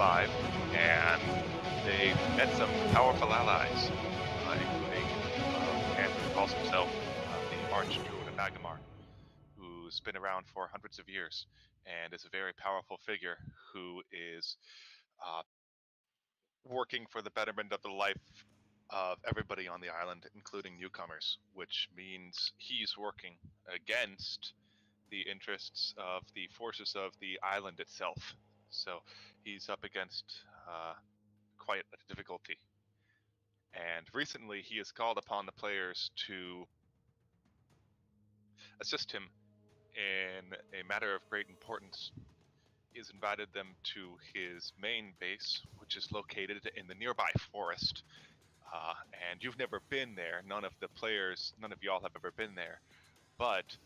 survive, and they met some powerful allies, including a man who calls himself the Arch Druid of Agamar, who's been around for hundreds of years and is a very powerful figure who is uh, working for the betterment of the life of everybody on the island, including newcomers, which means he's working against the interests of the forces of the island itself. So he's up against quite a difficulty. And recently he has called upon the players to assist him in a matter of great importance. He has invited them to his main base, which is located in the nearby forest. And you've never been there. None of the players, none of y'all have ever been there. But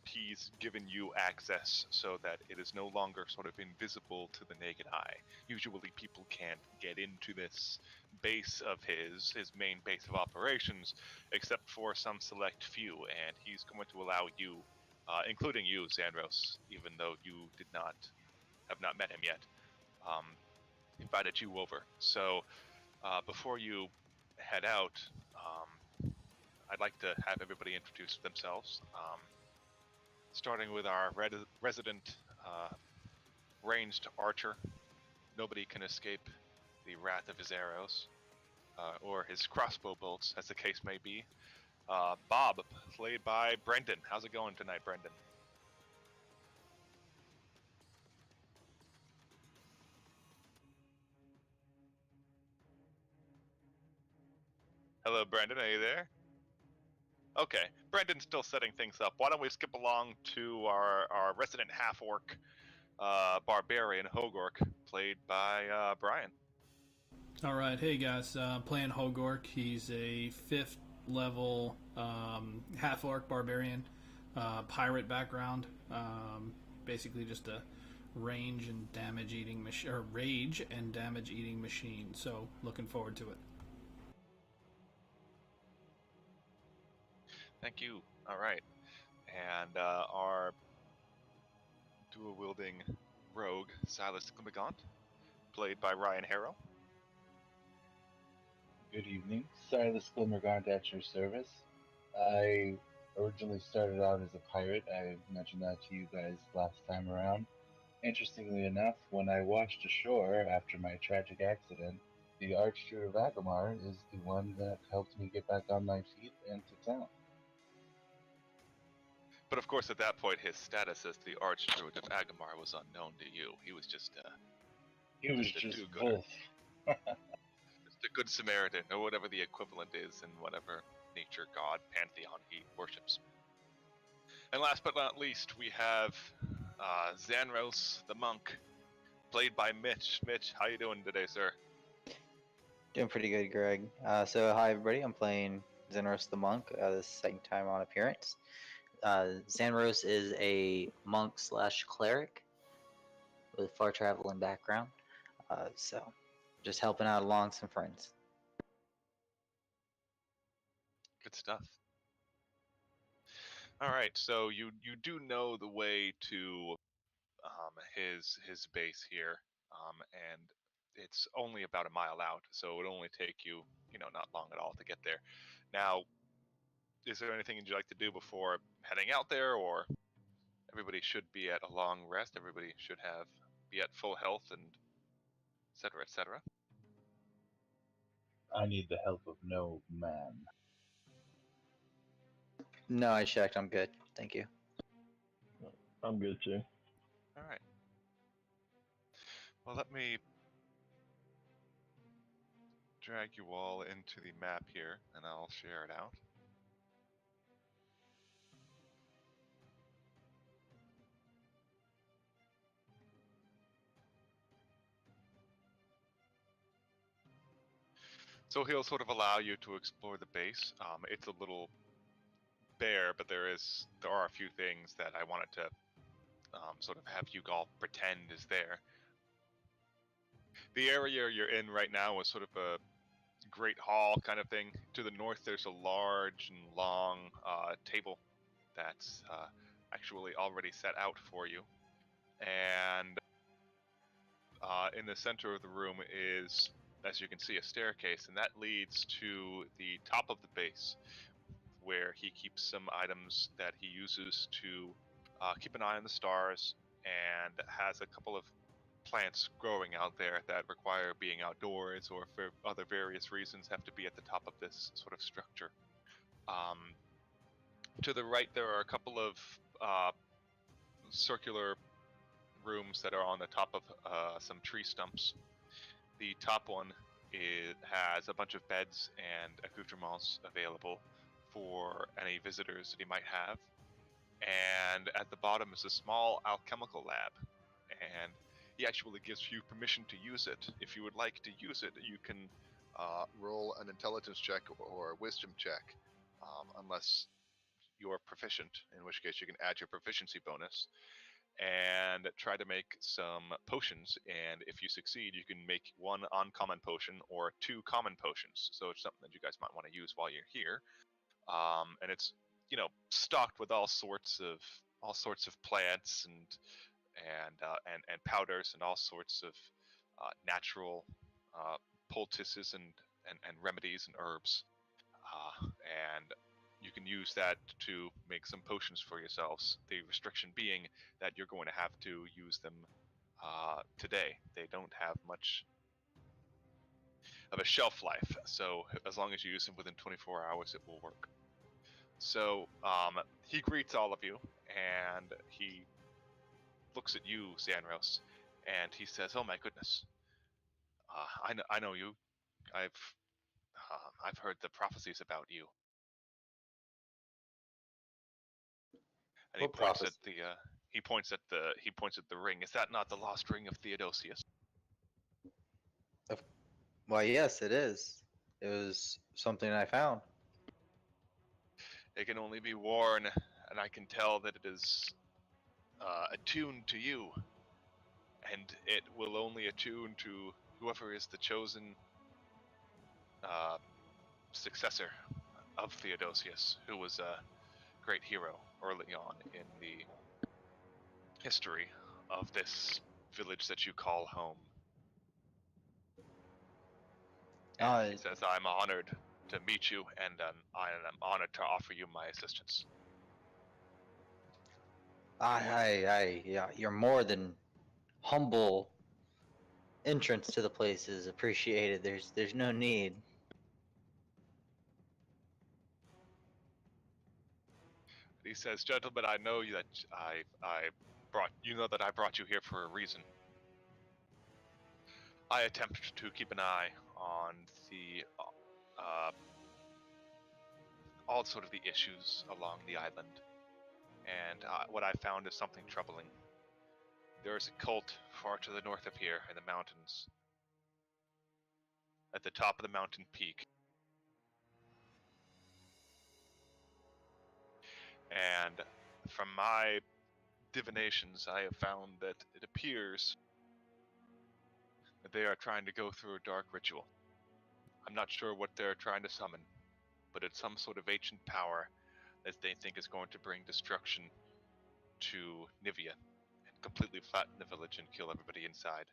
he's given you access so that it is no longer sort of invisible to the naked eye. Usually people can't get into this base of his main base of operations, except for some select few, and he's going to allow you, including you, Xandros, even though you have not met him yet, invited you over. So before you head out, I'd like to have everybody introduce themselves. Starting with our resident ranged archer. Nobody can escape the wrath of his arrows, or his crossbow bolts, as the case may be. Bob, played by Brendan. How's it going tonight, Brendan? Hello, Brendan. Are you there? Okay, Brendan's still setting things up. Why don't we skip along to our resident half-orc barbarian, Hogork, played by Brian. All right, hey guys, playing Hogork. He's a 5th level half orc barbarian, pirate background. Basically, just a range and damage eating machine, or rage and damage eating machine. So, looking forward to it. Thank you. All right, and our dual-wielding rogue, Silas Glimagant, played by Ryan Harrow. Good evening. Silas Glimmergaunt at your service. I originally started out as a pirate. I mentioned that to you guys last time around. Interestingly enough, when I washed ashore after my tragic accident, the Arch Druid of Agamar is the one that helped me get back on my feet and to town. But of course, at that point, his status as the Arch Druid of Agamar was unknown to you. He was just just both. Just a good Samaritan, or whatever the equivalent is in whatever nature god pantheon he worships. And last but not least, we have Xanros the monk, played by Mitch. Mitch, how you doing today, sir? Doing pretty good, Greg. So hi everybody, I'm playing Xenros the Monk, this second time on appearance. Xanros is a monk / cleric with far traveling background, so just helping out along some friends. Good stuff. All right, so you do know the way to his base here, and it's only about a mile out, so it would only take you not long at all to get there. Now, is there anything you'd like to do before heading out there, or everybody should be at a long rest? Everybody should be at full health, and etc. etc. I need the help of no man. No, I checked, I'm good. Thank you. I'm good too. All right. Well, let me drag you all into the map here, and I'll share it out. So he'll sort of allow you to explore the base. It's a little bare, but there are a few things that I wanted to sort of have you all pretend is there. The area you're in right now is sort of a great hall kind of thing. To the north, there's a large and long table that's actually already set out for you. And in the center of the room is, as you can see, a staircase, and that leads to the top of the base, where he keeps some items that he uses to keep an eye on the stars, and has a couple of plants growing out there that require being outdoors, or for other various reasons have to be at the top of this sort of structure. To the right, there are a couple of circular rooms that are on the top of some tree stumps. The top one has a bunch of beds and accoutrements available for any visitors that he might have. And at the bottom is a small alchemical lab. And he actually gives you permission to use it. If you would like to use it, you can roll an intelligence check or a wisdom check, unless you're proficient, in which case you can add your proficiency bonus, and try to make some potions. And if you succeed, you can make 1 uncommon potion or 2 common potions. So it's something that you guys might want to use while you're here. And it's, stocked with all sorts of plants and powders and all sorts of natural poultices and remedies and herbs. And you can use that to make some potions for yourselves. The restriction being that you're going to have to use them today. They don't have much of a shelf life, so as long as you use them within 24 hours, it will work. So he greets all of you, and he looks at you, Xanros, and he says, "Oh my goodness, I know you. I've heard the prophecies about you." And he What points prophecy? at he points at the ring. Is that not the lost ring of Theodosius? Why, yes, it is. It was something I found. It can only be worn, and I can tell that it is attuned to you, and it will only attune to whoever is the chosen successor of Theodosius, who was a great hero early on in the history of this village that you call home. And he says, "I'm honored to meet you, and I'm honored to offer you my assistance." Yeah, you're more than humble. Entrance to the place is appreciated. There's no need. He says, "Gentlemen, I know that I brought you here for a reason. I attempt to keep an eye on the all sort of the issues along the island, and what I found is something troubling. There is a cult far to the north of here in the mountains, at the top of the mountain peak. And from my divinations, I have found that it appears that they are trying to go through a dark ritual. I'm not sure what they're trying to summon, but it's some sort of ancient power that they think is going to bring destruction to Nivea and completely flatten the village and kill everybody inside.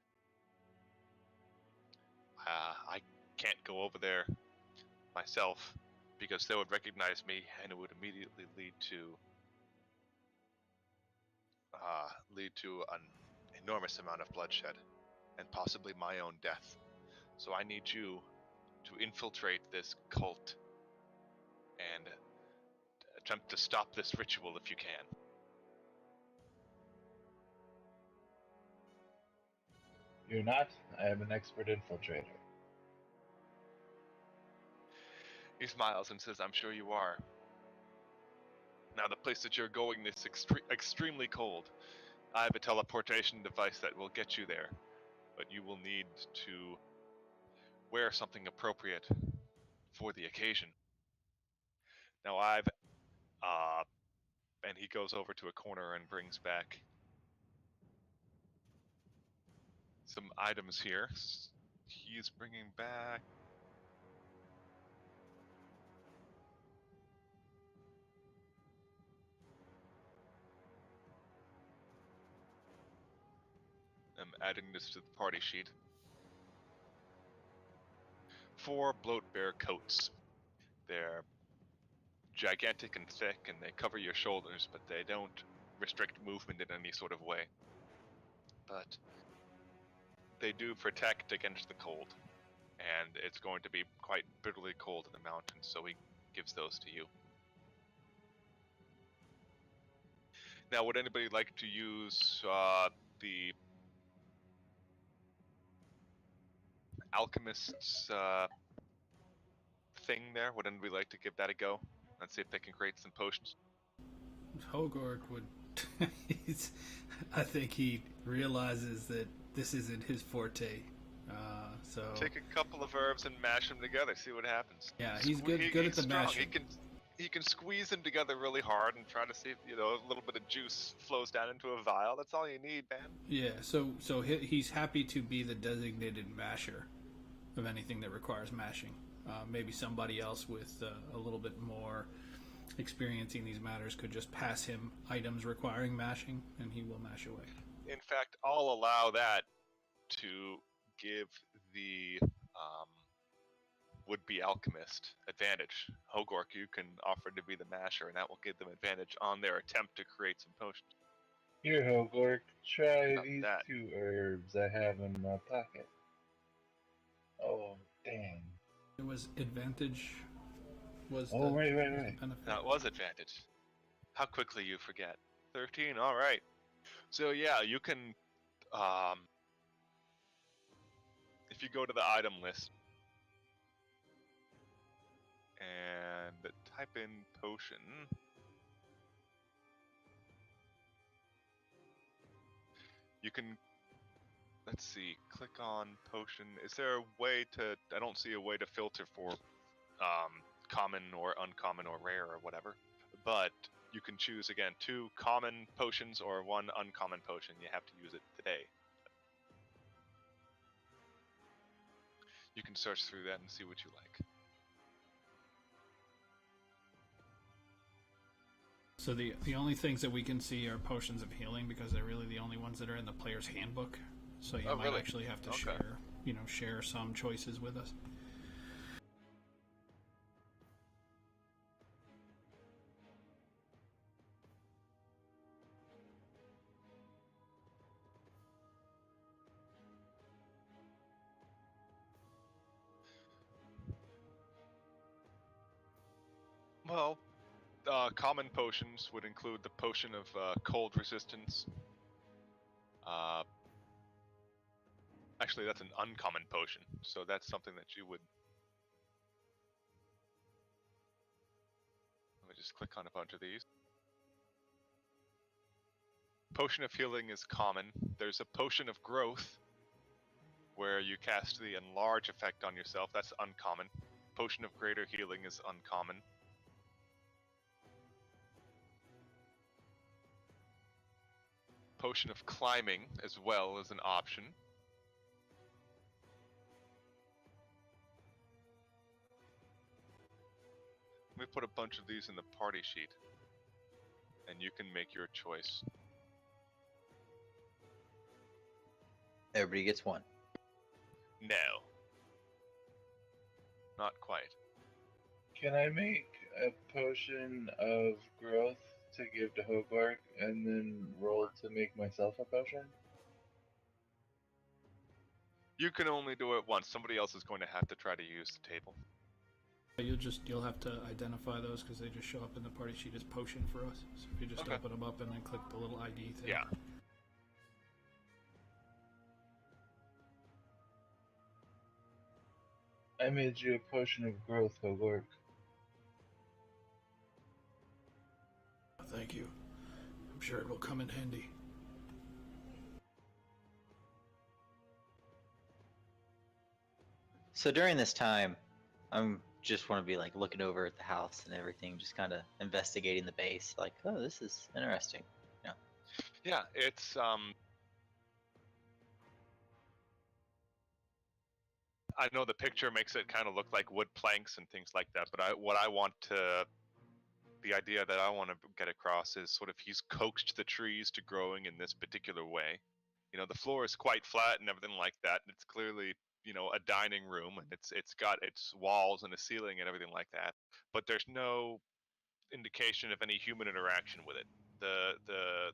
I can't go over there myself because they would recognize me, and it would immediately lead to an enormous amount of bloodshed and possibly my own death. So I need you to infiltrate this cult and attempt to stop this ritual if you can." You're not? I am an expert infiltrator. He smiles and says, "I'm sure you are. Now, the place that you're going is extremely cold. I have a teleportation device that will get you there, but you will need to wear something appropriate for the occasion." Now, and he goes over to a corner and brings back some items here. He's bringing back adding this to the party sheet. 4 bloat bear coats. They're gigantic and thick, and they cover your shoulders, but they don't restrict movement in any sort of way. But they do protect against the cold, and it's going to be quite bitterly cold in the mountains, so he gives those to you. Now, would anybody like to use the alchemist's thing there? Would anybody like to give that a go? Let's see if they can create some potions. Hogork would. I think he realizes that this isn't his forte. So Take a couple of herbs and mash them together. See what happens. yeah, he's good at the strong. mashing. He can squeeze them together really hard and try to see if a little bit of juice flows down into a vial. That's all you need, man. Yeah, so he's happy to be the designated masher of anything that requires mashing. Maybe somebody else with a little bit more experience in these matters could just pass him items requiring mashing, and he will mash away. In fact, I'll allow that to give the would-be alchemist advantage. Hogork, you can offer to be the masher, and that will give them advantage on their attempt to create some potions. Here, Hogork, try Not these that. 2 herbs I have in my pocket. Oh, dang. It was advantage. Was Oh, the right. benefit. That was advantage. How quickly you forget. 13, alright. So yeah, you can, if you go to the item list, and type in potion, you can, let's see, click on potion. Is there a way to, I don't see a way to filter for common or uncommon or rare or whatever, but you can choose again 2 common potions or 1 uncommon potion. You have to use it today. You can search through that and see what you like. So the only things that we can see are potions of healing because they're really the only ones that are in the player's handbook. So you might really? actually have to Okay. share some choices with us. Well, common potions would include the potion of cold resistance. Actually, that's an uncommon potion, so that's something that you would... Let me just click on a bunch of these. Potion of healing is common. There's a potion of growth, where you cast the enlarge effect on yourself. That's uncommon. Potion of greater healing is uncommon. Potion of climbing as well is an option. Let me put a bunch of these in the party sheet, and you can make your choice. Everybody gets 1. No. Not quite. Can I make a potion of growth to give to Hogork and then roll to make myself a potion? You can only do it once. Somebody else is going to have to try to use the table. You'll have to identify those because they just show up in the party sheet as potion for us. So if you just Okay. open them up and then click the little ID thing. Yeah. I made you a potion of growth, Hogork. Thank you. I'm sure it will come in handy. So during this time, I'm just want to be like looking over at the house and everything, just kind of investigating the base. Like, oh, this is interesting. Yeah, it's I know the picture makes it kind of look like wood planks and things like that, but the idea that I want to get across is sort of he's coaxed the trees to growing in this particular way, The floor is quite flat and everything like that. It's clearly, a dining room, and it's got its walls and a ceiling and everything like that. But there's no indication of any human interaction with it. The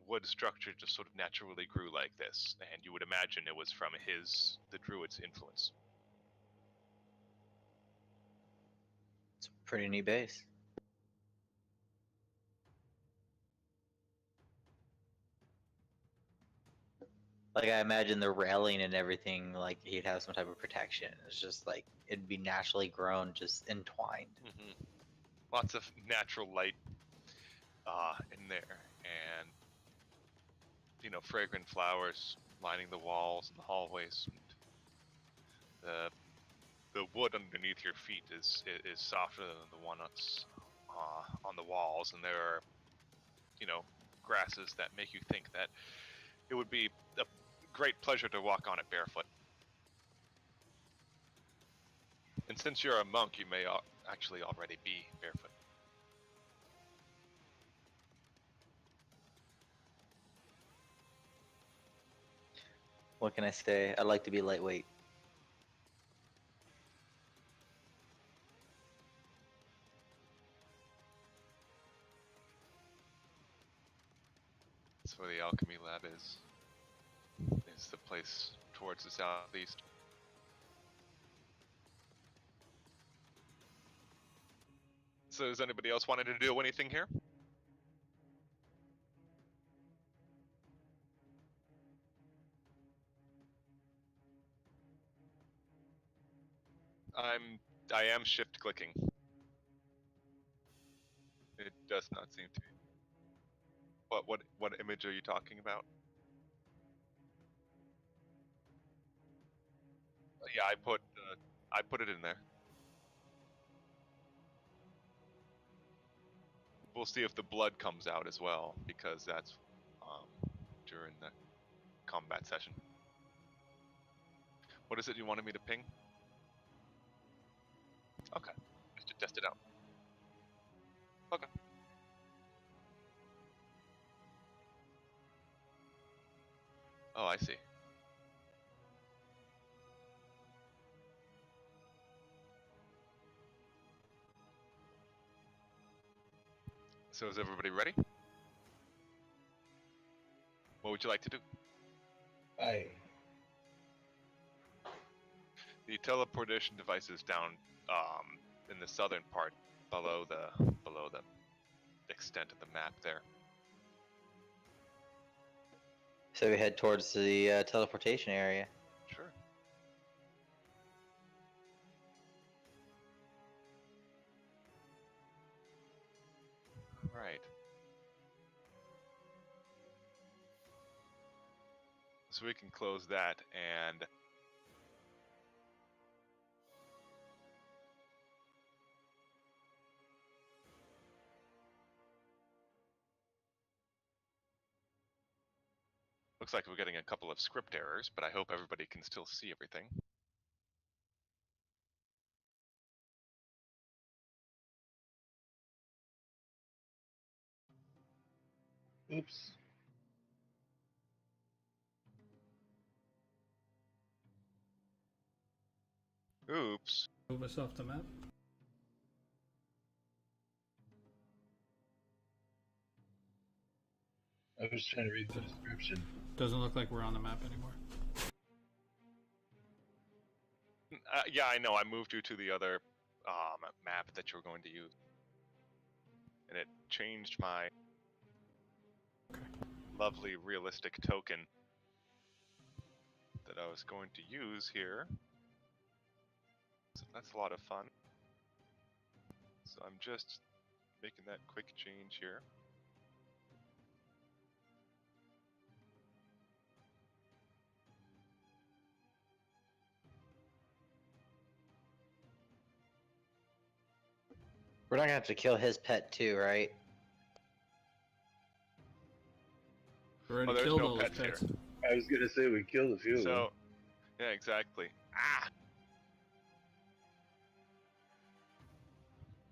wood structure just sort of naturally grew like this, and you would imagine it was from the druid's influence. It's a pretty neat base. Like, I imagine the railing and everything, like he'd have some type of protection. It's just like it'd be naturally grown, just entwined. Mm-hmm. Lots of natural light in there, and fragrant flowers lining the walls and the hallways. And the wood underneath your feet is softer than the one that's on the walls, and there are grasses that make you think that it would be a great pleasure to walk on it barefoot. And since you're a monk, you may actually already be barefoot. What can I say? I'd like to be lightweight. That's where the alchemy lab is. Is the place towards the southeast. So does anybody else wanting to do anything here? I am shift clicking. It does not seem to be. What image are you talking about? Yeah, I put it in there. We'll see if the blood comes out as well, because that's during the combat session. What is it you wanted me to ping? Okay, just to test it out. Okay. Oh, I see. So is everybody ready? What would you like to do? Aye. The teleportation device is down in the southern part, below the extent of the map there. So we head towards the teleportation area. Sure. Right. So we can close that, and looks like we're getting a couple of script errors, but I hope everybody can still see everything. Oops. Oops. Move us off the map. I was trying to read the description. Doesn't look like we're on the map anymore. Yeah, I know. I moved you to the other map that you were going to use, and it changed my lovely realistic token that I was going to use here. So that's a lot of fun. So I'm just making that quick change here. We're not gonna have to kill his pet too, right? We already there's killed no all those pets here. pets. I was gonna say we killed a few of them. So, yeah, exactly. Ah!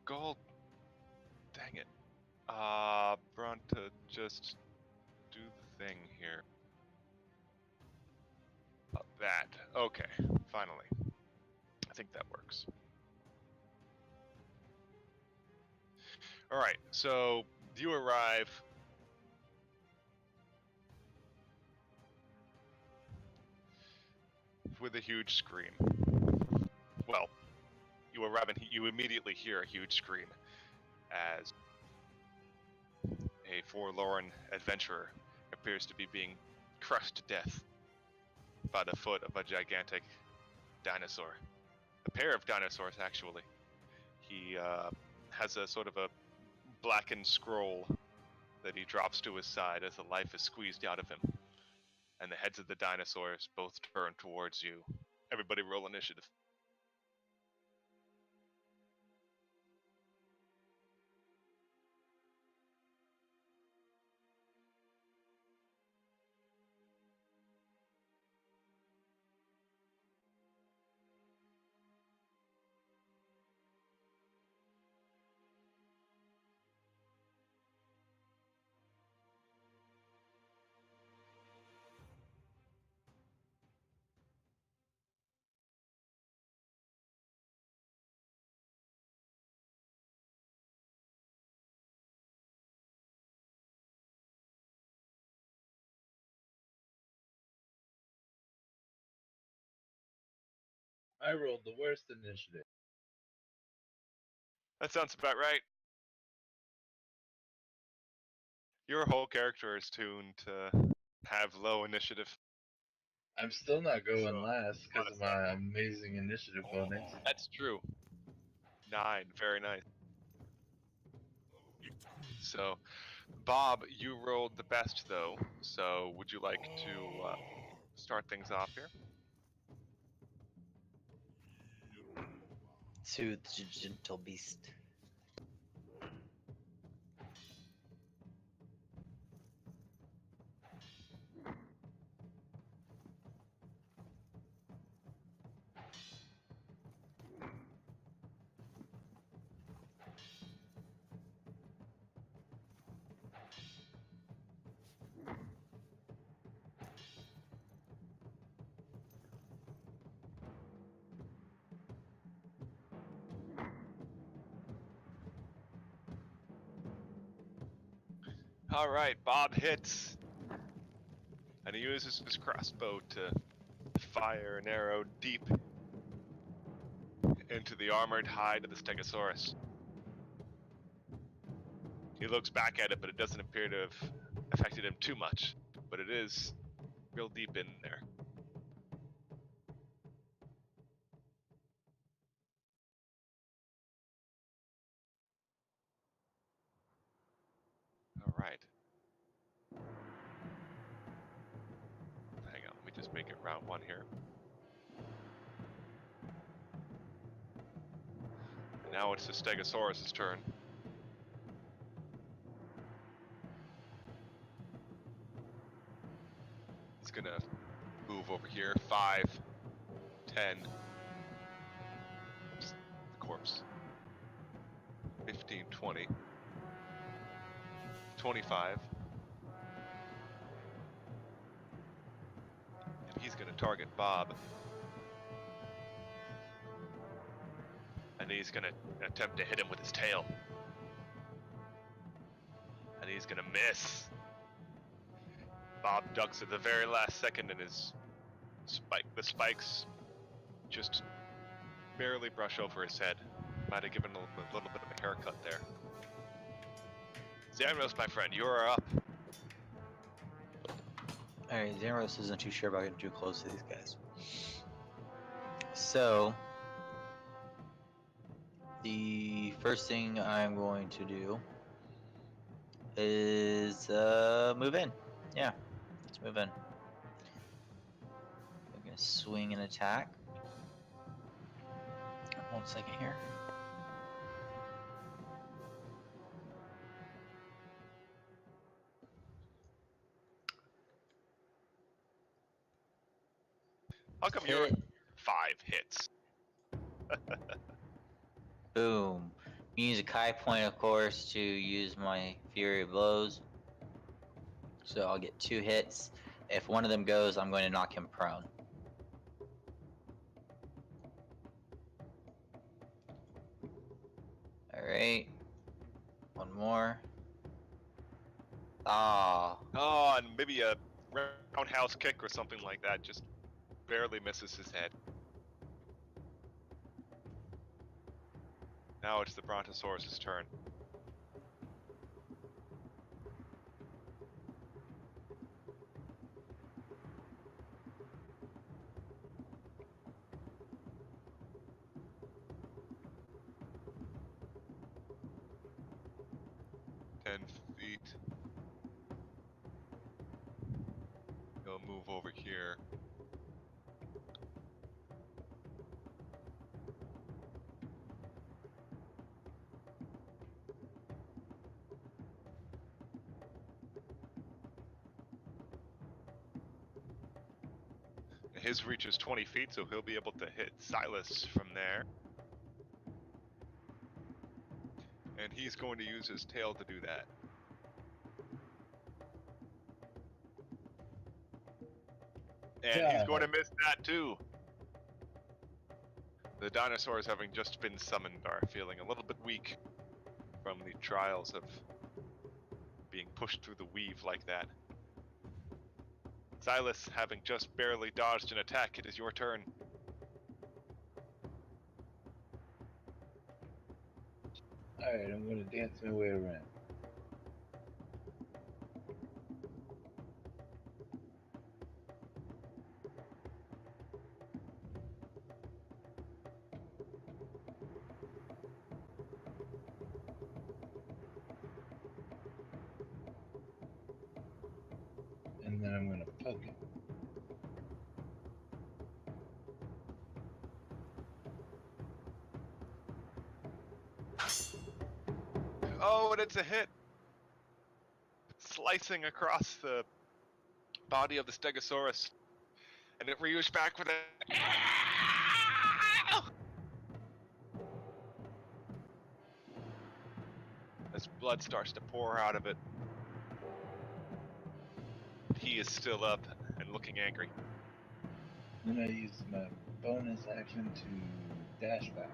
Gold. Dang it. Bronta, just do the thing here. Okay, finally. I think that works. Alright, so you arrive. With a huge scream. Well, you arrive and you immediately hear a huge scream as a forlorn adventurer appears to be being crushed to death by the foot of a gigantic dinosaur. A pair of dinosaurs, actually. He has a sort of a blackened scroll that he drops to his side as the life is squeezed out of him. And the heads of the dinosaurs both turn towards you. Everybody roll initiative. I rolled the worst initiative. That sounds about right. Your whole character is tuned to have low initiative. I'm still not going So, last because of my amazing initiative bonus. That's true. 9, very nice. So, Bob, you rolled the best though. So, would you like to start things off here? Soothe the gentle beast. All right, Bob hits, and he uses his crossbow to fire an arrow deep into the armored hide of the Stegosaurus. He looks back at it, but it doesn't appear to have affected him too much, but it is real deep in there. All right. Hang on, let me just make it round 1 here. And now it's the Stegosaurus' turn. He's gonna move over here. 5, 10. Oops, the corpse. 15, 20. 25. And he's gonna target Bob. And he's gonna attempt to hit him with his tail. And he's gonna miss. Bob ducks at the very last second and the spikes just barely brush over his head. Might have given a little bit of a haircut there. Xanos, my friend, you are up. Alright, Xenos isn't too sure about getting too close to these guys. So, the first thing I'm going to do is move in. Yeah, let's move in. I'm gonna swing and attack. 1 second here. How come you're 5 hits? Boom. Use a Kai point, of course, to use my Fury Blows. So I'll get 2 hits. If one of them goes, I'm going to knock him prone. more. Ah, Oh, and maybe a roundhouse kick or something like that just barely misses his head. Now it's the Brontosaurus' turn. feet. He'll move over here. His reach is 20 feet, so he'll be able to hit Silas from there. And he's going to use his tail to do that. And he's going to miss that too. The dinosaurs, having just been summoned, are feeling a little bit weak from the trials of being pushed through the weave like that. Silas, having just barely dodged an attack, it is your turn. Alright, I'm gonna dance my way around. And then I'm gonna poke it. Oh, and it's a hit! Slicing across the body of the Stegosaurus. And it rears back with a... as blood starts to pour out of it. He is still up and looking angry. Then I use my bonus action to dash back.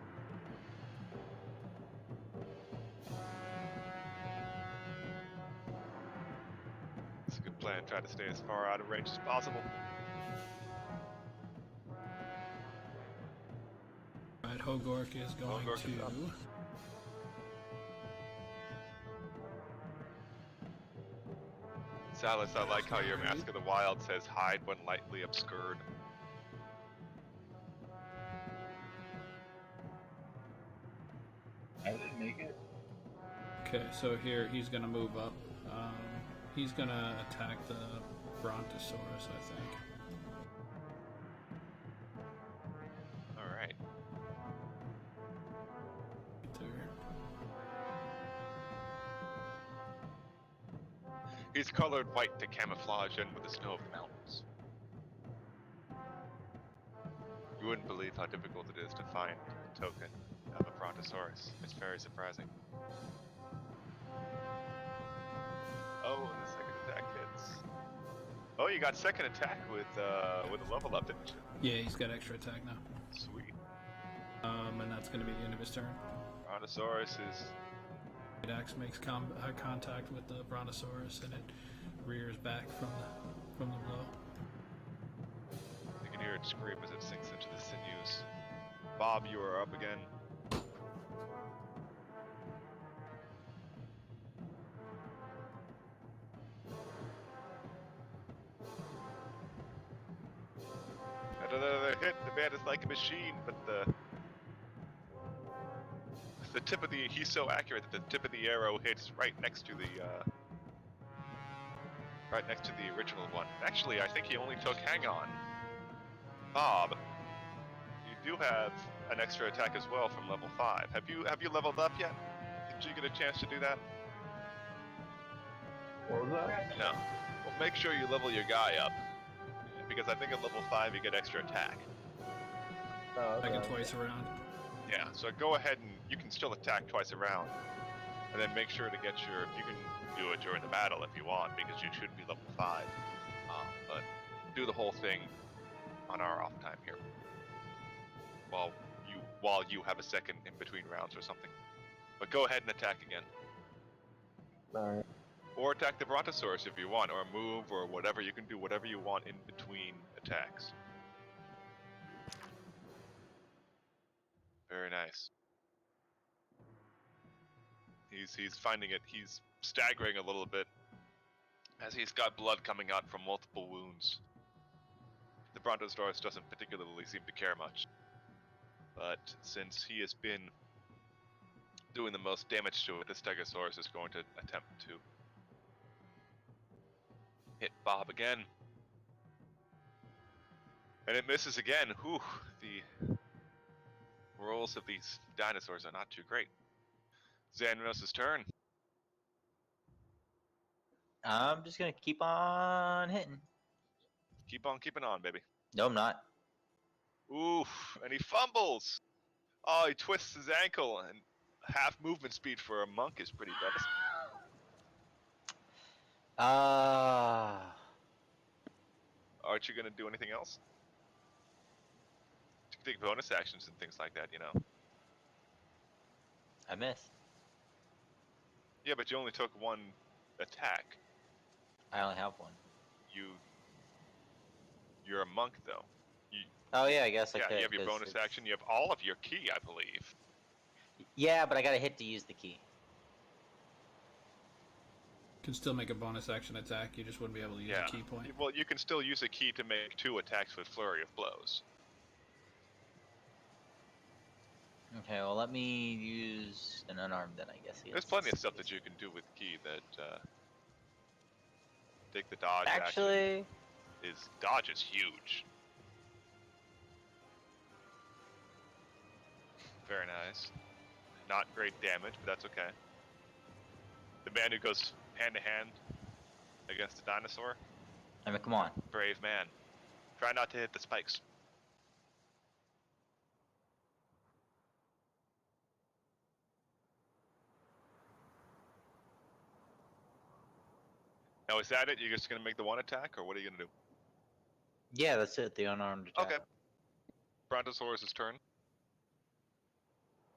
It's a good plan. Try to stay as far out of range as possible. Alright, Hogork is going Hogork is up. to... Silas, I like how your Mask of the Wild says hide when lightly obscured. I didn't make it. Okay, so here he's gonna move up. He's gonna attack the Brontosaurus, I think. Alright. There. He's colored white to camouflage in with the snow of the mountains. You wouldn't believe how difficult it is to find a token of a Brontosaurus. It's very surprising. Oh, and the second attack hits. Oh, you got second attack with a level up, didn't you? Yeah, he's got extra attack now. Sweet. And that's gonna be the end of his turn. Brontosaurus is... It axe makes contact with the Brontosaurus and it rears back from the blow. You can hear it scream as it sinks into the sinews. Bob, you are up again. Another hit. The man is like a machine, but the tip of the... He's so accurate that the tip of the arrow hits right next to the original one. Actually, I think he only took... Hang on. Bob, you do have an extra attack as well from level 5. Have you leveled up yet? Did you get a chance to do that? What was that? No. Well, make sure you level your guy up. Because I think at level 5 you get extra attack. Oh, okay. Attack twice around. Yeah, so go ahead and you can still attack twice around. And then make sure to get your... You can do it during the battle if you want, because you should be level 5. But do the whole thing on our off time here. While you have a second in between rounds or something. But go ahead and attack again. Alright. Or attack the Brontosaurus if you want, or move, or whatever. You can do whatever you want in between attacks. Very nice. He's finding it. He's staggering a little bit as he's got blood coming out from multiple wounds. The Brontosaurus doesn't particularly seem to care much, but since he has been doing the most damage to it, the Stegosaurus is going to attempt to hit Bob again. And it misses again. Whew, the rolls of these dinosaurs are not too great. Xanros' turn. I'm just gonna keep on hitting. Keep on keeping on, baby. No, I'm not. Oof, and he fumbles. Oh, he twists his ankle, and half movement speed for a monk is pretty devastating. Aren't you going to do anything else? You can take bonus actions and things like that, you know. I miss. Yeah, but you only took one attack. I only have one. You're a monk, though. Oh yeah, I guess I Yeah, could. you have your 'cause bonus it's- action. You have all of your key, I believe. Yeah, but I gotta hit to use the key. Can still make a bonus action attack. You just wouldn't be able to use Yeah. a key point. Well, you can still use a key to make 2 attacks with Flurry of Blows. Okay, well let me use an unarmed then, I guess. There's plenty of stuff that you can do with key that, take the dodge action. Actually, His dodge is huge. Very nice. Not great damage, but that's okay. The man who goes hand to hand against a dinosaur, I mean, come on. brave man. Try not to hit the spikes. Now is that it? You're just gonna make the one attack, or what are you gonna do? Yeah, that's it. The unarmed attack. Okay. Brontosaurus' turn.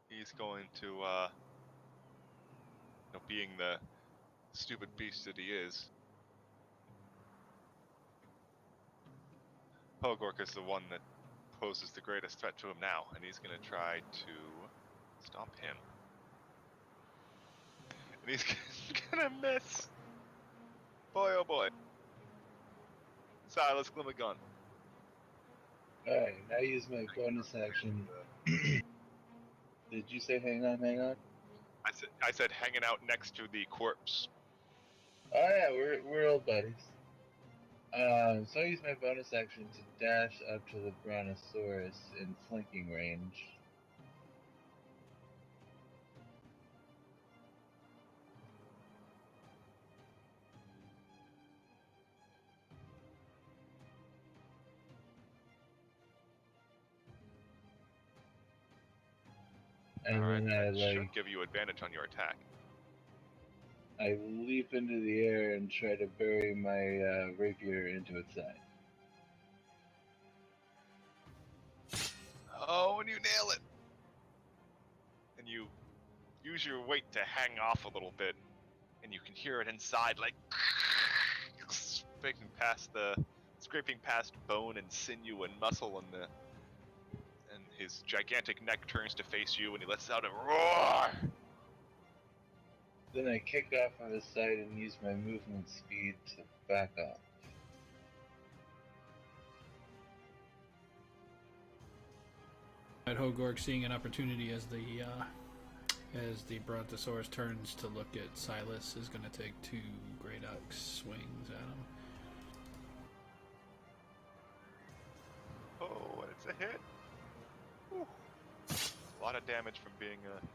He's going to, being the stupid beast that he is. Hogork is the one that poses the greatest threat to him now, and he's gonna try to stop him. And he's gonna miss. Boy, oh boy. Silas Glimmagun. Alright, now use my bonus action. Did you say hang on, hang on? I said hanging out next to the corpse. Oh yeah, we're old buddies. So I use my bonus action to dash up to the Brontosaurus in flanking range. And Alright, then that should give you advantage on your attack. I leap into the air and try to bury my rapier into its side. Oh, and you nail it! And you use your weight to hang off a little bit, and you can hear it inside, like scraping past bone and sinew and muscle, and his gigantic neck turns to face you, and he lets out a roar. Then I kick off on the side and use my movement speed to back off. At Hogork, seeing an opportunity as the Brontosaurus turns to look at Silas, is going to take 2 Great Axe swings at him. Oh, and it's a hit. Whew. A lot of damage from being a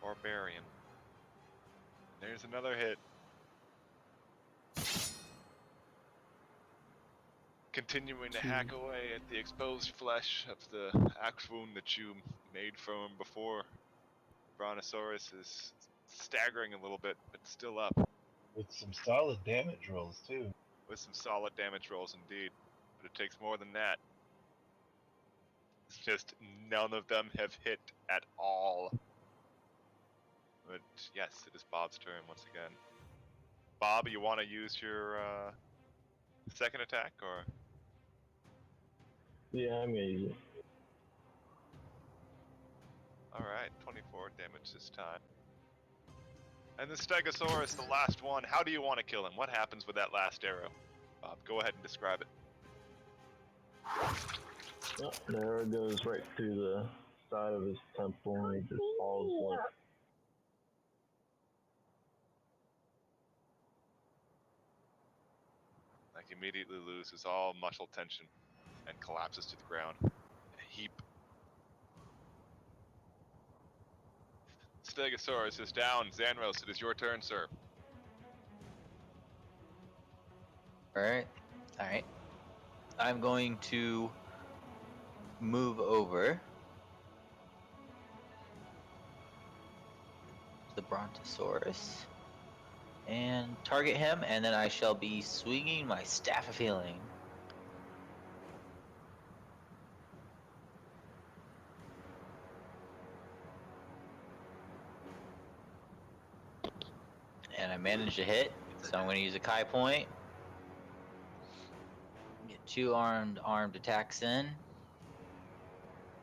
barbarian. There's another hit. Continuing to hack away at the exposed flesh of the axe wound that you made from him before. Brontosaurus is staggering a little bit, but still up. With some solid damage rolls, too. With some solid damage rolls indeed. But it takes more than that. It's just none of them have hit at all. But yes, it is Bob's turn once again. Bob, you want to use your second attack, or? Yeah, I'm gonna use it. Alright, 24 damage this time. And the Stegosaurus, the last one, how do you want to kill him? What happens with that last arrow? Bob, go ahead and describe it. Oh, the arrow goes right through the side of his temple and he just falls limp. Like, immediately loses all muscle tension and collapses to the ground in a heap. Stegosaurus is down. Xanros, it is your turn, sir. Alright. Alright. I'm going to move over to the Brontosaurus and target him, and then I shall be swinging my Staff of Healing. And I managed to hit, so I'm going to use a Kai point. Get 2 armed attacks in.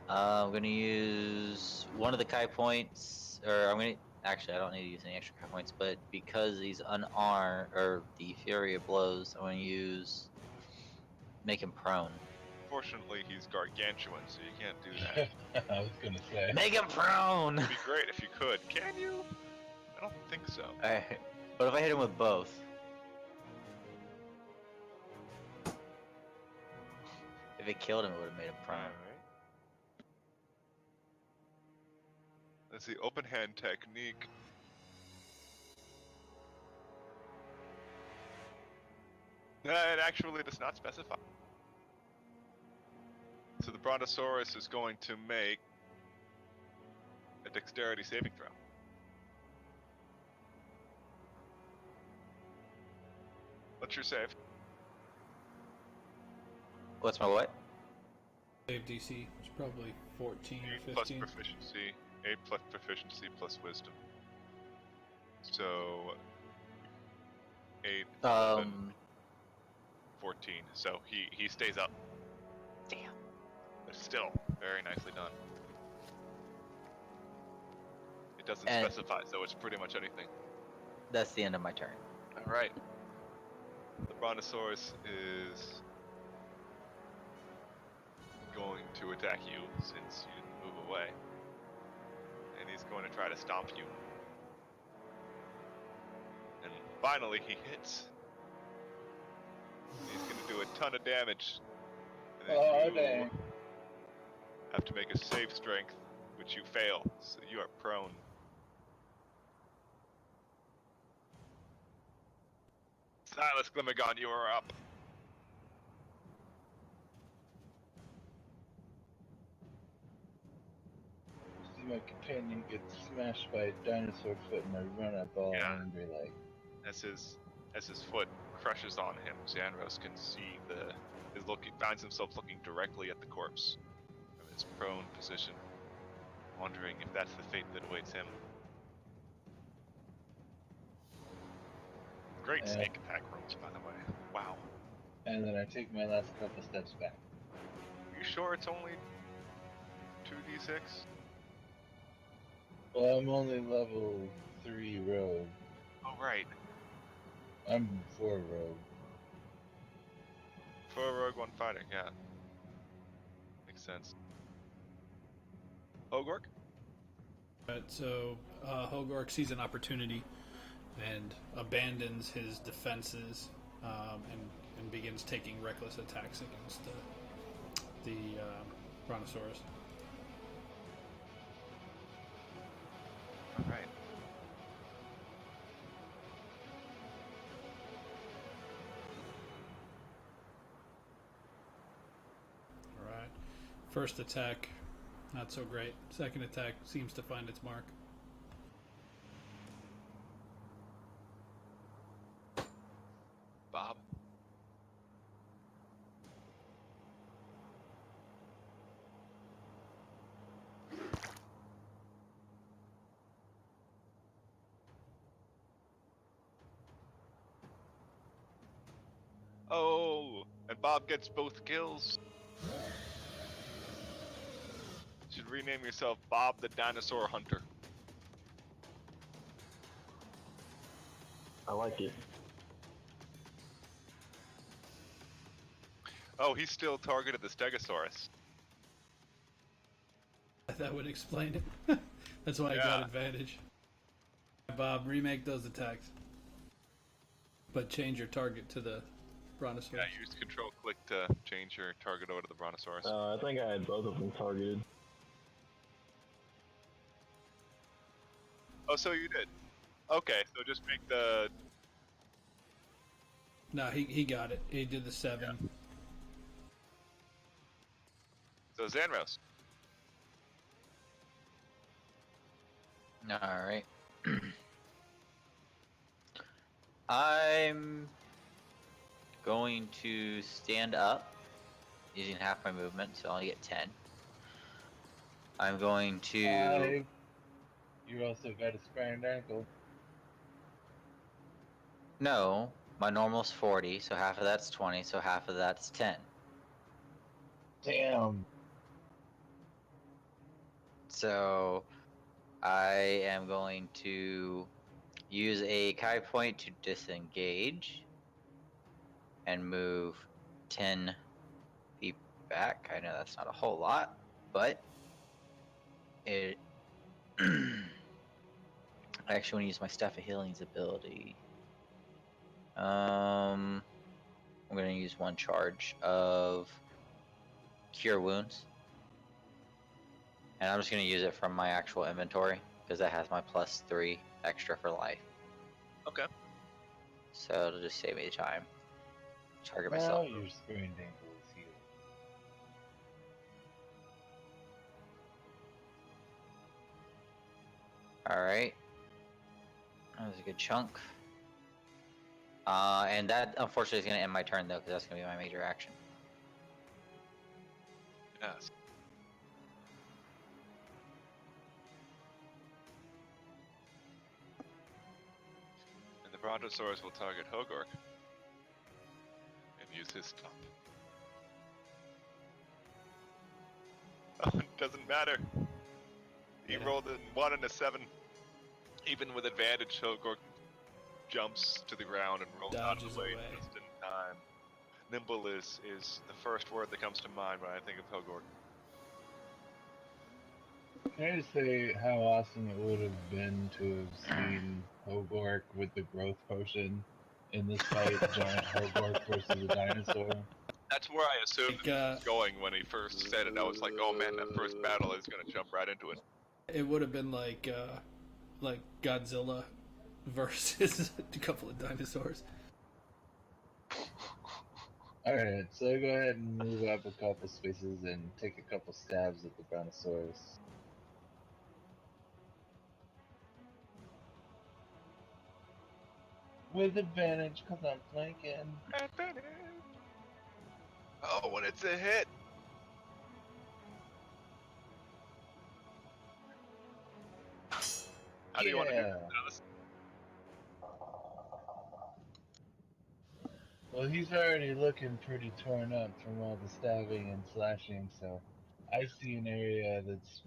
I'm going to use one of the Kai points, or I'm going to, actually I don't need to use any extra Kai points, but because he's unarmed, or the Fury of Blows, I'm going to use, make him prone. Fortunately, he's gargantuan, so you can't do that. I was gonna say. Make him prone! It'd be great if you could. Can you? I don't think so. Alright, what if I hit him with both? If it killed him, it would have made him prone. Alright. That's the open hand technique. It actually does not specify. So the Brontosaurus is going to make a dexterity saving throw. What's your save? What's my what? Save DC was probably 14 8 or plus 15. proficiency. 8 plus proficiency plus wisdom. So 8, 11, 14. So he stays up. Damn. But still, very nicely done. It doesn't And- specify, so it's pretty much anything. That's the end of my turn. Alright. The Brontosaurus is going to attack you since you didn't move away. And he's going to try to stomp you. And finally he hits. He's going to do a ton of damage. And then Oh, you dang. have to make a save strength, which you fail, so you are prone. Silas Glimmergon, you are up. See my companion get smashed by a dinosaur foot and I run up all Yeah. angry like. As his foot crushes on him, Xanros can see finds himself looking directly at the corpse from his prone position, wondering if that's the fate that awaits him. Great Yeah. snake attack rolls, by the way. Wow. And then I take my last couple steps back. You sure it's only 2d6? Well, I'm only level 3 rogue. Oh, right. I'm 4 rogue. For a rogue one fighter, yeah. Makes sense. Hogork? Right, so Hogork sees an opportunity and abandons his defenses and begins taking reckless attacks against the Brontosaurus. Alright. Alright. First attack, not so great. Second attack seems to find its mark. Bob? Oh, and Bob gets both kills. You should rename yourself Bob the Dinosaur Hunter. I like it. Oh, he still targeted the Stegosaurus. That would explain it. That's why I got Yeah. advantage. Bob, remake those attacks. But change your target to the Brontosaurus. Yeah, use control click to change your target over to the Brontosaurus. I think I had both of them targeted. Oh, so you did. Okay, so just make the... No, he got it. He did the 7. So Xanros. Alright. I'm going to stand up using half my movement, so I'll get 10. I'm going to... You also got a sprained ankle. No, my normal's 40, so half of that's 20, so half of that's 10. Damn. So I am going to use a Kai point to disengage and move 10 feet back. I know that's not a whole lot, but it... I actually want to use my Staff of Healing's ability. I'm going to use one charge of Cure Wounds. And I'm just going to use it from my actual inventory, because that has my +3 extra for life. Okay. So it'll just save me the time. Target Now myself. your sprained ankle is healed. Alright. That was a good chunk. And that, unfortunately, is going to end my turn, though, because that's going to be my major action. Yes. And the Brontosaurus will target Hogork and use his stomp. Oh, it doesn't matter. He Yeah. rolled a 1 and a 7. Even with advantage, Hogork jumps to the ground and rolls out of Dodges the way away. just in time. Nimble is the first word that comes to mind when I think of Hogork. Can I just say how awesome it would have been to have seen Hogork with the growth potion in this fight, giant Hogork versus a dinosaur? That's where I assumed Like, it was going when he first said it. I was like, oh man, that first battle is going to jump right into it. It would have been like Godzilla versus a couple of dinosaurs. Alright, so go ahead and move up a couple spaces and take a couple stabs at the Brontosaurus. With advantage, because I'm flanking. Advantage! Oh, when it's a hit! How do you want to do this, Alice? Well, he's already looking pretty torn up from all the stabbing and slashing, so I see an area that's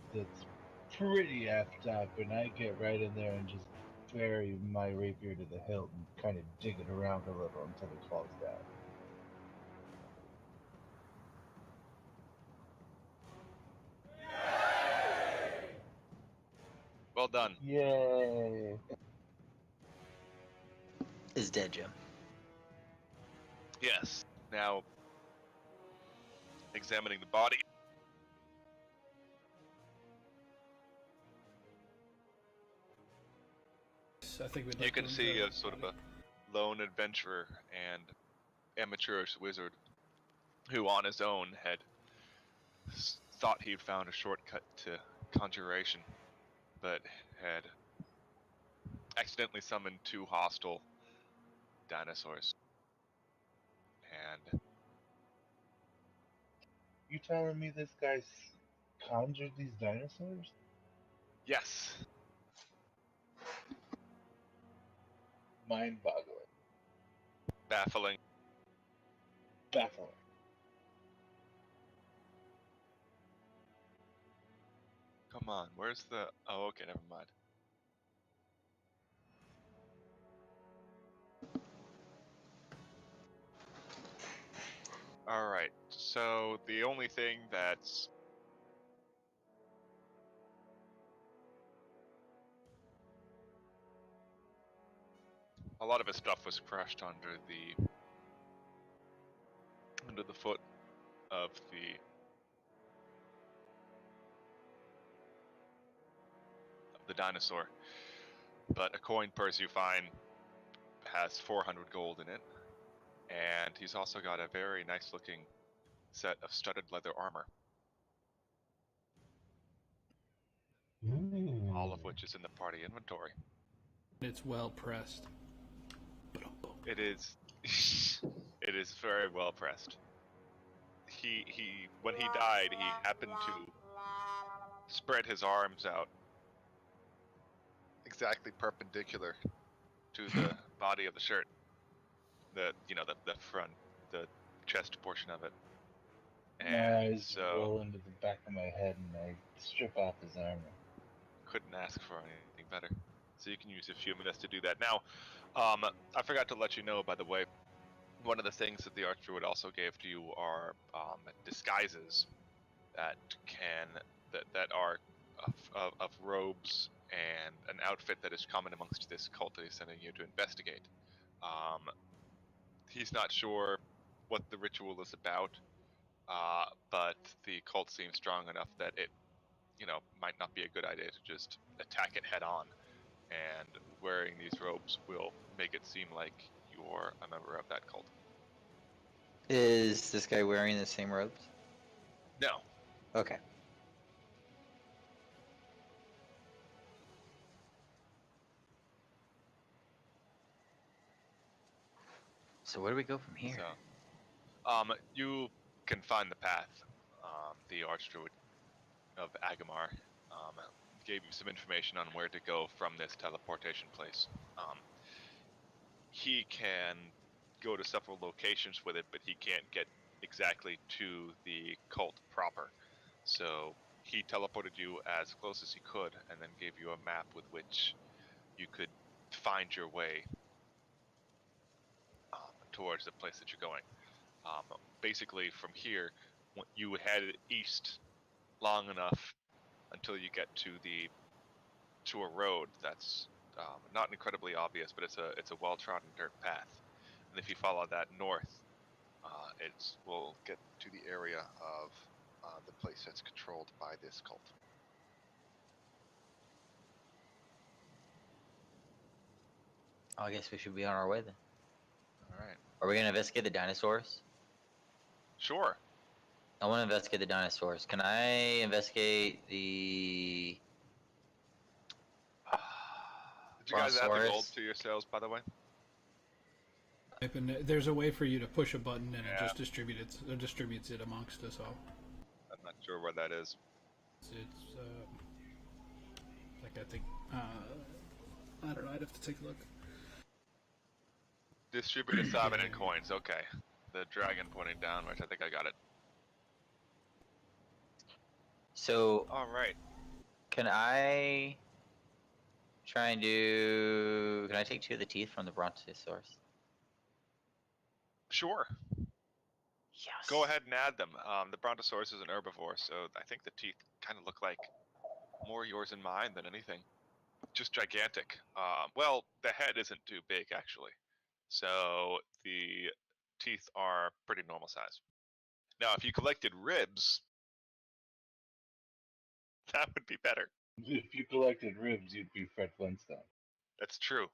pretty effed up, and I get right in there and just bury my rapier to the hilt and kind of dig it around a little until it falls down. Well done. Yay! Is dead, Jim. Yes. Now, examining the body. I think we'd You like can to see enjoy a sort of a lone adventurer and amateurish wizard who on his own had thought he'd found a shortcut to conjuration, but had accidentally summoned 2 hostile dinosaurs. And You telling me this guy conjured these dinosaurs? yes, Mind-boggling. baffling. baffling. Come on, where's the... Oh, okay, never mind. Alright, so the only thing that's... A lot of his stuff was crushed under the foot of the dinosaur. But a coin purse you find has 400 gold in it, and he's also got a very nice looking set of studded leather armor, all of which is in the party inventory. It's well pressed. It is it is very well pressed. He when he died, he happened to spread his arms out exactly perpendicular to the body of the shirt. The front, the chest portion of it. My And eyes so roll into the back of my head and I strip off his armor. couldn't ask for anything better. So you can use a few minutes to do that. Now, I forgot to let you know, by the way, one of the things that the Arch Druid also gave to you are disguises that are of robes and an outfit that is common amongst this cult that he's sending you to investigate. He's not sure what the ritual is about, but the cult seems strong enough that it, might not be a good idea to just attack it head on. And wearing these robes will make it seem like you're a member of that cult. Is this guy wearing the same robes? No. Okay. So where do we go from here? So, you can find the path. The Arch Druid of Agamar gave you some information on where to go from this teleportation place. He can go to several locations with it, but he can't get exactly to the cult proper. So he teleported you as close as he could, and then gave you a map with which you could find your way towards the place that you're going. Basically, from here, you head east long enough until you get to a road that's not incredibly obvious, but it's a well-trodden dirt path. And if you follow that north, it will get to the area of the place that's controlled by this cult. Oh, I guess we should be on our way then. All right. Are we gonna investigate the dinosaurs? Sure. I want to investigate the dinosaurs. Can I investigate the... Did you guys add the gold Brontosaurus? to your sales, by the way? And there's a way for you to push a button and Yeah. it just distributes it amongst us all. I'm not sure where that is. It's like I think I don't know. I'd have to take a look. Distributed salmon and coins. Okay. The dragon pointing downwards. I think I got it. So, All right. can I try and do... Can I take 2 of the teeth from the Brontosaurus? Sure. Yes. Go ahead and add them. The Brontosaurus is an herbivore, so I think the teeth kind of look like more yours and mine than anything. Just gigantic. Well, the head isn't too big, actually. So the teeth are pretty normal size. Now, if you collected ribs, that would be better. If you collected ribs, you'd be Fred Flintstone. That's true.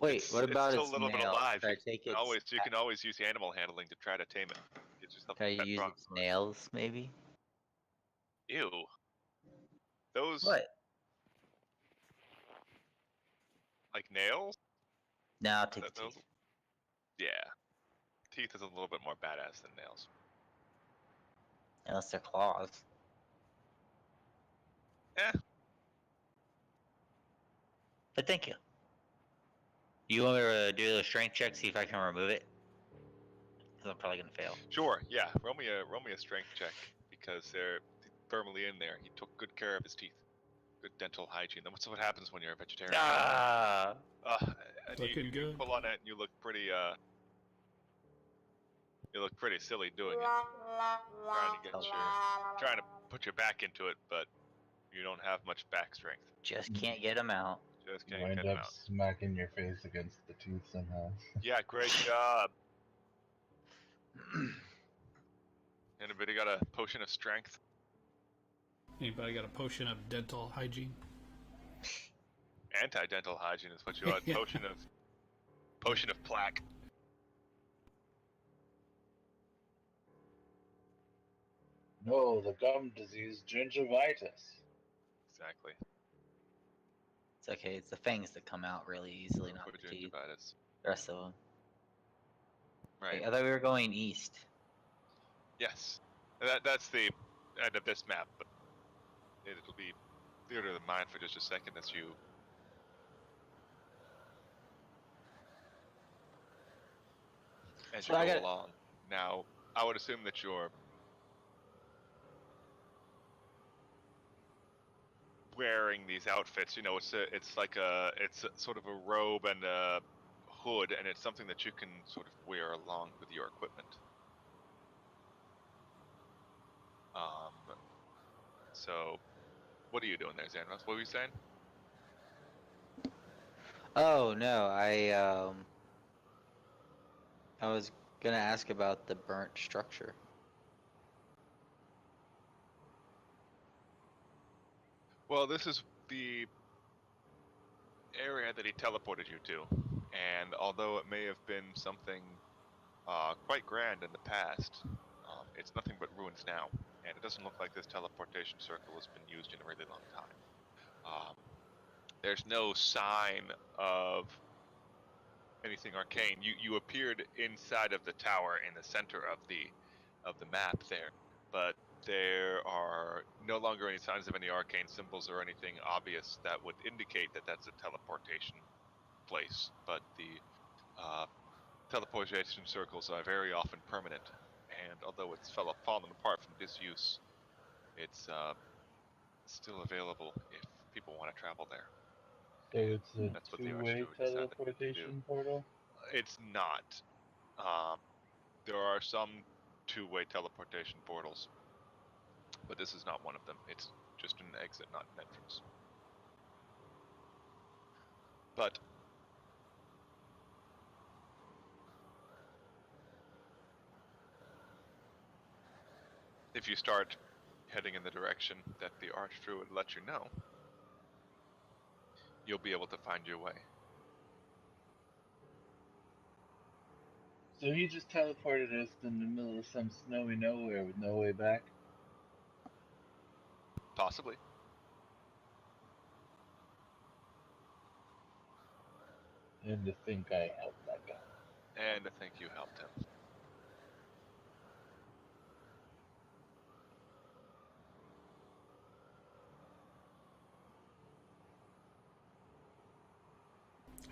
Wait, what about it's still its a little bit nail? alive. Can I take its... You can always use animal handling to try to tame it. Get yourself Can I a pet use its brontosaurus. nails, maybe? Ew. Those What? like nails? No, I'll take the Those- teeth. Yeah. Teeth is a little bit more badass than nails. Unless they're claws. Eh. But thank you. You want me to do the strength check, see if I can remove it? Because I'm probably gonna fail. Sure, yeah. Roll me a strength check because they're firmly in there. He took good care of his teeth. Good dental hygiene. Then what's what happens when you're a vegetarian? Ah! And Looking you good. pull on it and you look pretty silly doing it. Trying to get Oh, trying to put your back into it, but you don't have much back strength. just can't get him out. Just can't Wind get him up out. smacking your face against the tooth somehow. Yeah, great job. Anybody got a potion of strength? Anybody got a potion of dental hygiene? Anti-dental hygiene is what you want. Yeah. Potion of plaque. No, the gum disease, gingivitis. Exactly. It's okay. It's the fangs that come out really easily, not For the teeth. gingivitis. The rest of them. Right. I thought we were going east. Yes. That's the end of this map, but it'll be theater of the mind for just a second as you So I go got- along. Now, I would assume that you're wearing these outfits. You know, it's sort of a robe and a hood, and it's something that you can sort of wear along with your equipment. So, what are you doing there, Xanros? What were you saying? Oh no, I was gonna ask about the burnt structure. Well, this is the area that he teleported you to, and although it may have been something quite grand in the past, it's nothing but ruins now, and it doesn't look like this teleportation circle has been used in a really long time. There's no sign of anything arcane. You appeared inside of the tower in the center of the map there, but there are no longer any signs of any arcane symbols or anything obvious that would indicate that that's a teleportation place. But the teleportation circles are very often permanent, and although it's fallen apart from disuse, it's still available if people want to travel there. So it's a That's what the Arch two-way Druid decided to do. teleportation portal? It's not. There are some two-way teleportation portals, but this is not one of them. It's just an exit, not an entrance. But if you start heading in the direction that the Arch Druid let you know, you'll be able to find your way. So he just teleported us in the middle of some snowy nowhere with no way back? Possibly. And to think I helped that guy. And I think you helped him.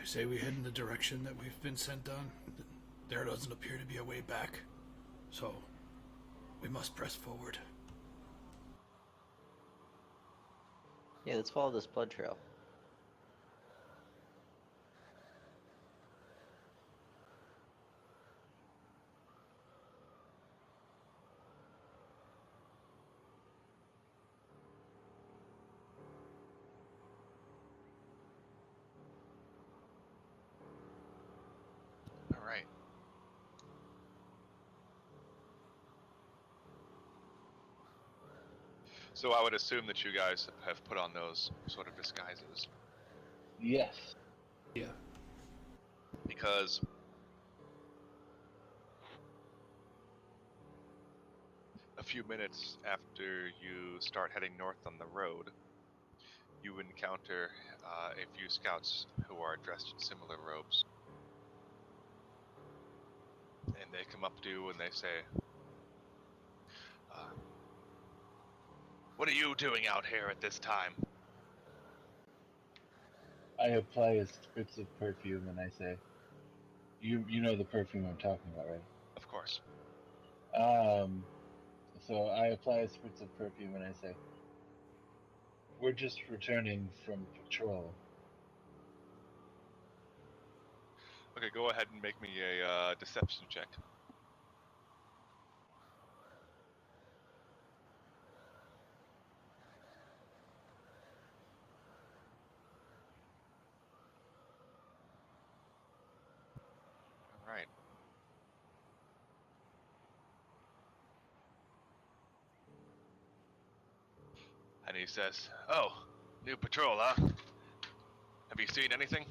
I say we head in the direction that we've been sent on. There doesn't appear to be a way back. So, we must press forward. Yeah, let's follow this blood trail. All right. So I would assume that you guys have put on those sort of disguises. Yes. Yeah. Because a few minutes after you start heading north on the road, you encounter a few scouts who are dressed in similar robes. And they come up to you and they say, "What are you doing out here at this time?" I apply a spritz of perfume and I say, "You know the perfume I'm talking about, right?" Of course. So I apply a spritz of perfume and I say, "We're just returning from patrol." Okay, go ahead and make me a deception check. All right. And he says, "Oh, new patrol, huh? Have you seen anything?"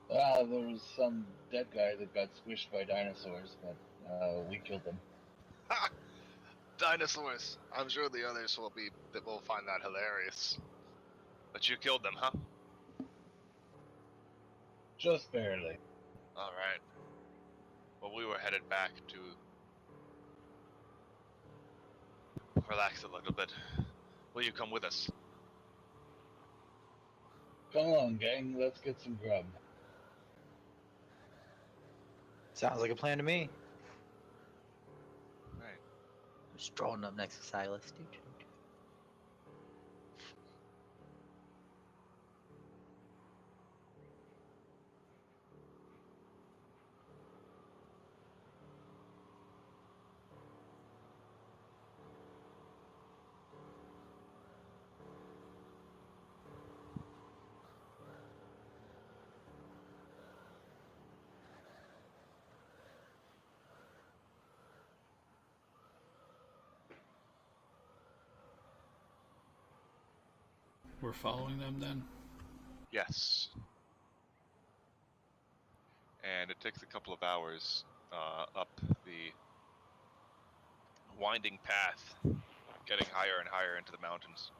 There was some dead guy that got squished by dinosaurs, but we killed him. Ha! Dinosaurs. I'm sure the others will find that hilarious. But you killed them, huh? Just barely. All right. Well, we were headed back to relax a little bit. Will you come with us? Come on, gang, let's get some grub. Sounds like a plan to me. Right. Just drawing up next to Silas. We're following them then. Yes. And it takes a couple of hours up the winding path, getting higher and higher into the mountains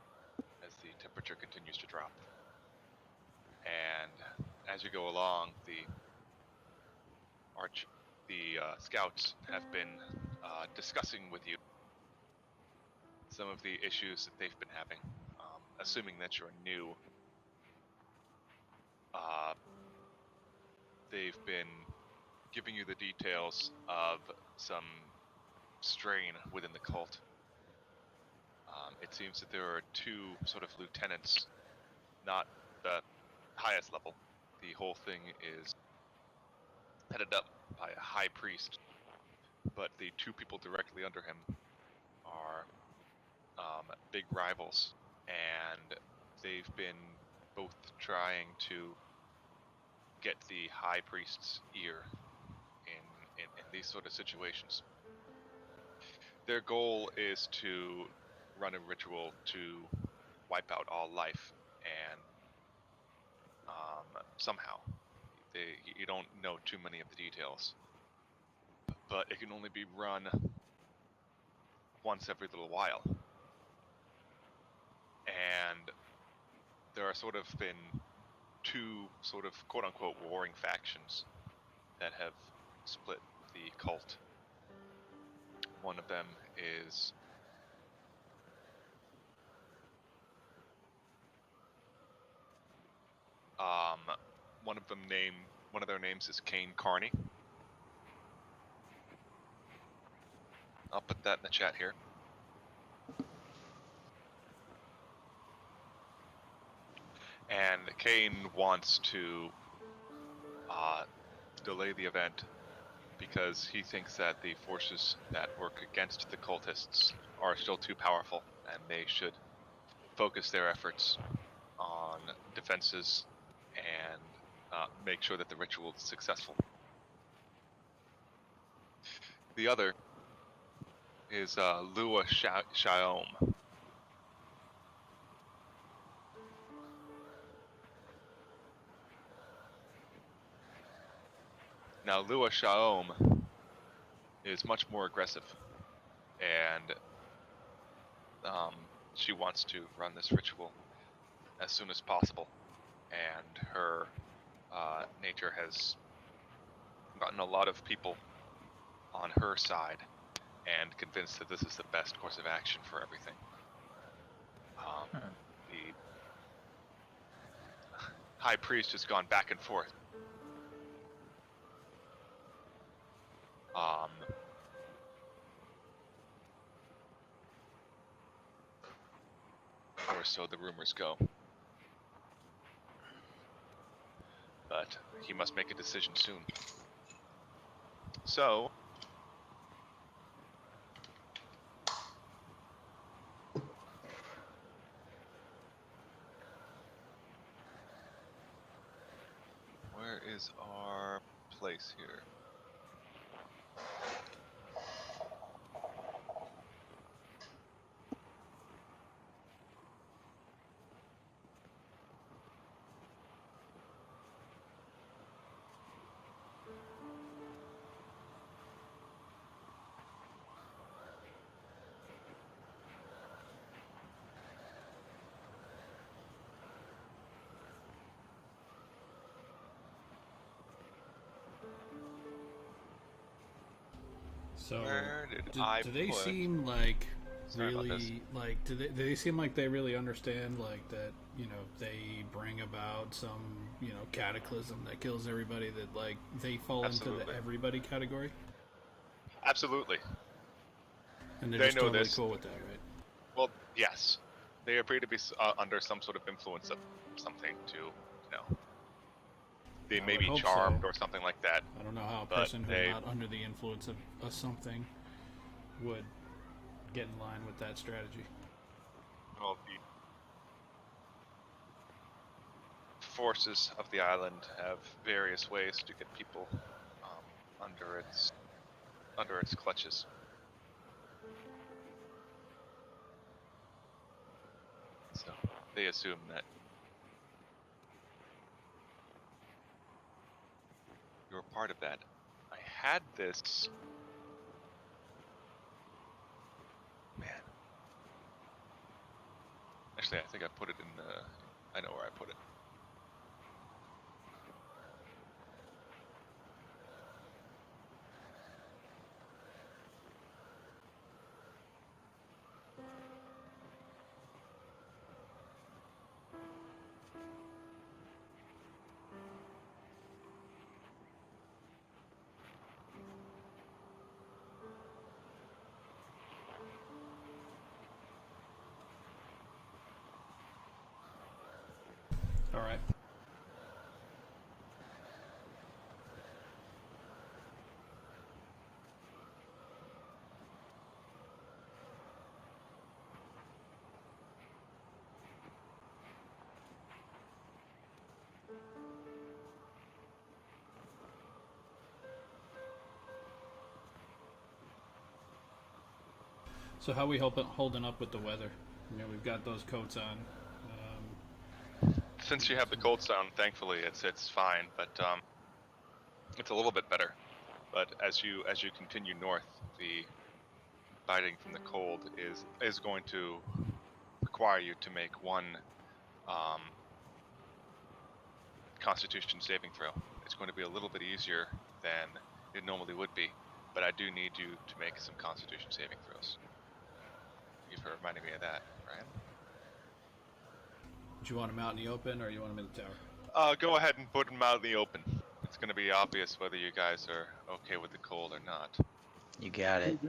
as the temperature continues to drop. And as you go along, the scouts have been discussing with you some of the issues that they've been having. Assuming that you're new, they've been giving you the details of some strain within the cult. It seems that there are two sort of lieutenants, not the highest level. The whole thing is headed up by a high priest, but the two people directly under him are big rivals, and they've been both trying to get the high priest's ear in these sort of situations. Their goal is to run a ritual to wipe out all life, and somehow you don't know too many of the details, but it can only be run once every little while. And there are sort of been two sort of quote-unquote warring factions that have split the cult. One of them is one of their names is Kane Carney. I'll put that in the chat here. And Kane wants to delay the event because he thinks that the forces that work against the cultists are still too powerful, and they should focus their efforts on defenses and make sure that the ritual is successful. The other is Lua Shaom. Now, Lua Shaom is much more aggressive, and she wants to run this ritual as soon as possible, and her nature has gotten a lot of people on her side and convinced that this is the best course of action for everything. High Priest has gone back and forth. Or so the rumors go. But he must make a decision soon. So, where is our place here? So, Where did do, I do they put- seem like Sorry about this. really like? Do they seem like they really understand like that? You know, they bring about some cataclysm that kills everybody. That like they fall into Absolutely. the everybody category, Absolutely. and they're They just know totally this. cool with that, right? Well, yes. They appear to be under some sort of influence of something they I may would be hope charmed so. or something like that. I don't know how a But person who's they- not under the influence of something would get in line with that strategy. Well, the forces of the island have various ways to get people under its clutches. So they assume that you're part of that. I had this. Man. Actually, I think I put it in the. I know where I put it. All right. So how we holding up with the weather? We've got those coats on. Since you have the cold sound, thankfully it's fine, but it's a little bit better. But as you continue north, the biting from the cold is going to require you to make one Constitution saving throw. It's going to be a little bit easier than it normally would be, but I do need you to make some Constitution saving throws. You've reminded me of that, Ryan. Do you want them out in the open or you want them in the tower? Go ahead and put them out in the open. It's going to be obvious whether you guys are okay with the cold or not. You got it.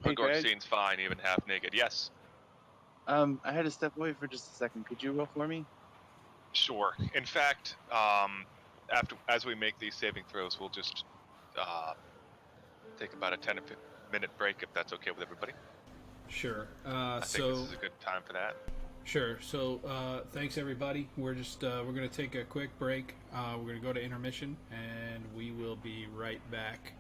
Hey, Hogor Greg. seems fine, even half naked. Yes, I had to step away for just a second. Could you roll for me? sure. In fact, as we make these saving throws, we'll just take about a 10-minute break if that's okay with everybody. Sure. I think this is a good time for that. Sure. So thanks everybody. We're just we're gonna take a quick break. We're gonna go to intermission, and we will be right back.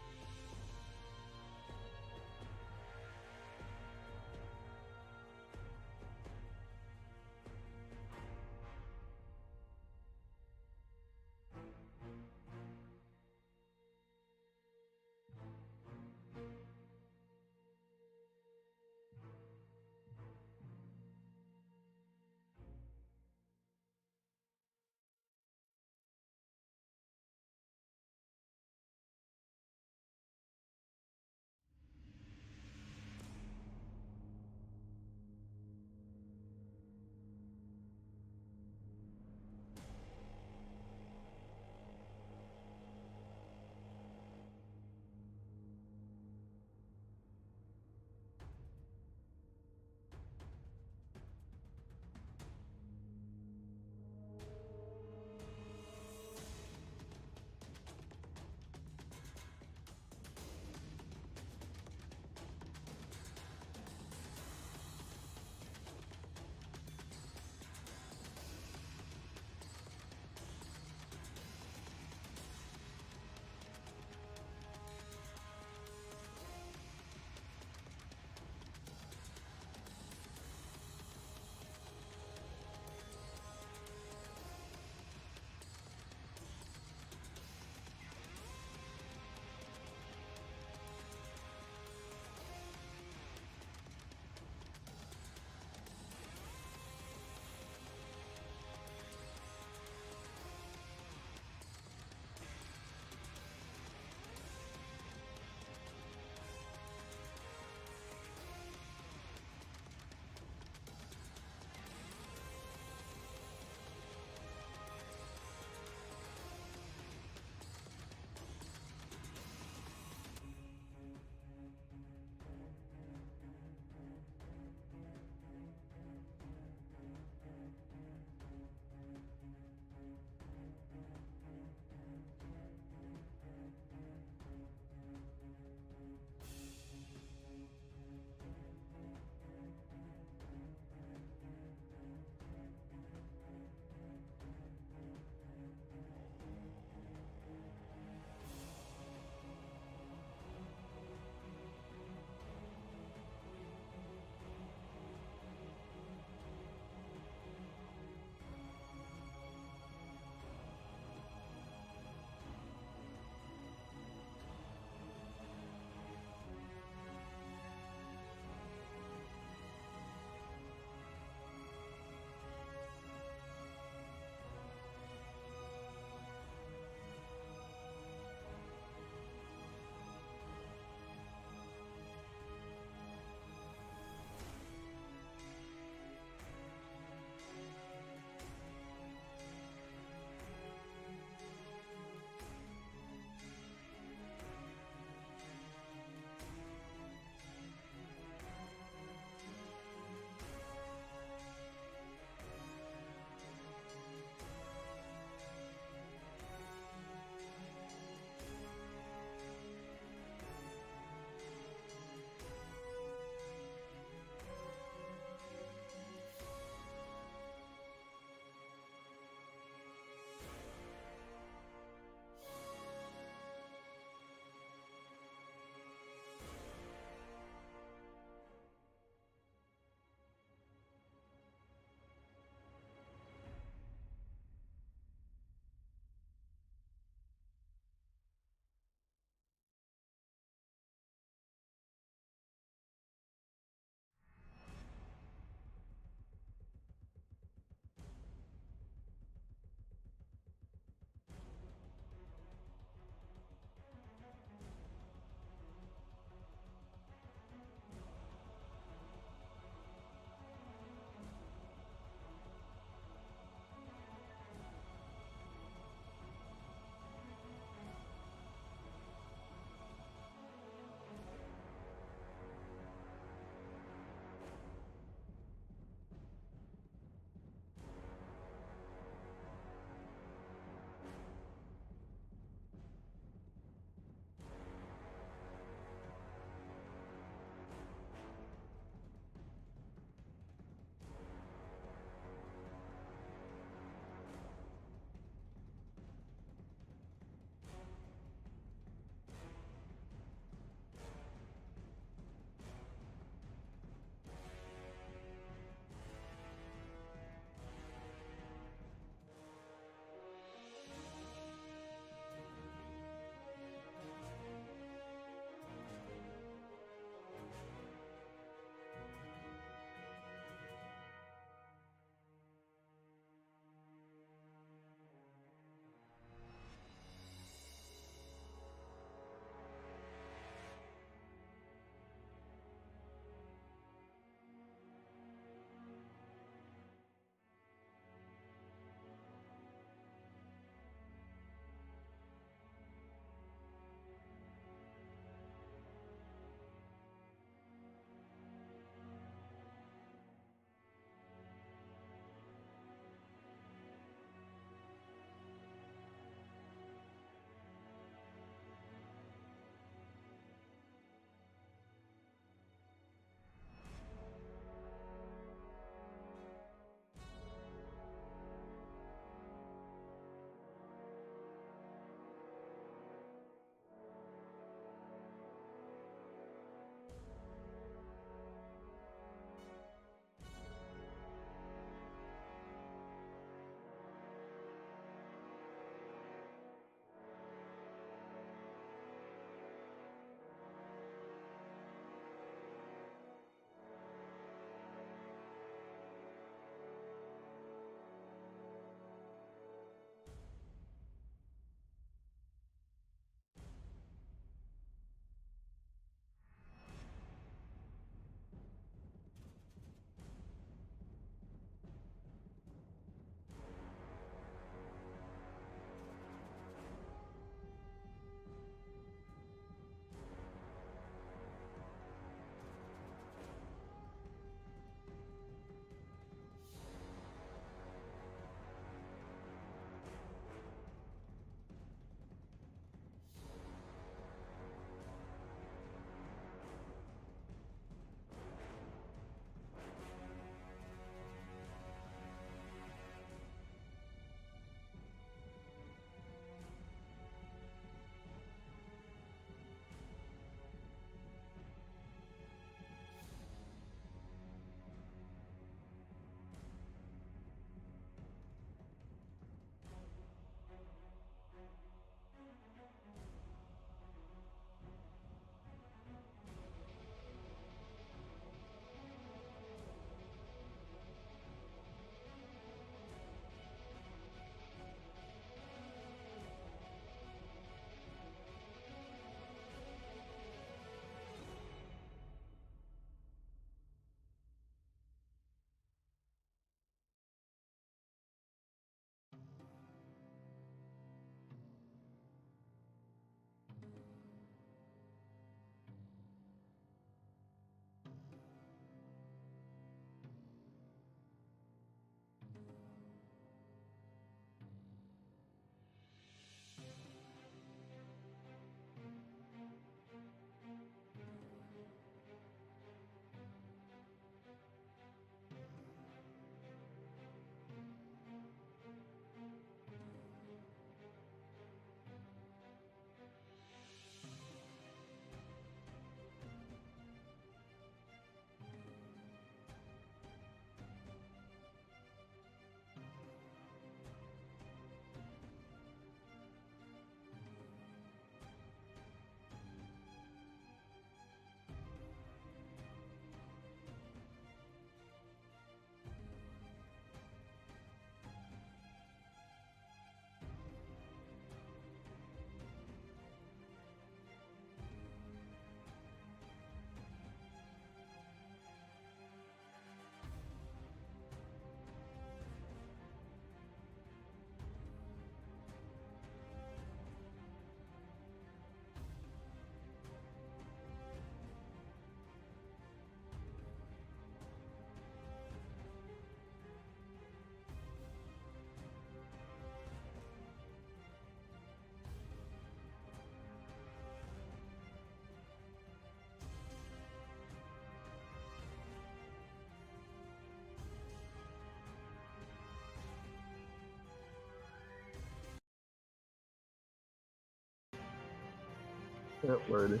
Yep, ready.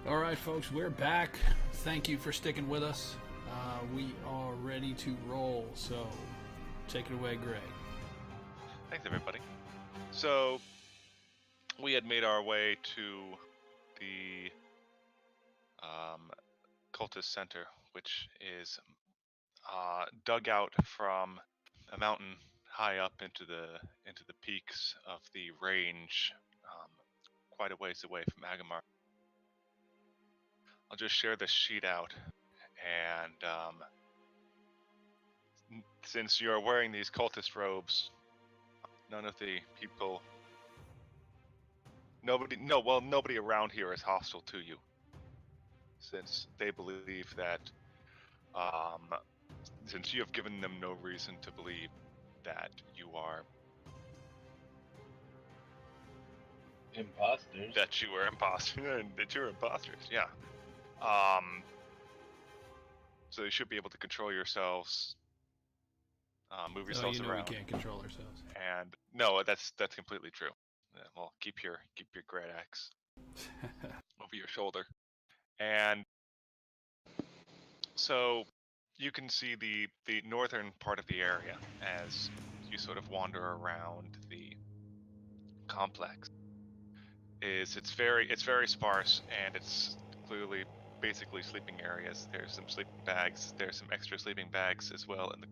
All right, folks, we're back. Thank you for sticking with us. We are ready to roll, so take it away, Greg. Thanks, everybody. So, we had made our way to the cultist center, which is dug out from a mountain high up into the peaks of the range, quite a ways away from Agamar. I'll just share this sheet out, and since you are wearing these cultist robes, none of the people, nobody around here is hostile to you, since they believe that, since you have given them no reason to believe that you are Imposters. that you are imposters, that you're imposters, yeah. So you should be able to control yourselves, move yourselves you know around. we can't control ourselves. And no, that's completely true. Well, keep your great axe over your shoulder, and so you can see the northern part of the area as you sort of wander around the complex. It's very sparse, and it's clearly basically sleeping areas. There's some sleeping bags. There's some extra sleeping bags as well in the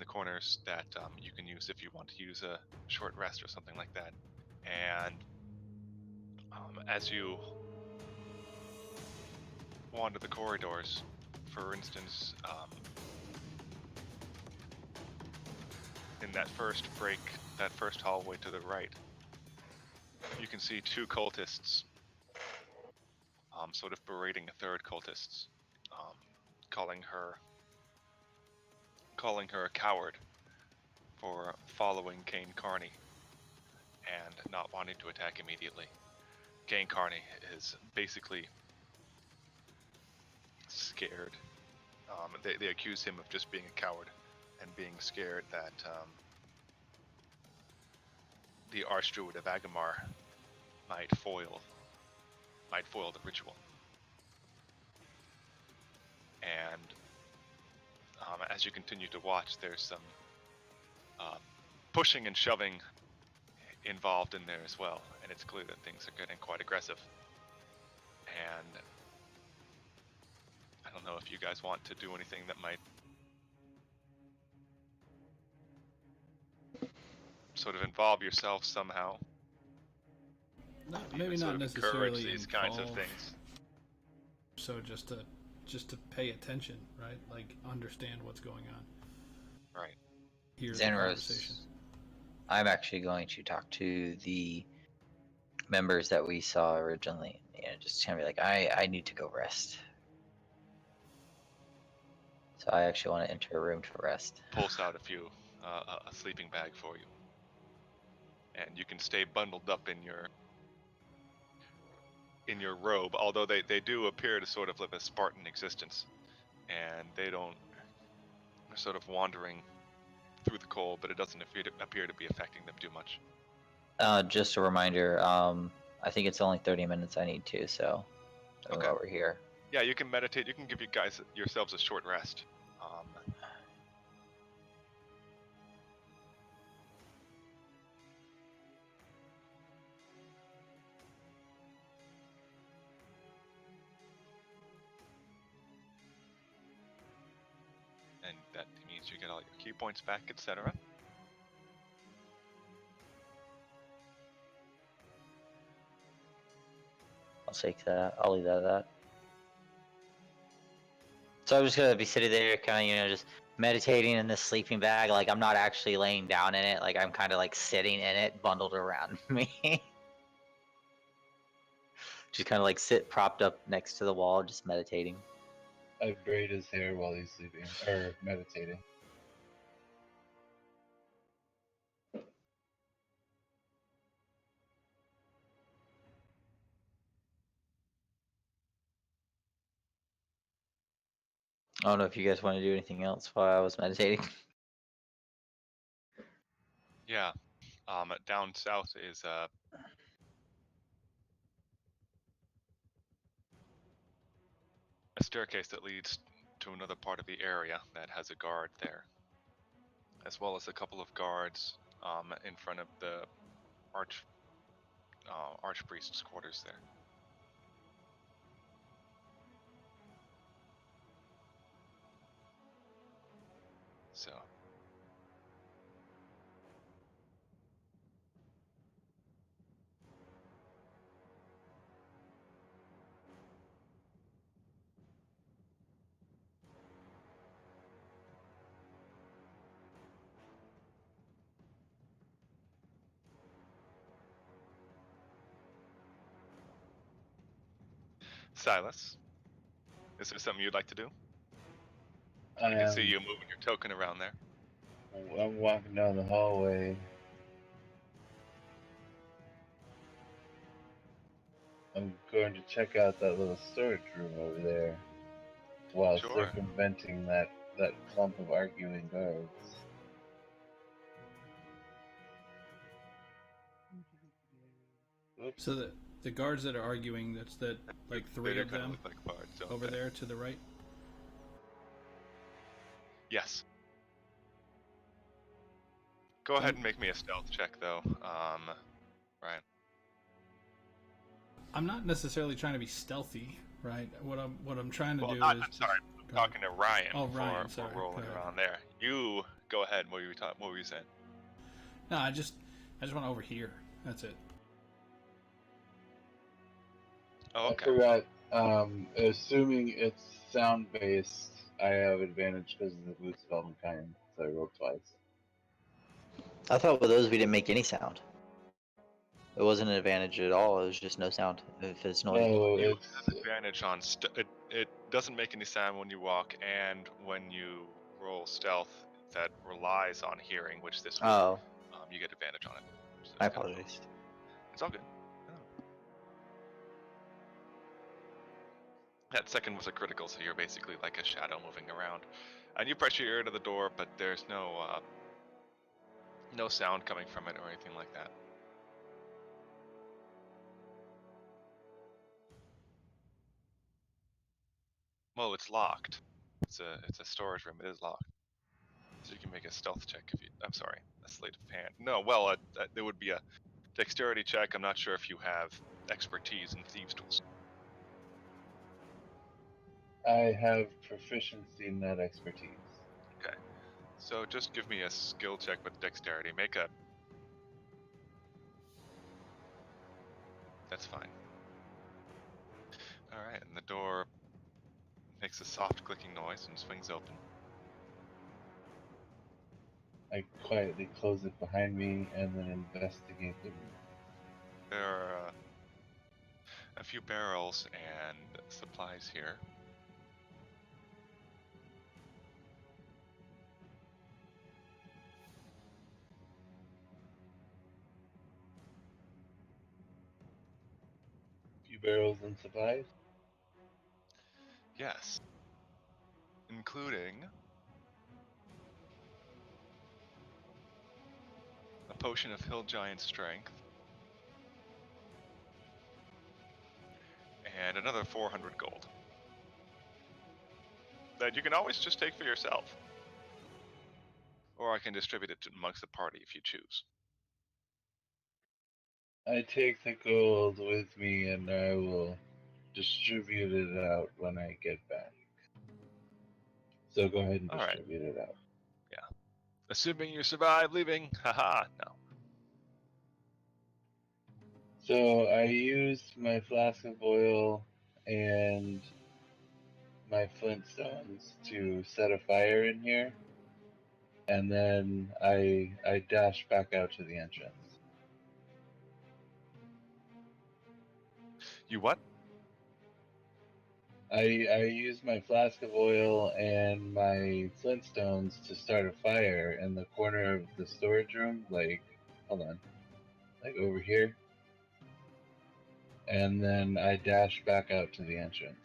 corners that you can use if you want to use a short rest or something like that. And as you wander the corridors, for instance, in that first hallway to the right, you can see two cultists sort of berating a third cultist, calling her a coward for following Kane Carney and not wanting to attack immediately. Kane Carney is basically scared. They accuse him of just being a coward and being scared that the Arch Druid of Agamar might foil the ritual. And as you continue to watch, there's some pushing and shoving involved in there as well, and it's clear that things are getting quite aggressive. And I don't know if you guys want to do anything that might sort of involve yourself somehow. Maybe sort not of necessarily encourage these kinds of involve, things. So just to pay attention, right? Like understand what's going on. Right. Hear the conversation. Xenros, I'm actually going to talk to the members that we saw originally. Just kind of be like, I need to go rest. So I actually want to enter a room to rest. Pulls out a sleeping bag for you, and you can stay bundled up in your robe. Although they do appear to sort of live a Spartan existence, and they're sort of wandering through the cold, but it doesn't appear to be affecting them too much. Just a reminder, I think it's only 30 minutes I need to, so Okay. while we're here. Yeah, you can meditate. You can give yourselves a short rest. And that means you get all your key points back, etc. I'll take that. I'll leave that at that. So I'm just gonna be sitting there, kind of, just meditating in this sleeping bag. Like I'm not actually laying down in it. Like I'm kind of like sitting in it, bundled around me. Just kind of like sit propped up next to the wall, just meditating. I braid his hair while he's sleeping or meditating. I don't know if you guys want to do anything else while I was meditating. Yeah. Down south is a staircase that leads to another part of the area that has a guard there, as well as a couple of guards in front of the archpriest's quarters there. So. Silas, is there something you'd like to do? I can see you moving your token around there. I'm walking down the hallway. I'm going to check out that little storage room over there while Sure. circumventing that clump of arguing guards. Oops. So the guards that are arguing, that's like three They of kinda them look like bards, don't over they? there to the right. Yes. Go ahead and make me a stealth check, though, Ryan. I'm not necessarily trying to be stealthy, right? What I'm trying to do is. I'm sorry. I'm talking to Ryan. Oh, Ryan, for sorry. rolling Go ahead. around there. You go ahead. What were you saying? No, I just want to overhear. That's it. Oh, okay. I forgot. Assuming it's sound based, I have advantage because of the boost of Elvenkind, so I rolled twice. I thought with those we didn't make any sound. It wasn't an advantage at all. It was just no sound if it's noisy. No, You it's have advantage on it doesn't make any sound when you walk, and when you roll stealth that relies on hearing, which this would, Oh, you get advantage on it. So I it's kinda- apologize. It's all good. Oh. That second was a critical, so you're basically like a shadow moving around, and you press your ear to the door, but there's no sound coming from it or anything like that. Well, it's locked. It's a storage room. It is locked. So you can make a stealth check if you. I'm sorry, a sleight of hand. No, well, there would be a dexterity check. I'm not sure if you have expertise in thieves' tools. I have proficiency in that expertise. Okay. So just give me a skill check with dexterity. Make a. That's fine. All right, and the door makes a soft clicking noise and swings open. I quietly close it behind me and then investigate the room. There are a few barrels and supplies here. Few barrels and supplies. Yes. Including a potion of Hill Giant Strength and another 400 gold that you can always just take for yourself, or I can distribute it amongst the party if you choose. I take the gold with me and I will distribute it out when I get back. So go ahead and All right. distribute it out. Yeah. Assuming you survive leaving, haha, no. So I used my flask of oil and my flintstones to set a fire in here, and then I dash back out to the entrance. You what? I used my flask of oil and my flintstones to start a fire in the corner of the storage room, like, hold on, like over here. And then I dash back out to the entrance.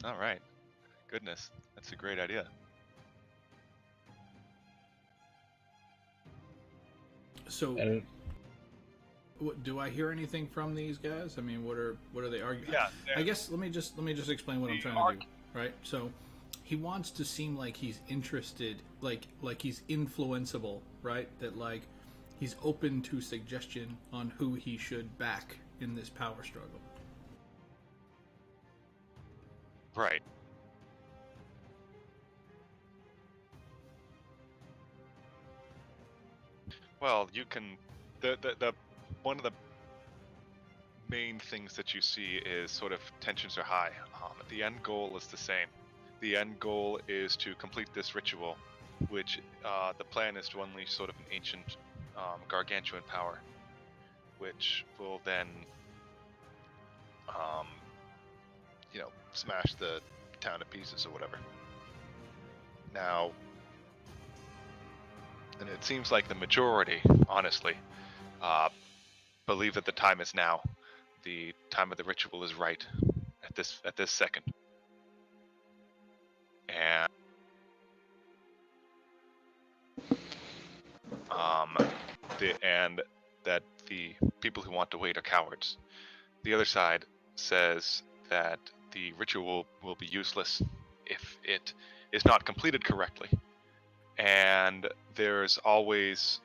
All right. Goodness, that's a great idea. So, And Do I hear anything from these guys? I mean, what are they arguing? Yeah, I guess let me just explain what I'm trying to do. Right. So he wants to seem like he's interested, like he's influenceable, right? That like he's open to suggestion on who he should back in this power struggle. Right. Well, you can. The one of the main things that you see is sort of tensions are high. The end goal is the same. The end goal is to complete this ritual, which the plan is to unleash sort of an ancient gargantuan power, which will then, smash the town to pieces or whatever. Now, and it seems like the majority, honestly, believe that the time is now. The time of the ritual is right at this second. And and that the people who want to wait are cowards. The other side says that the ritual will be useless if it is not completed correctly. And there's always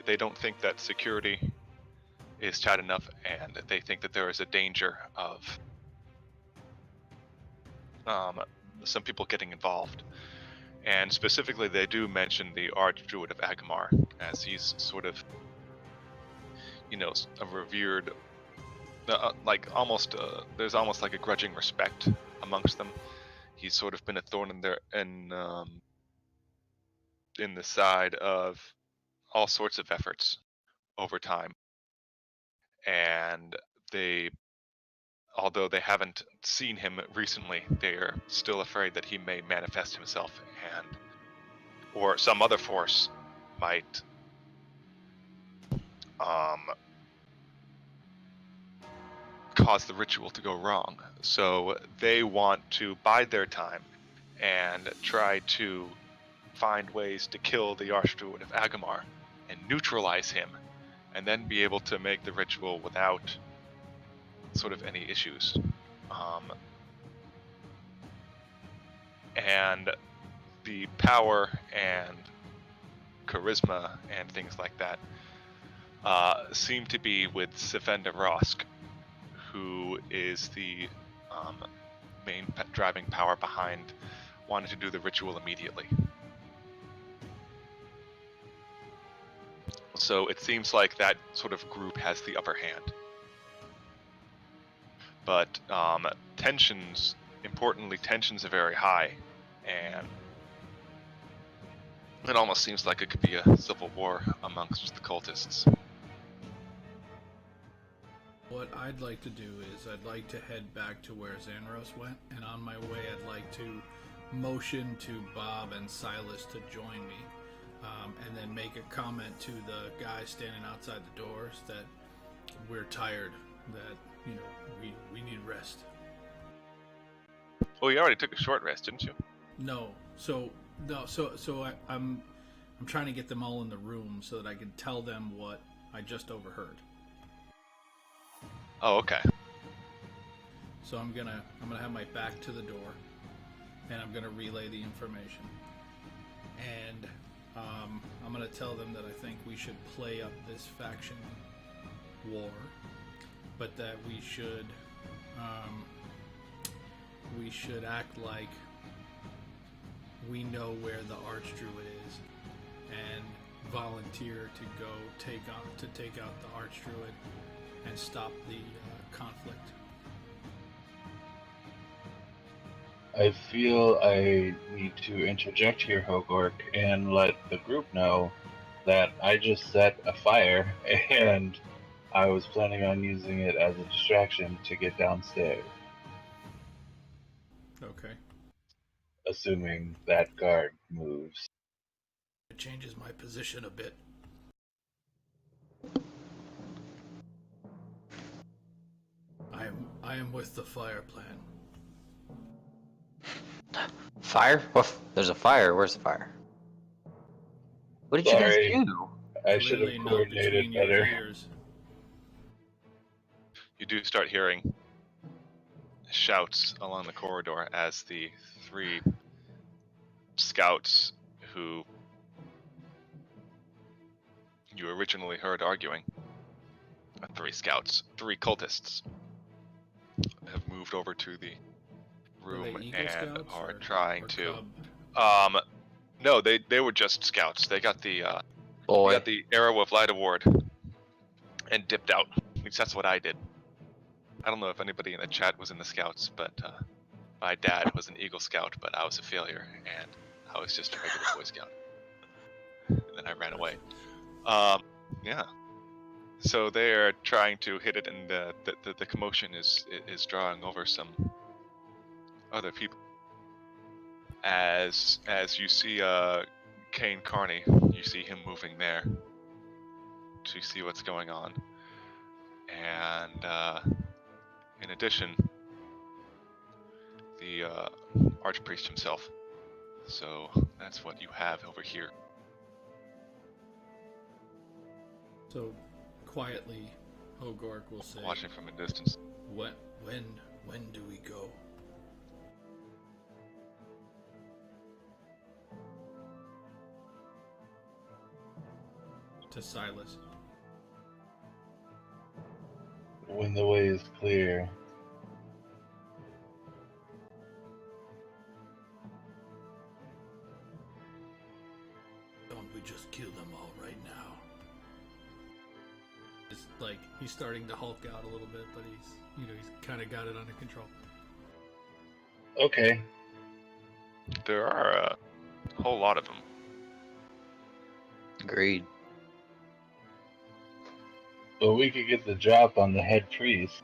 they don't think that security is tight enough, and they think that there is a danger of some people getting involved. And specifically, they do mention the Arch Druid of Agamar, as he's sort of, a revered, there's almost like a grudging respect amongst them. He's sort of been a thorn in the side of all sorts of efforts over time. And although they haven't seen him recently, they are still afraid that he may manifest himself or some other force might cause the ritual to go wrong. So they want to bide their time and try to find ways to kill the Arch Druid of Agamar and neutralize him, and then be able to make the ritual without sort of any issues. And the power and charisma and things like that seem to be with Sivenda Rosk, who is the main driving power behind wanting to do the ritual immediately. So it seems like that sort of group has the upper hand. But tensions are very high, and it almost seems like it could be a civil war amongst the cultists. What I'd like to do is I'd like to head back to where Xanros went, and on my way I'd like to motion to Bob and Silas to join me, and then make a comment to the guy standing outside the doors that we're tired, that we need rest. Well, you already took a short rest, didn't you? I'm trying to get them all in the room so that I can tell them what I just overheard. Oh, okay. So I'm gonna have my back to the door, and I'm gonna relay the information, and I'm gonna tell them that I think we should play up this faction war, but that we should act like we know where the Arch Druid is, and volunteer to go take out the Arch Druid and stop the conflict. I feel I need to interject here, Hogork, and let the group know that I just set a fire, and I was planning on using it as a distraction to get downstairs. Okay. Assuming that guard moves. It changes my position a bit. I am with the fire plan. Fire? Well, there's a fire. Where's the fire? What did you guys do? I should Clearly have not coordinated between your better. ears. You do start hearing shouts along the corridor as the 3 scouts who you originally heard arguing, 3 scouts, 3 cultists, have moved over to the Were they room Eagle and Scouts are or trying to. Cub? No, they were just scouts. They got the Boy. Arrow of Light award and dipped out. At least that's what I did. I don't know if anybody in the chat was in the scouts, but my dad was an Eagle Scout, but I was a failure, and I was just a regular Boy Scout. And then I ran away. Yeah. So they're trying to hit it, and the commotion is drawing over some other people. As you see Kane Carney, you see him moving there to see what's going on. And in addition, the Archpriest himself. So that's what you have over here. So quietly, Hogork will say, Watching from a distance. When do we go? To Silas. When the way is clear. Don't we just kill them all right now? It's like he's starting to hulk out a little bit, but he's kind of got it under control. Okay. There are a whole lot of them. Agreed. But we could get the drop on the head priest.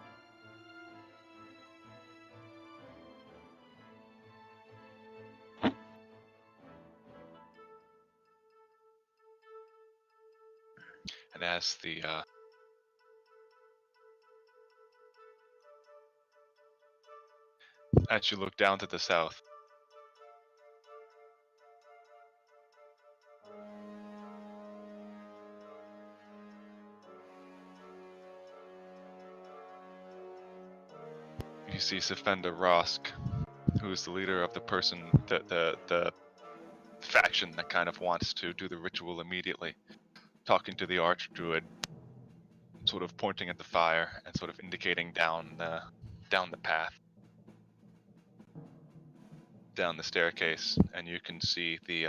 And as you look down to the south, you see Sifenda Rosk, who is the leader of the person, the faction that kind of wants to do the ritual immediately, talking to the Arch Druid, sort of pointing at the fire and sort of indicating down the path, down the staircase, and you can see the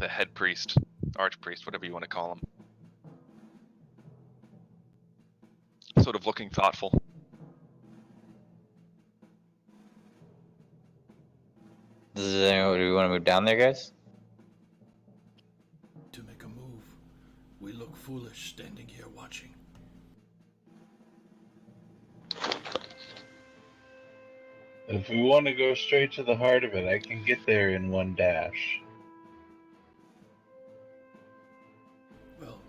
head priest, Archpriest, whatever you want to call him, sort of looking thoughtful. Do we want to move down there, guys? To make a move, we look foolish standing here watching. If we want to go straight to the heart of it, I can get there in one dash. Well,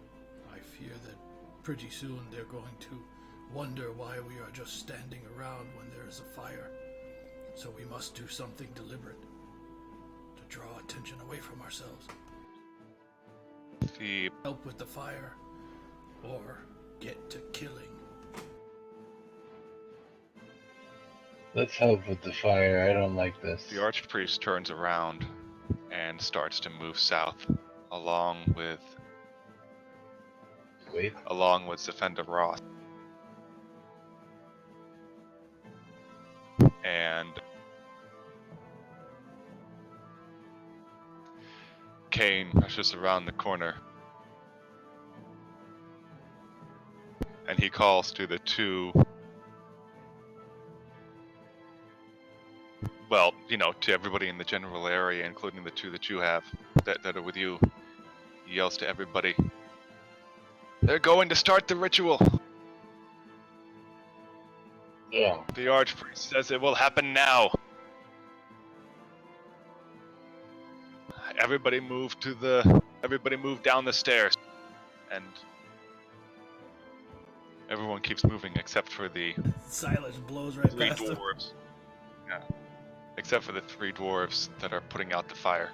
I fear that pretty soon they're going to wonder why we are just standing around when there is a fire. So we must do something deliberate to draw attention away from ourselves. Help with the fire, or get to killing. Let's help with the fire. I don't like this. The Archpriest turns around and starts to move south, along with Zefenda Roth. And Kane rushes around the corner, and he calls to the 2, well, to everybody in the general area, including the 2 that you have, that are with you. He yells to everybody, "They're going to start the ritual!" Yeah. The Archpriest says it will happen now. Everybody move down the stairs. And everyone keeps moving except for the Silas blows right 3 past them. dwarves. Yeah. Except for the 3 dwarves that are putting out the fire.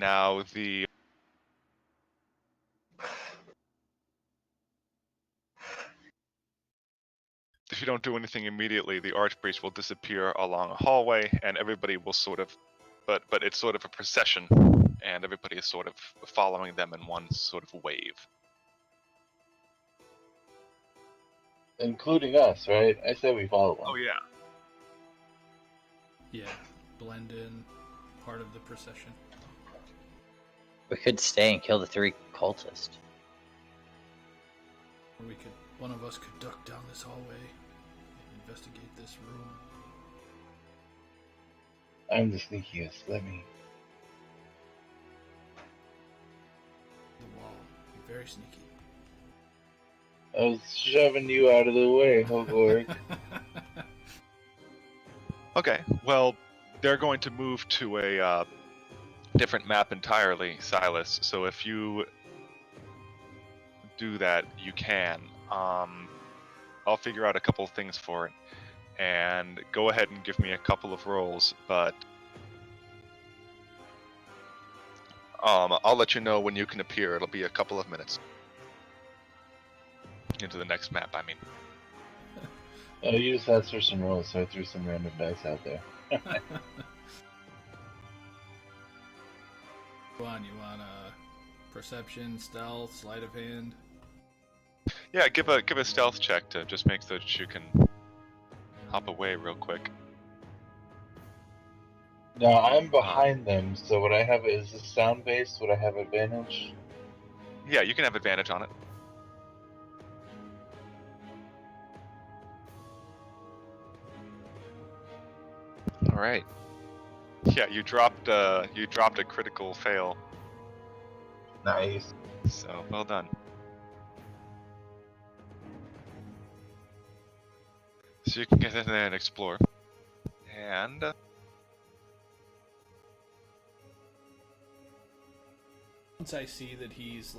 Now if you don't do anything immediately, the archpriest will disappear along a hallway, and everybody will sort of, but it's sort of a procession, and everybody is sort of following them in one sort of wave. Including us, right? I say we follow them. Oh yeah. Yeah, blend in, part of the procession. We could stay and kill the 3 cultists. Or one of us could duck down this hallway and investigate this room. I'm the sneakiest. Let me. The wall. You're very sneaky. I was shoving you out of the way, Hogwarts. Okay, well, they're going to move to a different map entirely, Silas. So if you do that, you can. I'll figure out a couple of things for it, and go ahead and give me a couple of rolls. But I'll let you know when you can appear. It'll be a couple of minutes into the next map. I mean. I used that for some rolls, so I threw some random dice out there. You want perception, stealth, sleight of hand? Yeah, give a stealth check to just make so that you can hop away real quick. Now I'm behind them, so would I have? Is this sound based? Would I have advantage? Yeah, you can have advantage on it. All right. Yeah, you dropped a critical fail. Nice. So well done. So you can get in there and explore. And once I see that he's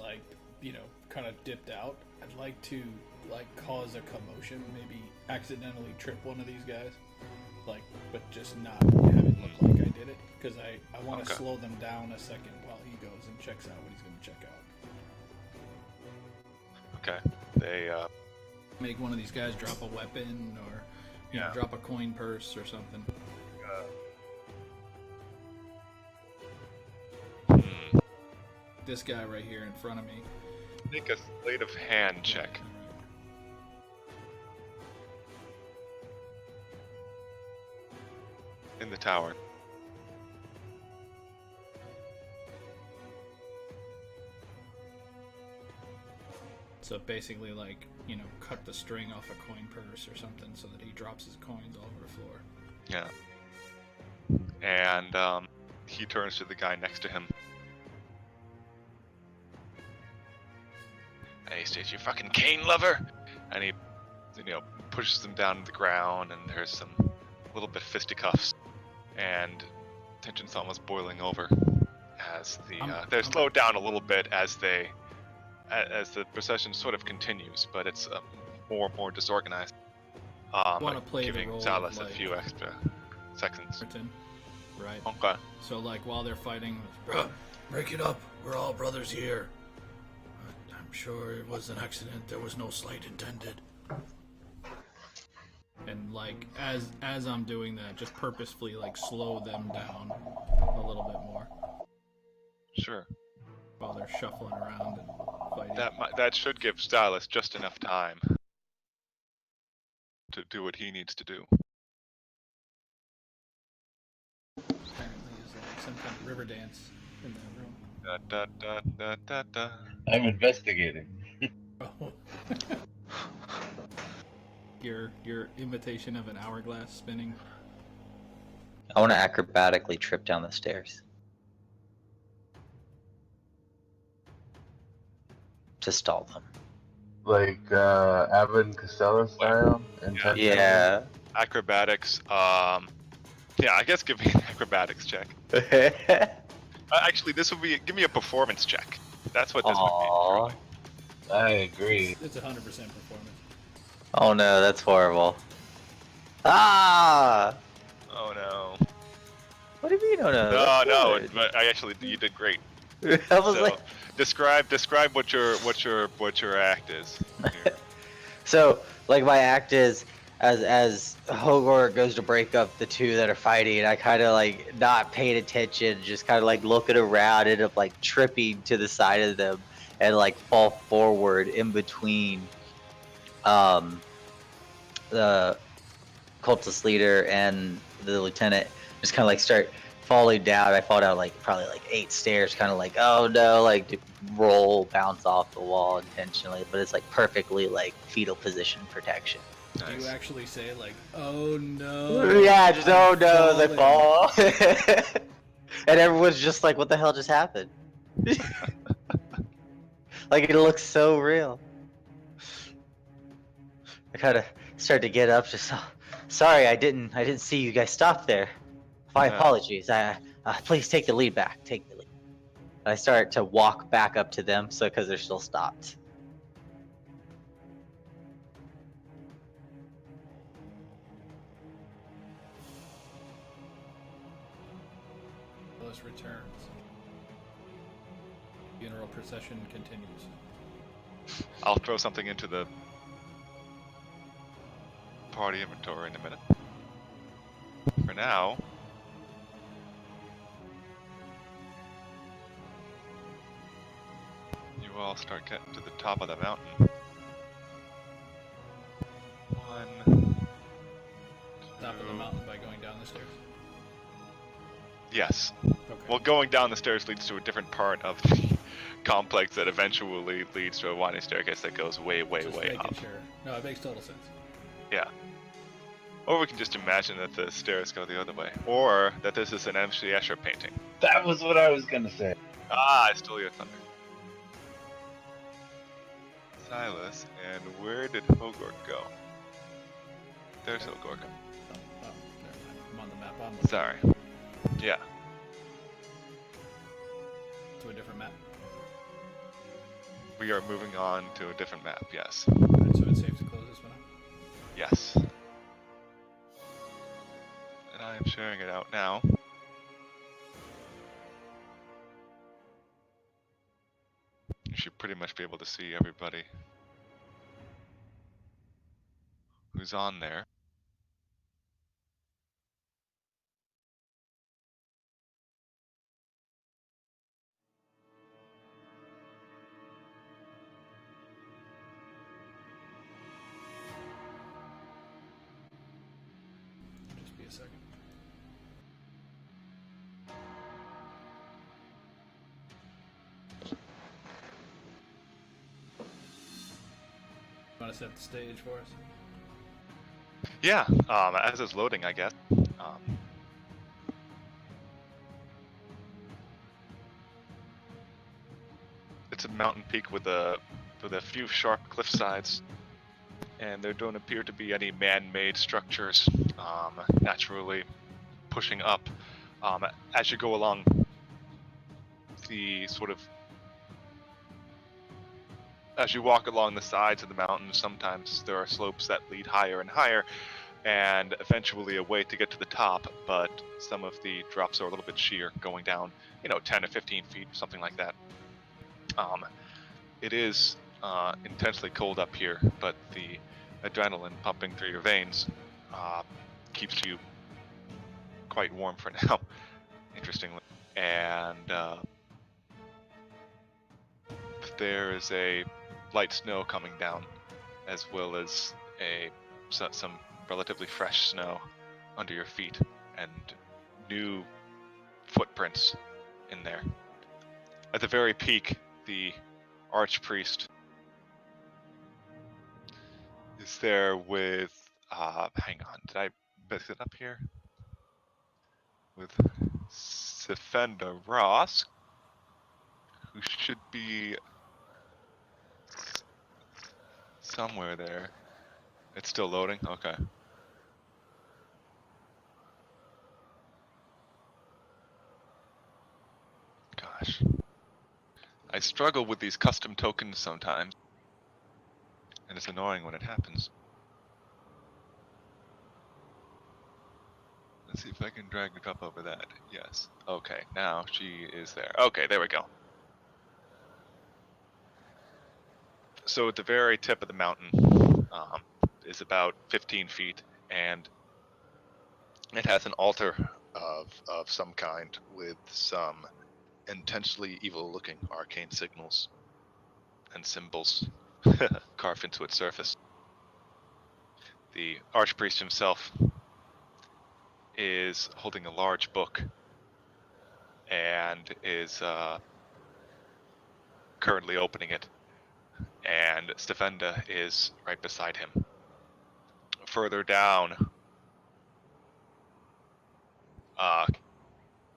kind of dipped out, I'd like to cause a commotion, maybe accidentally trip one of these guys, but just not have it look like I did it, because I want to slow them down a second while he goes and checks out what he's going to check out. Okay, they make one of these guys drop a weapon or drop a coin purse or something. This guy right here in front of me. Make a sleight of hand check. In the tower. So basically, cut the string off a coin purse or something so that he drops his coins all over the floor. Yeah. And he turns to the guy next to him. And he says, "You fucking cane lover!" And he, pushes him down to the ground, and there's some little bit fisticuffs, and tension's almost boiling over as they're slowed down a little bit as the procession sort of continues, but it's more and more disorganized. Want to play giving the role Silas of, a few extra seconds. Right. Okay. So while they're fighting, break it up. We're all brothers here. I'm sure it was an accident. There was no slight intended. And as I'm doing that, just purposefully slow them down a little bit more. Sure. While they're shuffling around and fighting. That should give Silas just enough time to do what he needs to do. Apparently, is some kind of river dance in that room. Da, da, da, da, da, da. I'm investigating. Oh. Your imitation of an hourglass spinning. I want to acrobatically trip down the stairs. To stall them. Like Abbott and Costello style? Yeah. Acrobatics. Yeah, I guess give me an acrobatics check. Actually, this would be. Give me a performance check. That's what this would be. I agree. It's 100% performance. Oh no, that's horrible. Ah! Oh no. What do you mean? Oh no. No, that's no, good. but I actually you did great. I was So like, describe what your act is. Here. so like my act is as Hogor goes to break up the two that are fighting, I kind of like not paying attention, just kind of like looking around, end up like tripping to the side of them and like fall forward in between the cultist leader and the lieutenant. Just kind of like start falling down. I fall down like probably like 8 stairs, kind of like, oh no, like roll, bounce off the wall intentionally, but it's like perfectly like fetal position protection. Do you Nice. actually say like, "Oh no"? Yeah, just I'm oh no as I falling." fall. And everyone's just like, what the hell just happened? Like it looks so real. I kind of start to get up, just sorry, I didn't see you guys stop there. My Yeah. apologies. Please take the lead back. Take the lead. I start to walk back up to them, so because they're still stopped. Alice returns. Funeral procession continues. I'll throw something into the party inventory in a minute. For now, you all start getting to the top of the mountain. 1, Top of the 2. mountain by going down the stairs. Yes. Okay. Well, going down the stairs leads to a different part of the complex that eventually leads to a winding staircase that goes way, way, Just way making up. sure. No, it makes total sense. Yeah. Or we can just imagine that the stairs go the other way. Or that this is an MC Escher painting. That was what I was gonna say. Ah, I stole your thunder. Silas, and where did Hogork go? There's Hogork. Oh, never mind. I'm on the map. I'm looking Sorry. Yeah. to a different map. We are moving on to a different map, yes. Alright, so it's safe to close this one up. Yes. And I am sharing it out now. You should pretty much be able to see everybody who's on there. Just be a second. Want to set the stage for us? Yeah, as it's loading, I guess. It's a mountain peak with a few sharp cliff sides, and there don't appear to be any man-made structures naturally pushing up. As you go along the sort of as you walk along the sides of the mountain, sometimes there are slopes that lead higher and higher, and eventually a way to get to the top, but some of the drops are a little bit sheer, going down, 10 to 15 feet, something like that. It is intensely cold up here, but the adrenaline pumping through your veins keeps you quite warm for now, interestingly. And there is a light snow coming down, as well as some relatively fresh snow under your feet, and new footprints in there. At the very peak, the archpriest is there with, hang on, did I mess it up here? With Sefenda Ross, who should be somewhere there. It's still loading? Okay. Gosh. I struggle with these custom tokens sometimes, and it's annoying when it happens. see if I can drag it up over that. Yes. Okay, now she is there. Okay, there we go. So at the very tip of the mountain is about 15 feet, and it has an altar of some kind with some intensely evil-looking arcane signals and symbols carved into its surface. The archpriest himself is holding a large book and is currently opening it, and Stefenda is right beside him. Further down,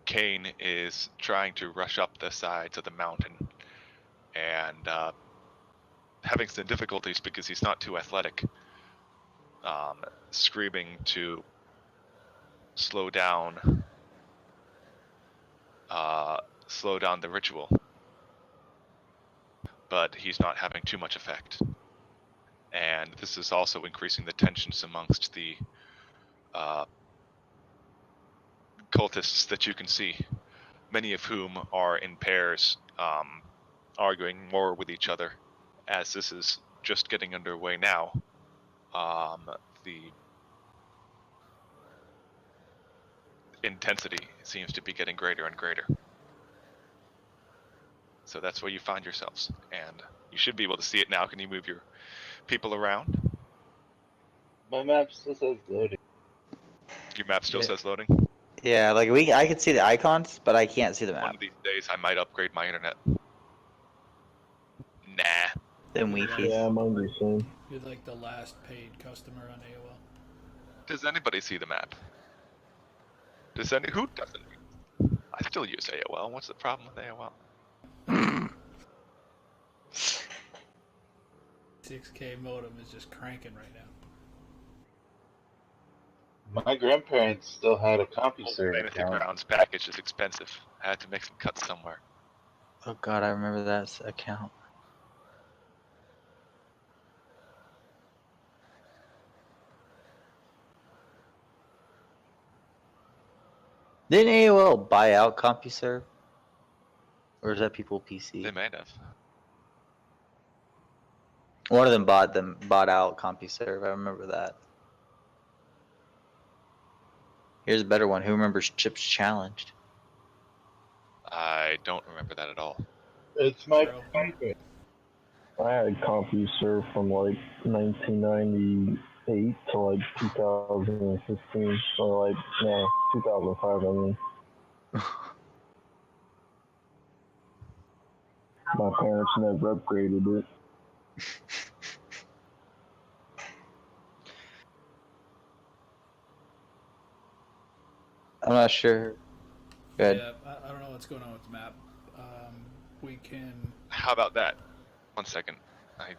Kane is trying to rush up the sides of the mountain and having some difficulties because he's not too athletic, screaming to slow down the ritual, but he's not having too much effect. And this is also increasing the tensions amongst the cultists that you can see, many of whom are in pairs, arguing more with each other. As this is just getting underway now, the intensity seems to be getting greater and greater. So that's where you find yourselves, and you should be able to see it now. Can you move your people around? My map still says loading. Your map still Yeah. says loading? Yeah, like I can see the icons, but I can't see the One map. of these days I might upgrade my internet. Nah. Then You're Wi-Fi. Yeah, mine's the same. You're like the last paid customer on AOL. Does anybody see the map? Who doesn't? I still use AOL. What's the problem with AOL? 6K modem is just cranking right now. My grandparents still had a CompuServe Fantasy account. Grounds package is expensive. I had to make some cuts somewhere. Oh god, I remember that account. Didn't AOL buy out CompuServe? Or is that people PC? They might have. One of them bought out CompuServe. I remember that. Here's a better one. Who remembers Chips Challenged? I don't remember that at all. It's my Bro. favorite. I had CompuServe from like 1998 to like 2015, or like, no, 2005, I mean. My parents never upgraded it. I'm not sure. Good. Yeah, I don't know what's going on with the map. We can. How about that? 1 second. I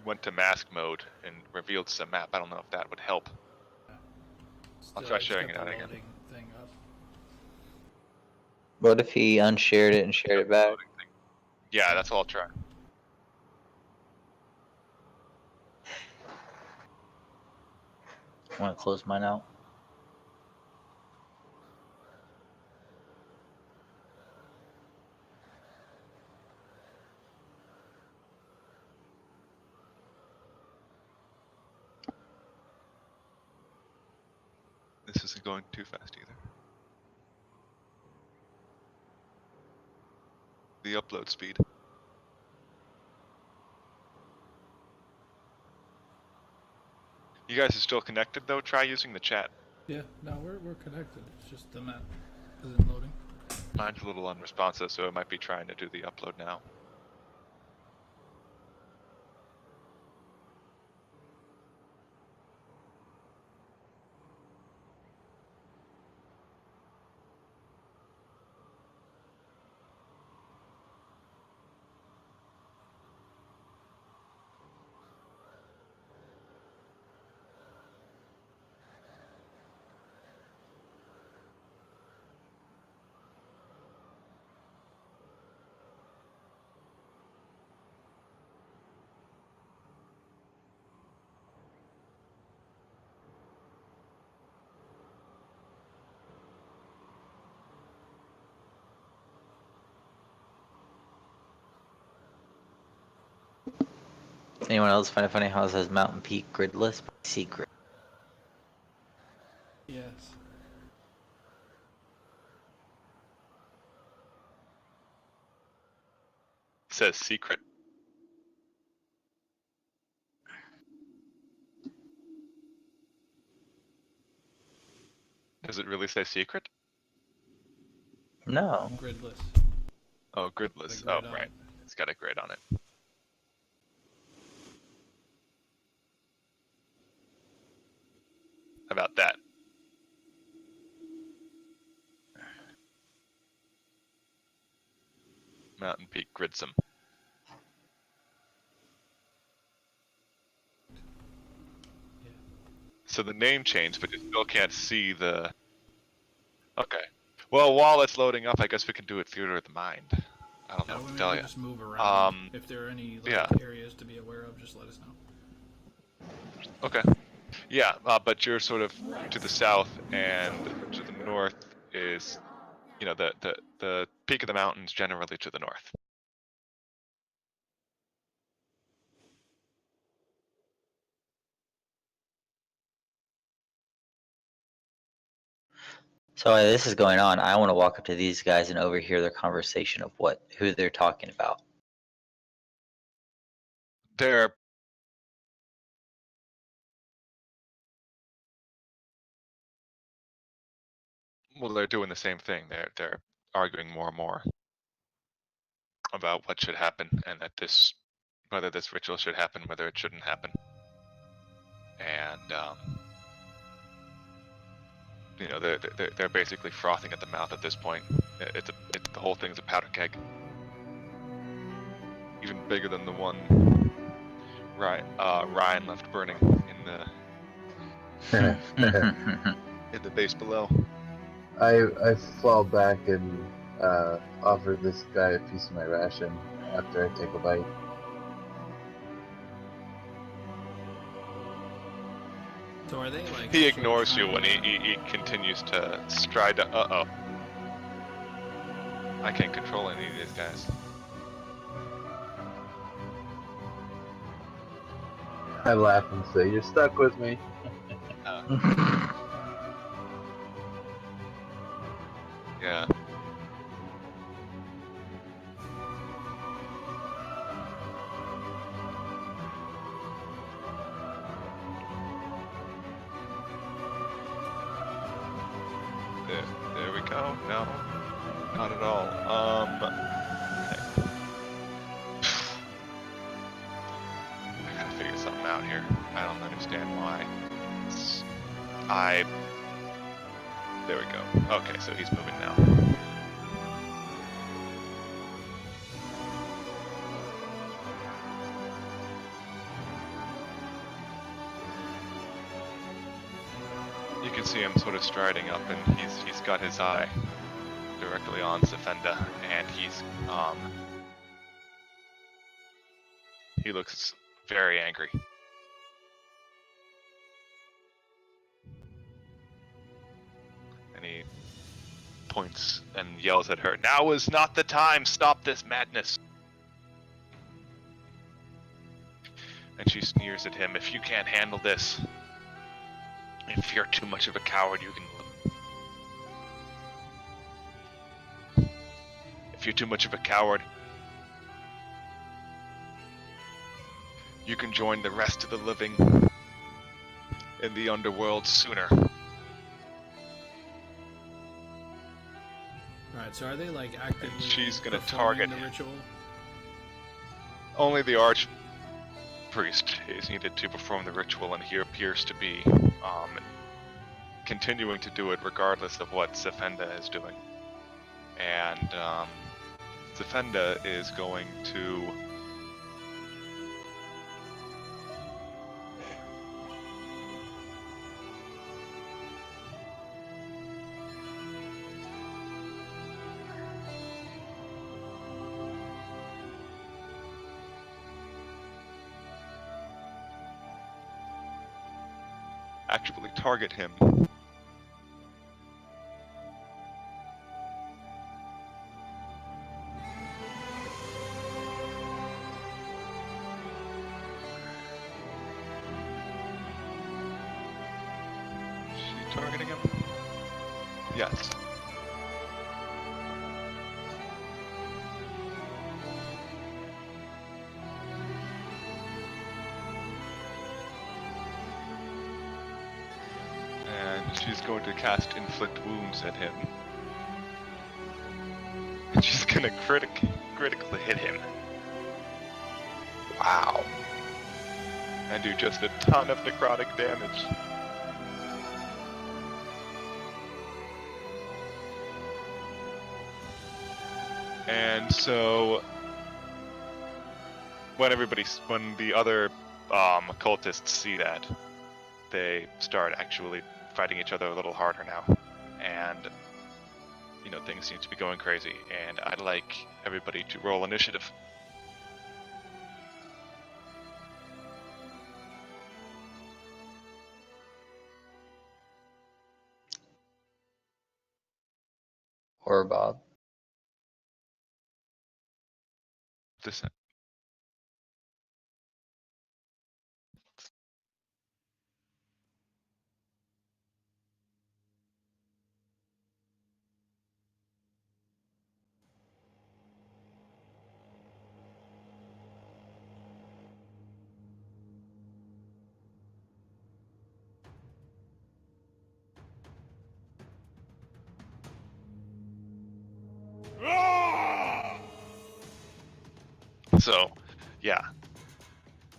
went to mask mode and revealed some map. I don't know if that would help. I'll try it's sharing got it out the again. loading thing up. What if he unshared it and shared it back? Yeah, that's all I'll try. I want to close mine out. This isn't going too fast either. The upload speed. You guys are still connected though? Try using the chat. Yeah, no, we're connected. It's just the map isn't loading. Mine's a little unresponsive, so it might be trying to do the upload now. Anyone else find it funny how it says Mountain Peak gridless by secret? Yes. It says secret. Does it really say secret? No. Gridless. Oh, gridless. The grid Oh, on right. it. It's got a grid on it. How about that? Mountain Peak Gridsome. Yeah. So the name changed, but you still can't see the... Okay. Well, while it's loading up, I guess we can do it Theater of the Mind. I don't know what to tell you. Just move around. Um, If there are any yeah. areas to be aware of, just let us know. Okay. Yeah, but you're sort of to the south, and to the north is, you know, the peak of the mountains generally to the north. So while this is going on, I want to walk up to these guys and overhear their conversation of who they're talking about. They're doing the same thing. They're arguing more and more about what should happen, and that whether this ritual should happen, whether it shouldn't happen, and you know, they're basically frothing at the mouth at this point. The whole thing's a powder keg, even bigger than the one Ryan left burning in the base below. I fall back and offer this guy a piece of my ration after I take a bite. So are they like? He actually ignores you trying when to- he continues to stride to, uh-oh. I can't control any of these guys. I laugh and say, "You're stuck with me." Yeah. There we go. No, not at all. Okay. I gotta figure something out here. I don't understand why. There we go. Okay, so he's moving now. You can see him sort of striding up, and he's got his eye directly on Zafenda, and he looks very angry. And he points and yells at her, "Now is not the time! Stop this madness!" And she sneers at him, "If you can't handle this, if you're too much of a coward, you can... If you're too much of a coward, you can join the rest of the living in the underworld sooner." Alright, so are they like actively And she's gonna performing target the ritual? Only the Arch Priest is needed to perform the ritual, and he appears to be continuing to do it regardless of what Zafenda is doing. And Zafenda is going to... actually target him. targeting him? Yes. And she's going to cast Inflict Wounds at him. And she's gonna critically hit him. Wow. And do just a ton of necrotic damage. And so, when the other cultists see that, they start actually fighting each other a little harder now. And, things seem to be going crazy. And I'd like everybody to roll initiative. Or Bob. This So, yeah.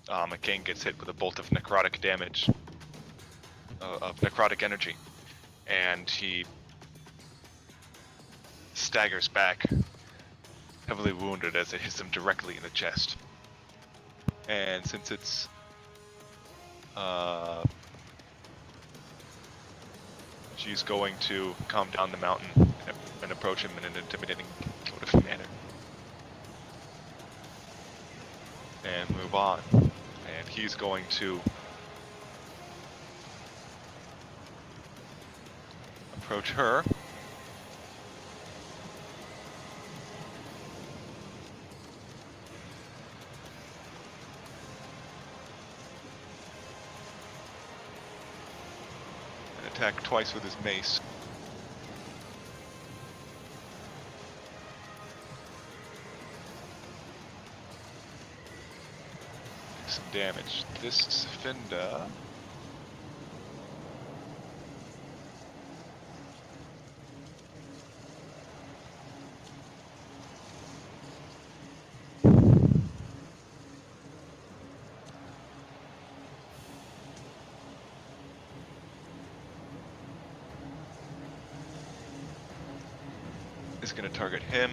A king gets hit with a bolt of necrotic damage, of necrotic energy, and he staggers back, heavily wounded as it hits him directly in the chest. And since it's she's going to come down the mountain and approach him in an intimidating sort of manner. And move on. And he's going to approach her. And attack twice with his mace. Some damage. This Finda is going to target him.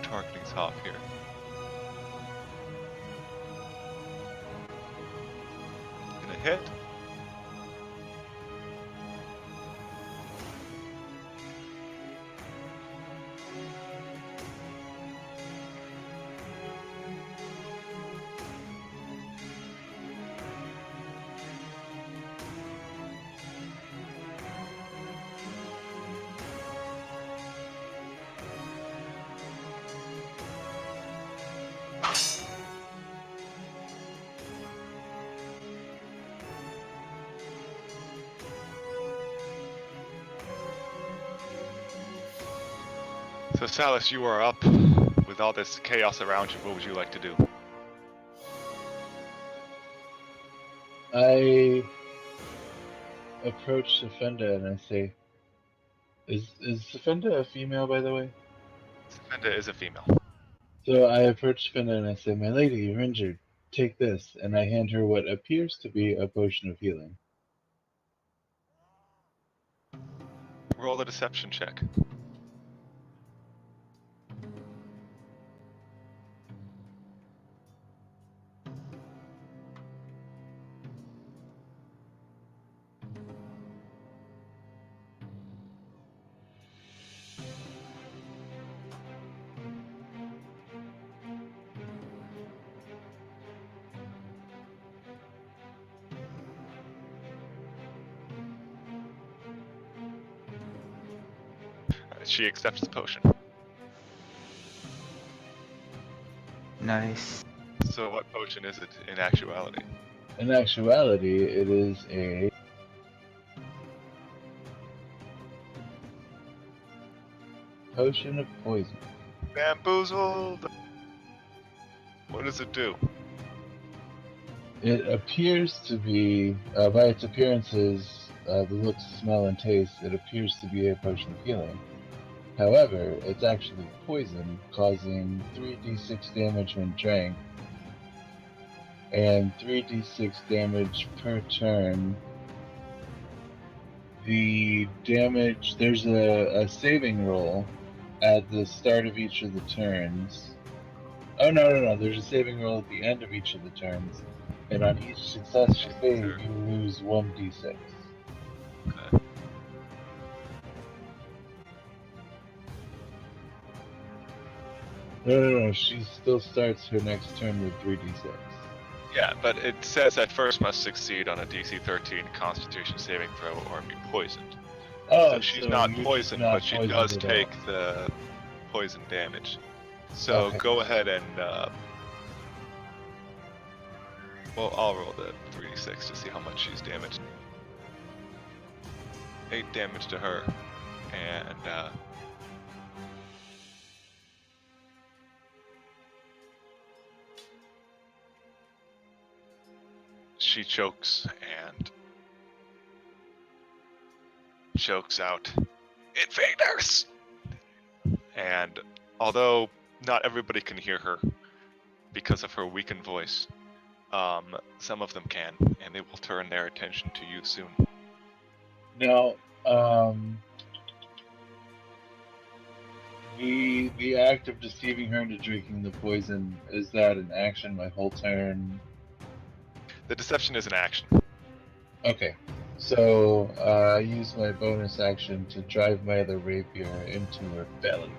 Targeting top here. Gonna hit. So Salus, you are up with all this chaos around you. What would you like to do? I approach Safenda and I say, "Is Safenda a female, by the way?" Safenda is a female. So I approach Safenda and I say, "My lady, you're injured. Take this," and I hand her what appears to be a potion of healing. Roll a deception check. she accepts the potion. Nice. So what potion is it in actuality? In actuality, it is a potion of poison. Bamboozled! What does it do? It appears to be, by its appearances, the looks, smell, and taste, it appears to be a potion of healing. However, it's actually poison, causing 3d6 damage when drank, and 3d6 damage per turn. The damage, there's a saving roll at the start of each of the turns. Oh, no, there's a saving roll at the end of each of the turns, and on each successful save, you lose 1d6. Okay. No, she still starts her next turn with 3d6. Yeah, but it says at first must succeed on a DC 13 Constitution saving throw or be poisoned. Oh, So she's not you're poisoned, just not but she poisoned does at all. take the poison damage. So Okay. go ahead and well, I'll roll the 3d6 to see how much she's damaged. 8 damage to her, and she chokes and chokes out, "Invaders!" And although not everybody can hear her because of her weakened voice, some of them can, and they will turn their attention to you soon. Now, the act of deceiving her into drinking the poison, is that an action my whole turn? The deception is an action. Okay. So, I use my bonus action to drive my other rapier into her belly.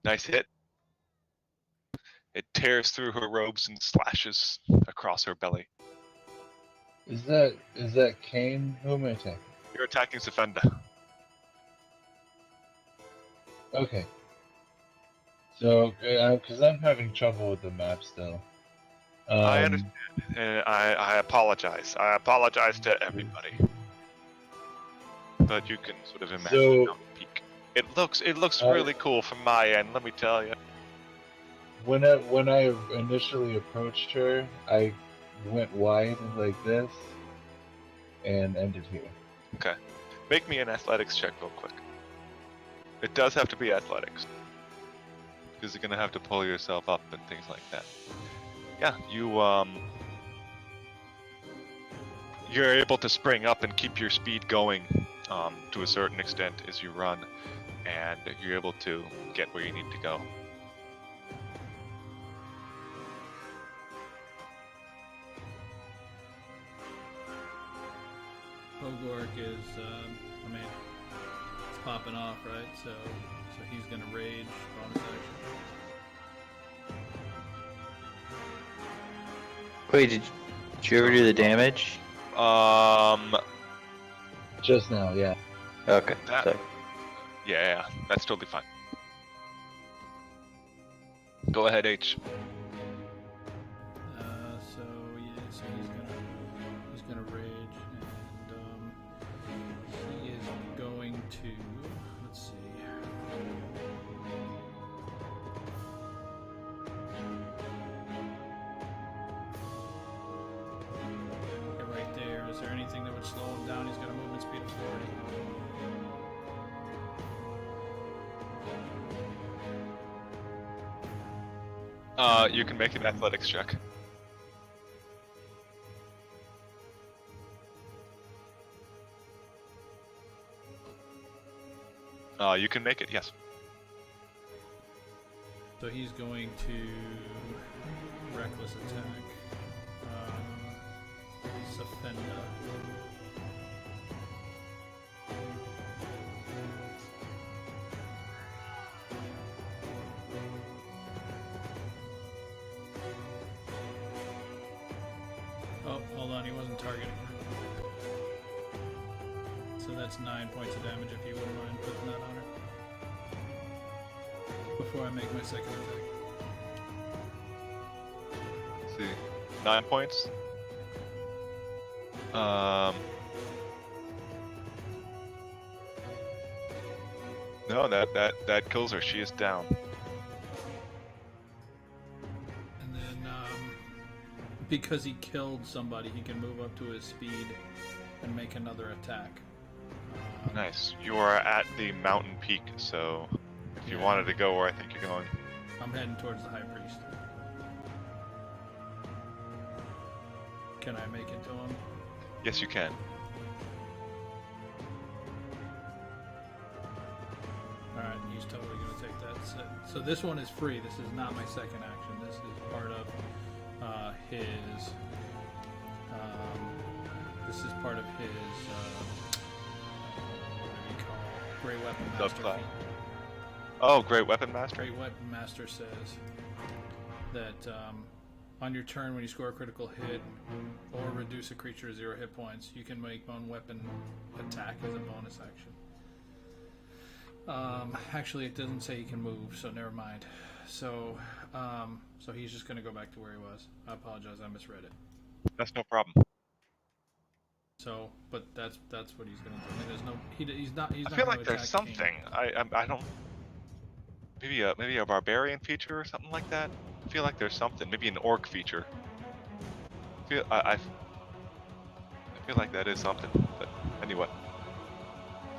Nice hit. It tears through her robes and slashes across her belly. Is that Kane? Who am I attacking? You're attacking Safenda. Okay. So, because I'm having trouble with the map still. I understand, and I apologize. I apologize to everybody. But you can sort of imagine So- how the peak. It looks really cool from my end, let me tell you. When I initially approached her, I went wide like this and ended here. Okay. Make me an athletics check real quick. It does have to be athletics. Because you're gonna have to pull yourself up and things like that. Yeah, you're able to spring up and keep your speed going to a certain extent as you run, and you're able to get where you need to go. Hogork is, it's popping off, right? So he's gonna rage, bonus action. Wait, did you ever do the damage? Just now, yeah. Okay. That- Sorry. Yeah, that's totally fine. Go ahead, H. So he's gonna rage, and he is going to, let's see. Okay, right there. Is there anything that would slow him down? He's got a movement speed of 40. You can make an athletics check. You can make it, yes. So he's going to reckless attack. Safenda. on, he wasn't targeting her. So that's 9 points of damage if you wouldn't mind putting that on her. Before I make my second attack. Let's see. 9 points. No, that kills her. She is down. And then, because he killed somebody, he can move up to his speed and make another attack. Nice. You are at the mountain peak, so if you wanted to go where I think you're going. I'm heading towards the High Priest. Can I make it to him? Yes, you can. Alright, he's totally going to take that. So this one is free. This is not my second action. This is part of his... this is part of his... what do you call it? Great Weapon Master Subclass. feat. Oh, Great Weapon Master? Great Weapon Master says that on your turn when you score a critical hit or reduce a creature to 0 hit points, you can make one weapon attack as a bonus action. Actually, it doesn't say he can move, so never mind. So he's just going to go back to where he was. I apologize, I misread it. That's no problem. So, but that's what he's going to do. I mean, there's no he's not. I feel gonna like there's attack King. something. I don't. Maybe a barbarian feature or something like that. I feel like there's something. Maybe an orc feature. I feel like that is something. But anyway,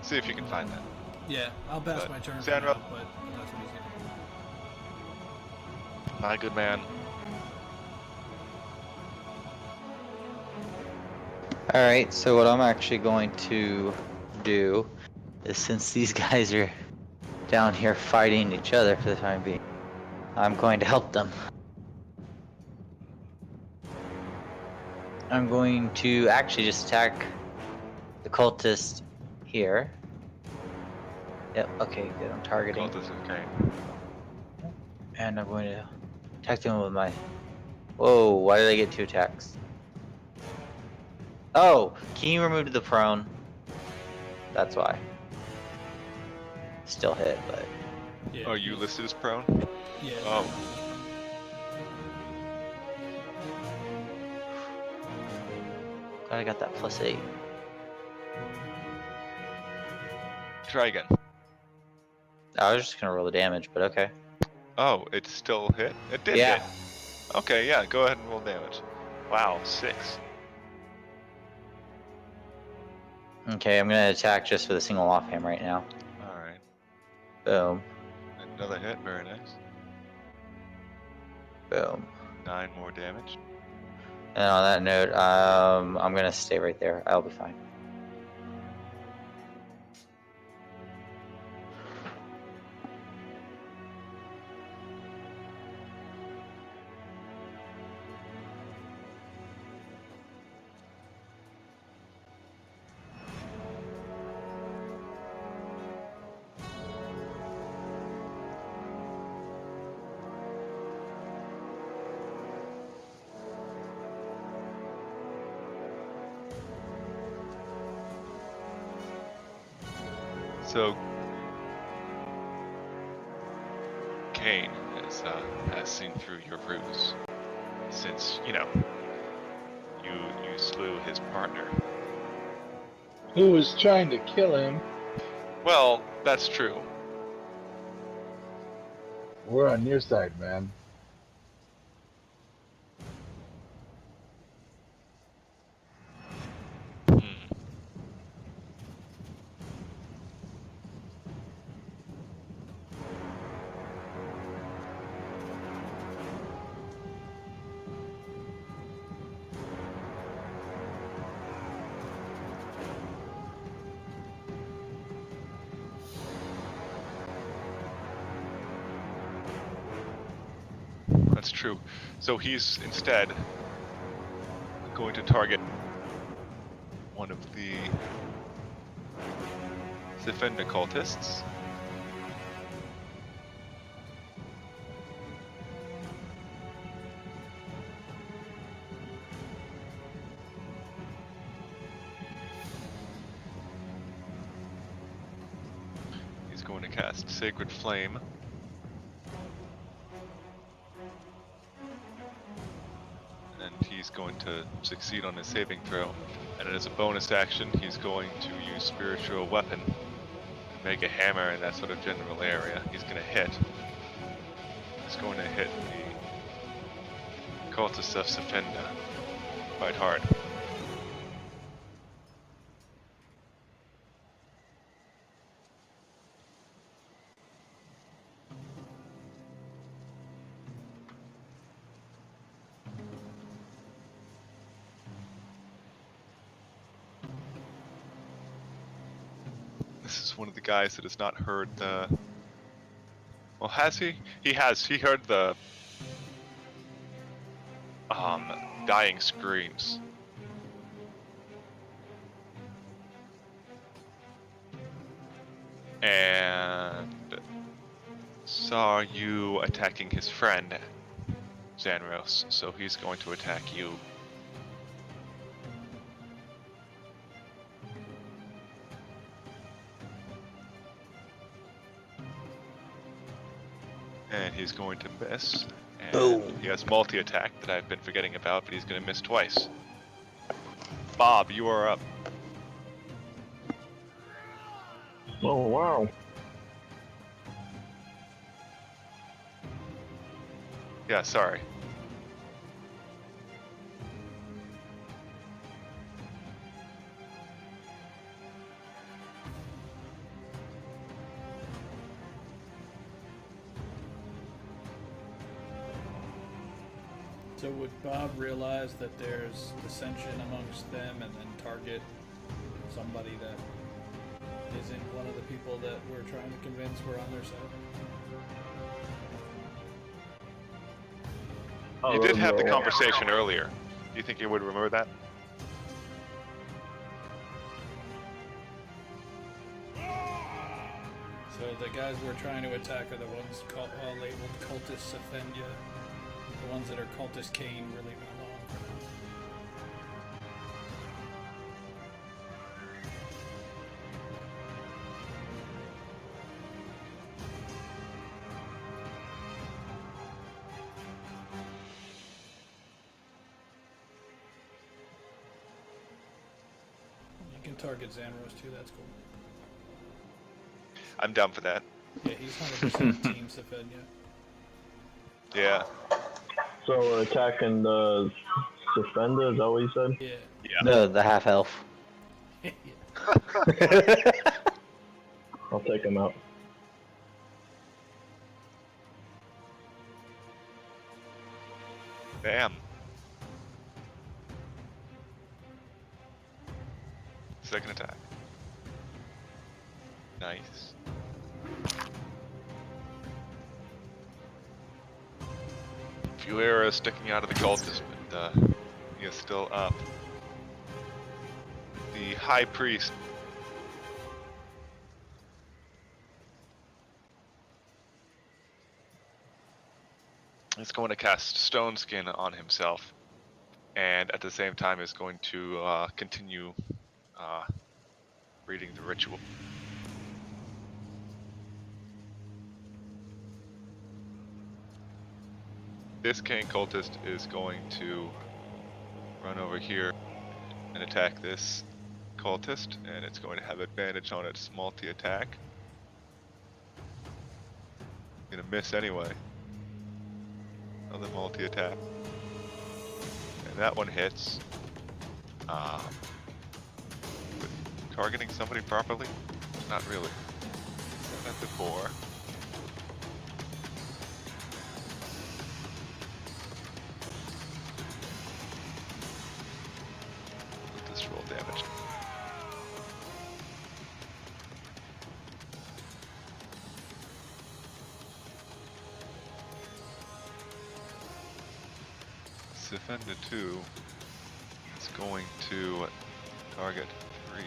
see if you can find that. Yeah, I'll pass But my turn. Sandra- For now, but that's what he's going to do. My good man. Alright, so what I'm actually going to do is, since these guys are down here fighting each other for the time being, I'm going to help them. I'm going to actually just attack the cultist here. Yep, okay, good, I'm targeting. Cultist is okay. And I'm going to attack them with my... Whoa, why did I get 2 attacks? Oh, can you remove the prone? That's why. Still hit, but... Yeah, Oh, you listed as prone? Yeah. Oh. Glad I got that +8. Try again. I was just gonna roll the damage, but okay. Oh, it still hit? It did Yeah. hit. Okay, yeah, go ahead and roll damage. Wow, 6. Okay, I'm gonna attack just with a single offhand right now. Alright. Boom. Another hit, very nice. Boom. 9 more damage. And on that note, I'm gonna stay right there. I'll be fine. So, Kane has seen through your ruse, since you slew his partner. Who was trying to kill him? Well, that's true. We're on your side, man. That's true. So he's instead going to target one of the Defender cultists. going to cast Sacred Flame. And he's going to succeed on his saving throw. And as a bonus action, he's going to use Spiritual Weapon and make a hammer in that sort of general area. He's going to hit. He's going to hit the Cultist of Sefenda quite hard. This is one of the guys that has not heard the... Well, has he? He has. He heard the... dying screams. And... saw you attacking his friend, Xanros, so he's going to attack you. And he's going to miss. And he has multi-attack that I've been forgetting about, but he's going to miss twice. Bob, you are up. Oh, wow. Yeah, sorry. So would Bob realize that there's dissension amongst them and then target somebody that isn't one of the people that we're trying to convince we're on their side? Oh, You did have the no. conversation earlier. Do you think you would remember that? So the guys we're trying to attack are the ones labeled Cultist Sefenda. The ones that are Cultist Cain, we're leaving alone for now. You can target Xanros too, that's cool. I'm down for that. Yeah, he's 100% Team Sefenda. Yeah. So we're attacking the Defender, is that what you said? Yeah. Yeah. No, the half elf. Yeah. I'll take him out. Bam. Second attack. Nice. Few arrows sticking out of the cultist, but he is still up. The High Priest is going to cast Stone Skin on himself, and at the same time is going to continue reading the ritual. This Cain cultist is going to run over here and attack this cultist, and it's going to have advantage on its multi-attack. Gonna miss anyway. Another multi-attack. And that one hits. But targeting somebody properly? Not really. 7 to 4. Let this roll damage. Defender 2 is going to target 3.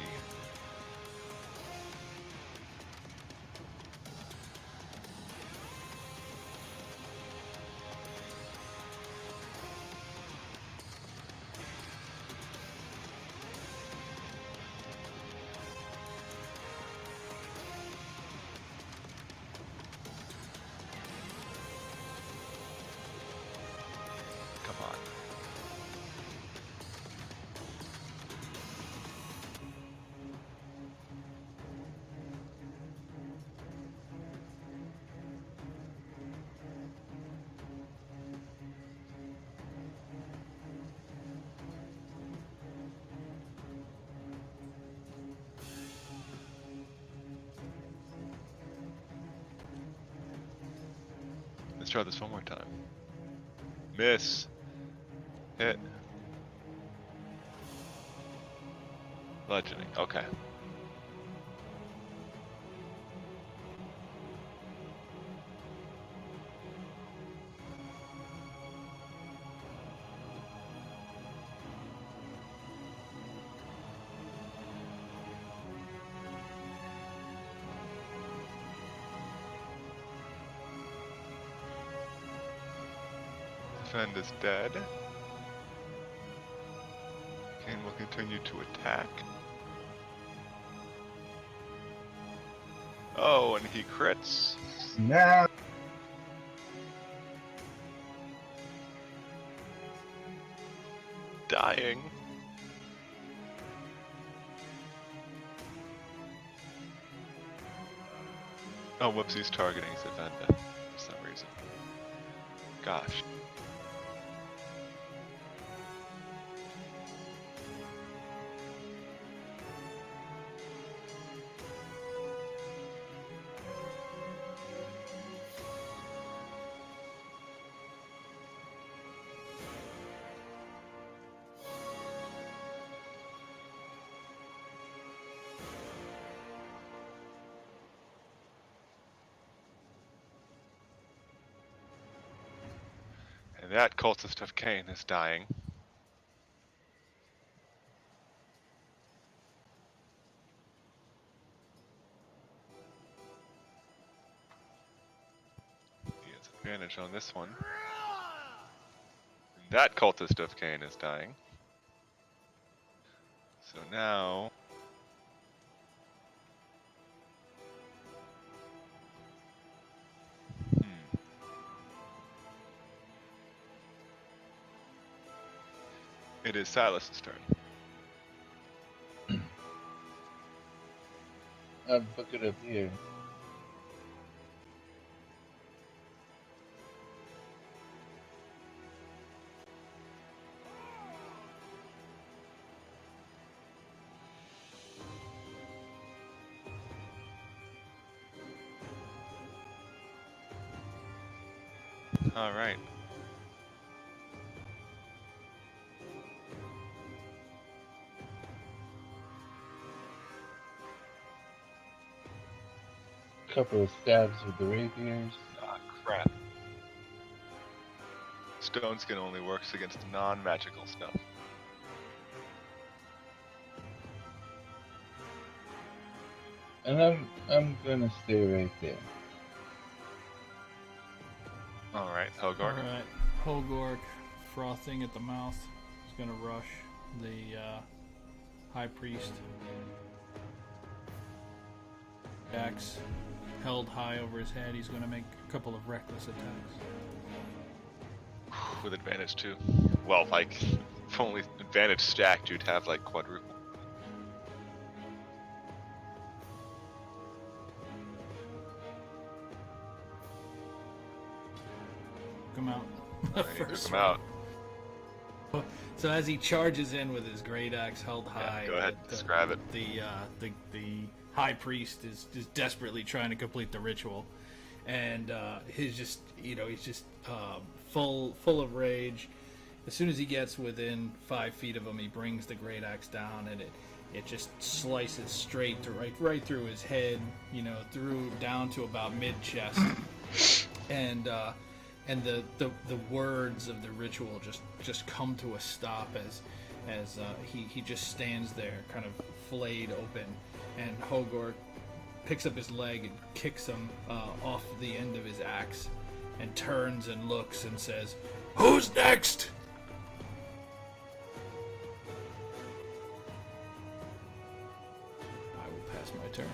Come on. Let's try this one more time. Miss. Hit. Bludgeoning. Okay. Defend is dead. Kane will continue to attack. Oh, and he crits. Now, Dying. Oh, whoops, he's targeting Zavenda for some reason. Gosh. And that cultist of Cain is dying. He has advantage on this one. And that cultist of Cain is dying. So now... It is Silas's turn. book it up here. Alright. Couple of stabs with the rapiers. Ah, crap. Stone skin only works against non-magical stuff. And I'm gonna stay right there. Alright, Hogork. Alright, Hogork, frothing at the mouth, is going to rush the High Priest. Axe held high over his head, he's going to make a couple of reckless attacks. With advantage too. Well, like, if only advantage stacked, you'd have like quadruple. Come out. Alright, he took First him out. So as he charges in with his great axe held high, go ahead, describe it. The high priest is desperately trying to complete the ritual, and he's just full of rage. As soon as he gets within 5 feet of him, he brings the great axe down, and it just slices straight right through his head, through down to about mid chest, and the words of the ritual just come to a stop as he just stands there, kind of flayed open, and Hogork picks up his leg and kicks him off the end of his axe, and turns and looks and says, "Who's next?" I will pass my turn.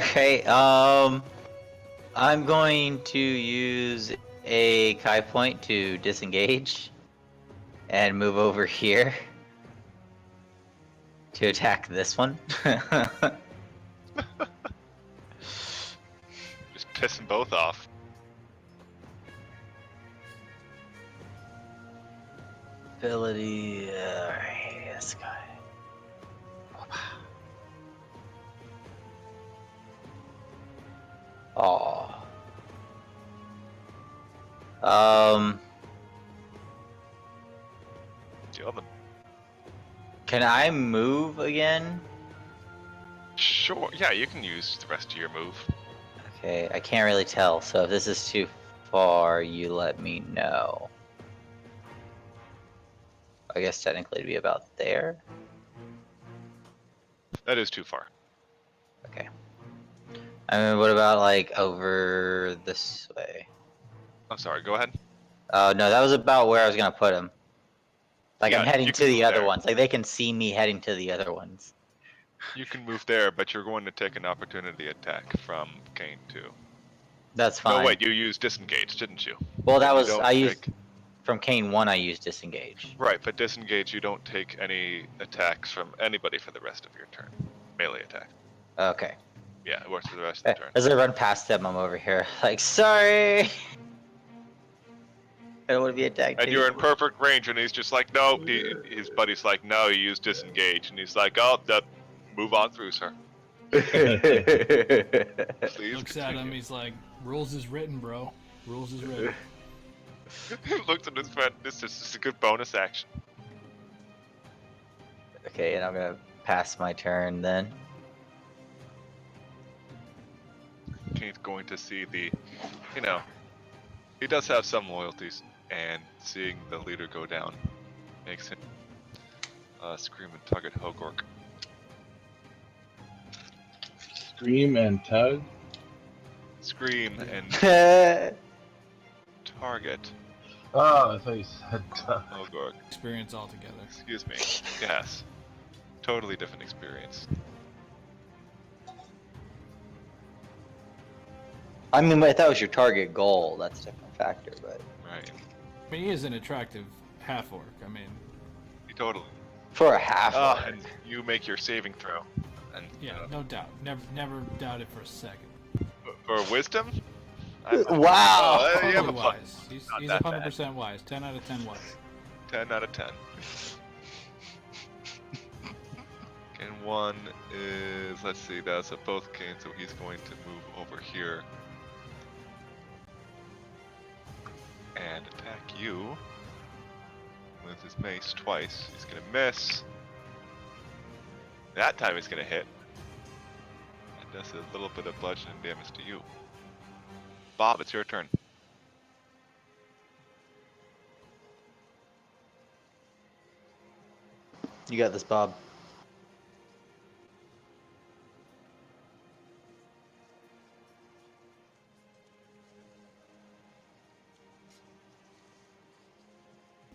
Okay, I'm going to use a Kai point to disengage and move over here to attack this one. Just piss them both off. Ability. Alright, this guy. Oh. Kill them. Can I move again? Sure. Yeah, you can use the rest of your move. Okay, I can't really tell, so if this is too far, you let me know. I guess technically it'd be about there. That is too far. Okay. I mean, what about like over this way? I'm sorry. Go ahead. Oh no, that was about where I was gonna put him. Like Yeah, I'm heading you to can the move other there. ones. Like they can see me heading to the other ones. You can move there, but you're going to take an opportunity attack from Kane too. That's fine. No, wait. You used disengage, didn't you? Well, But that you was don't I used take- from Kane 1. I used disengage. Right, but disengage. You don't take any attacks from anybody for the rest of your turn. Melee attack. Okay. Yeah, it works for the rest of the turn. As I run past him, I'm over here like, sorry. I don't want to be attacked. And you're in perfect range, and he's just like, no. His buddy's like, no, you use disengage, and he's like, oh, move on through, sir. Please Looks at him. continue. He's like, "Rules is written, bro. Rules is written." He looks at his friend. This is a good bonus action. Okay, and I'm gonna pass my turn then. He's going to see he does have some loyalties, and seeing the leader go down makes him scream and tug at Hogork. Scream and tug. Scream and target Oh, I thought you said tug. Hogork. Experience altogether. Excuse me. Yes. Totally different experience. I mean, if that was your target goal, that's a different factor, but Right. I mean, he is an attractive half orc. I mean, Totally. for a half. And you make your saving throw. And yeah, no doubt. Never doubt it for a second. for wisdom? Wow. Oh, you have Totally a plus. wise. He's Not that 100% wise. 10 out of 10 wise. 10 out of 10. And one is, let's see, that's a both cane, so he's going to move over here and attack you with his mace twice. He's gonna miss. That time he's gonna hit. And does a little bit of bludgeoning damage to you. Bob, it's your turn. You got this, Bob.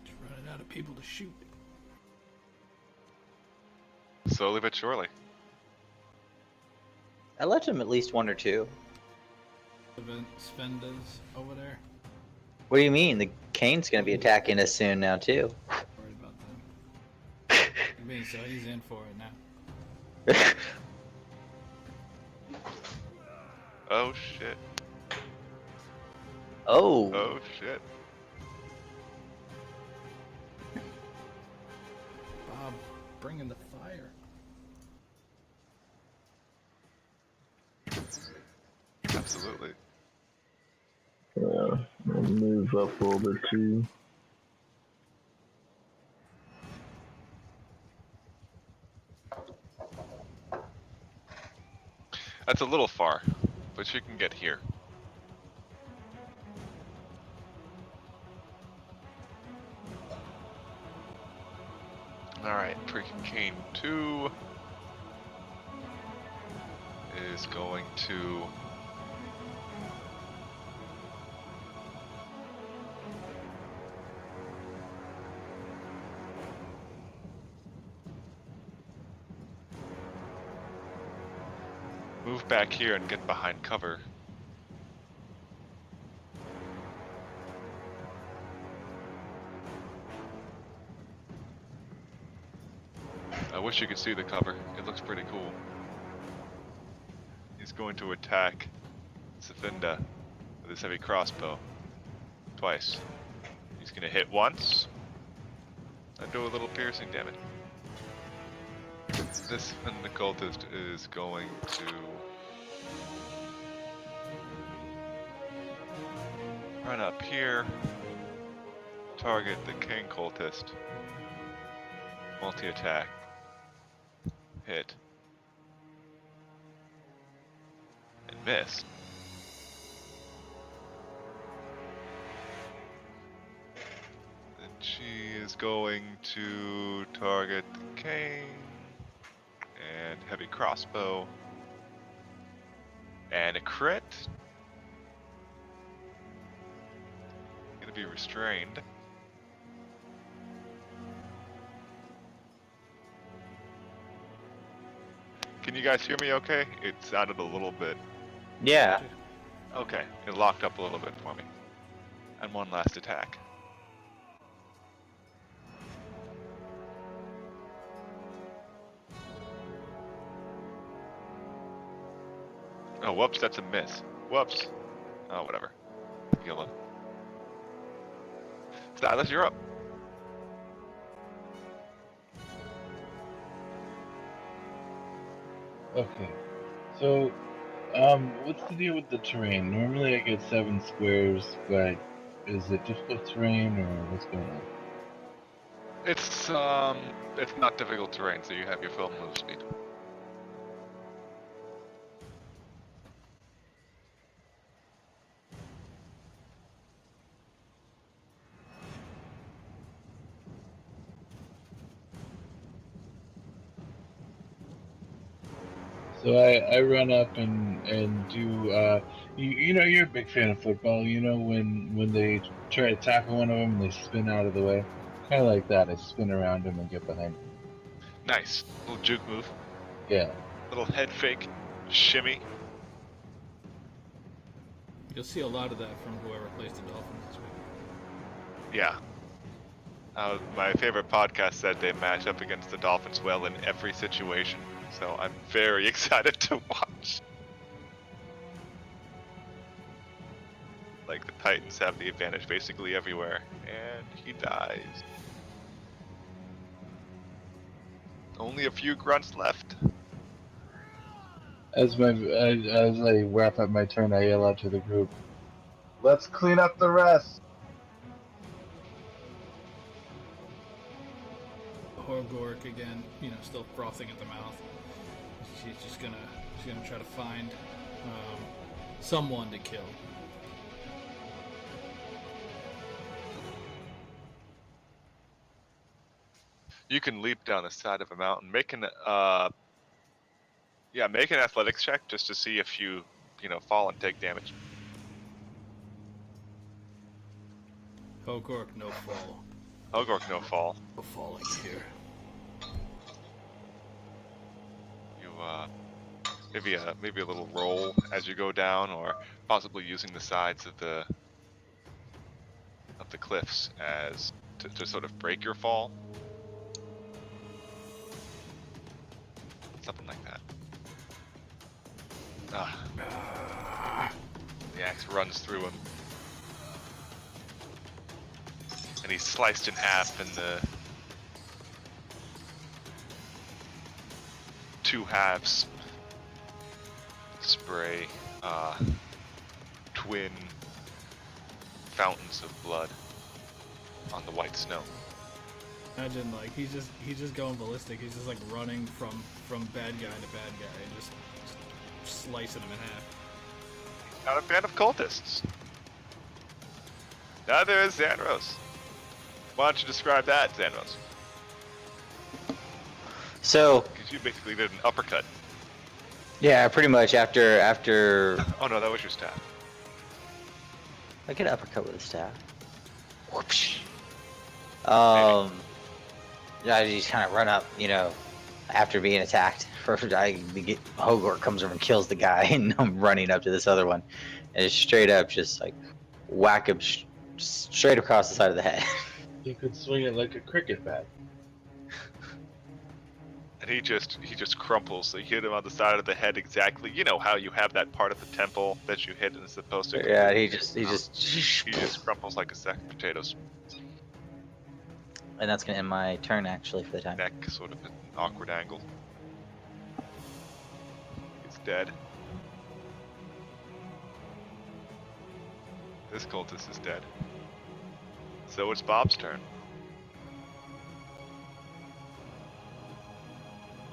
Just running out of people to shoot. Slowly but surely. I left him at least one or two. Sven does over there. What do you mean? The Kane's gonna be attacking us soon now too. Worried about them. I mean, so he's in for it now. Oh shit. Oh. Oh shit. Bob, bringing the fire. Absolutely. Yeah, I'll move up a little bit too. That's a little far, but you can get here. Alright, freaking Kane 2 is going to move back here and get behind cover. I wish you could see the cover. It looks pretty cool. He's going to attack Safinda with his heavy crossbow. Twice. He's going to hit once and do a little piercing damage. This Safinda cultist is going to run up here, target the king cultist, multi-attack, hit, and miss. Then she is going to target the king, and heavy crossbow, and a crit. Gonna be restrained. Can you guys hear me okay? It sounded a little bit... Yeah. Okay, it locked up a little bit for me. And one last attack. Oh, whoops, that's a miss. Whoops. Oh, whatever. Heal him. Silas, you're up. Okay. So, what's the deal with the terrain? Normally I get 7 squares, but is it difficult terrain or what's going on? It's not difficult terrain, so you have your full move speed. So I run up and do you know you're a big fan of football. You know when they try to tackle one of them and they spin out of the way, kind of like that. I spin around them and get behind them. Nice. Little juke move. Yeah. Little head fake. Shimmy. You'll see a lot of that from whoever plays the Dolphins this week. Yeah. My favorite podcast said they match up against the Dolphins well in every situation, so I'm very excited to watch. Like, the Titans have the advantage basically everywhere, and he dies. Only a few grunts left. As I wrap up my turn, I yell out to the group, "Let's clean up the rest." Horgork again, still frothing at the mouth. She's gonna try to find someone to kill. You can leap down the side of a mountain. Make an athletics check just to see if you fall and take damage. Horgork, no fall. Hogork, no fall. No falling here. You maybe a little roll as you go down, or possibly using the sides of the cliffs as to sort of break your fall. Something like that. The axe runs through him. And he's sliced in half, and the two halves spray twin fountains of blood on the white snow. Imagine he's just going ballistic. He's just running from bad guy to bad guy and just slicing him in half. He's not a fan of cultists. Neither is Xanros. Why don't you describe that, Xanros? So Because you basically did an uppercut. yeah, pretty much after Oh no, that was your staff. I get an uppercut with a staff. Whoopsh. Yeah, I just kind of run up, after being attacked. Hogor comes over and kills the guy, and I'm running up to this other one, and it's straight up just whack him straight across the side of the head. You could swing it like a cricket bat. And he just crumples. So you hit him on the side of the head exactly. You know how you have that part of the temple that you hit and it's supposed to. Yeah, he just He just crumples like a sack of potatoes. and that's gonna end my turn actually for the time. Neck sort of an awkward angle. He's dead. This cultist is dead. So it's Bob's turn.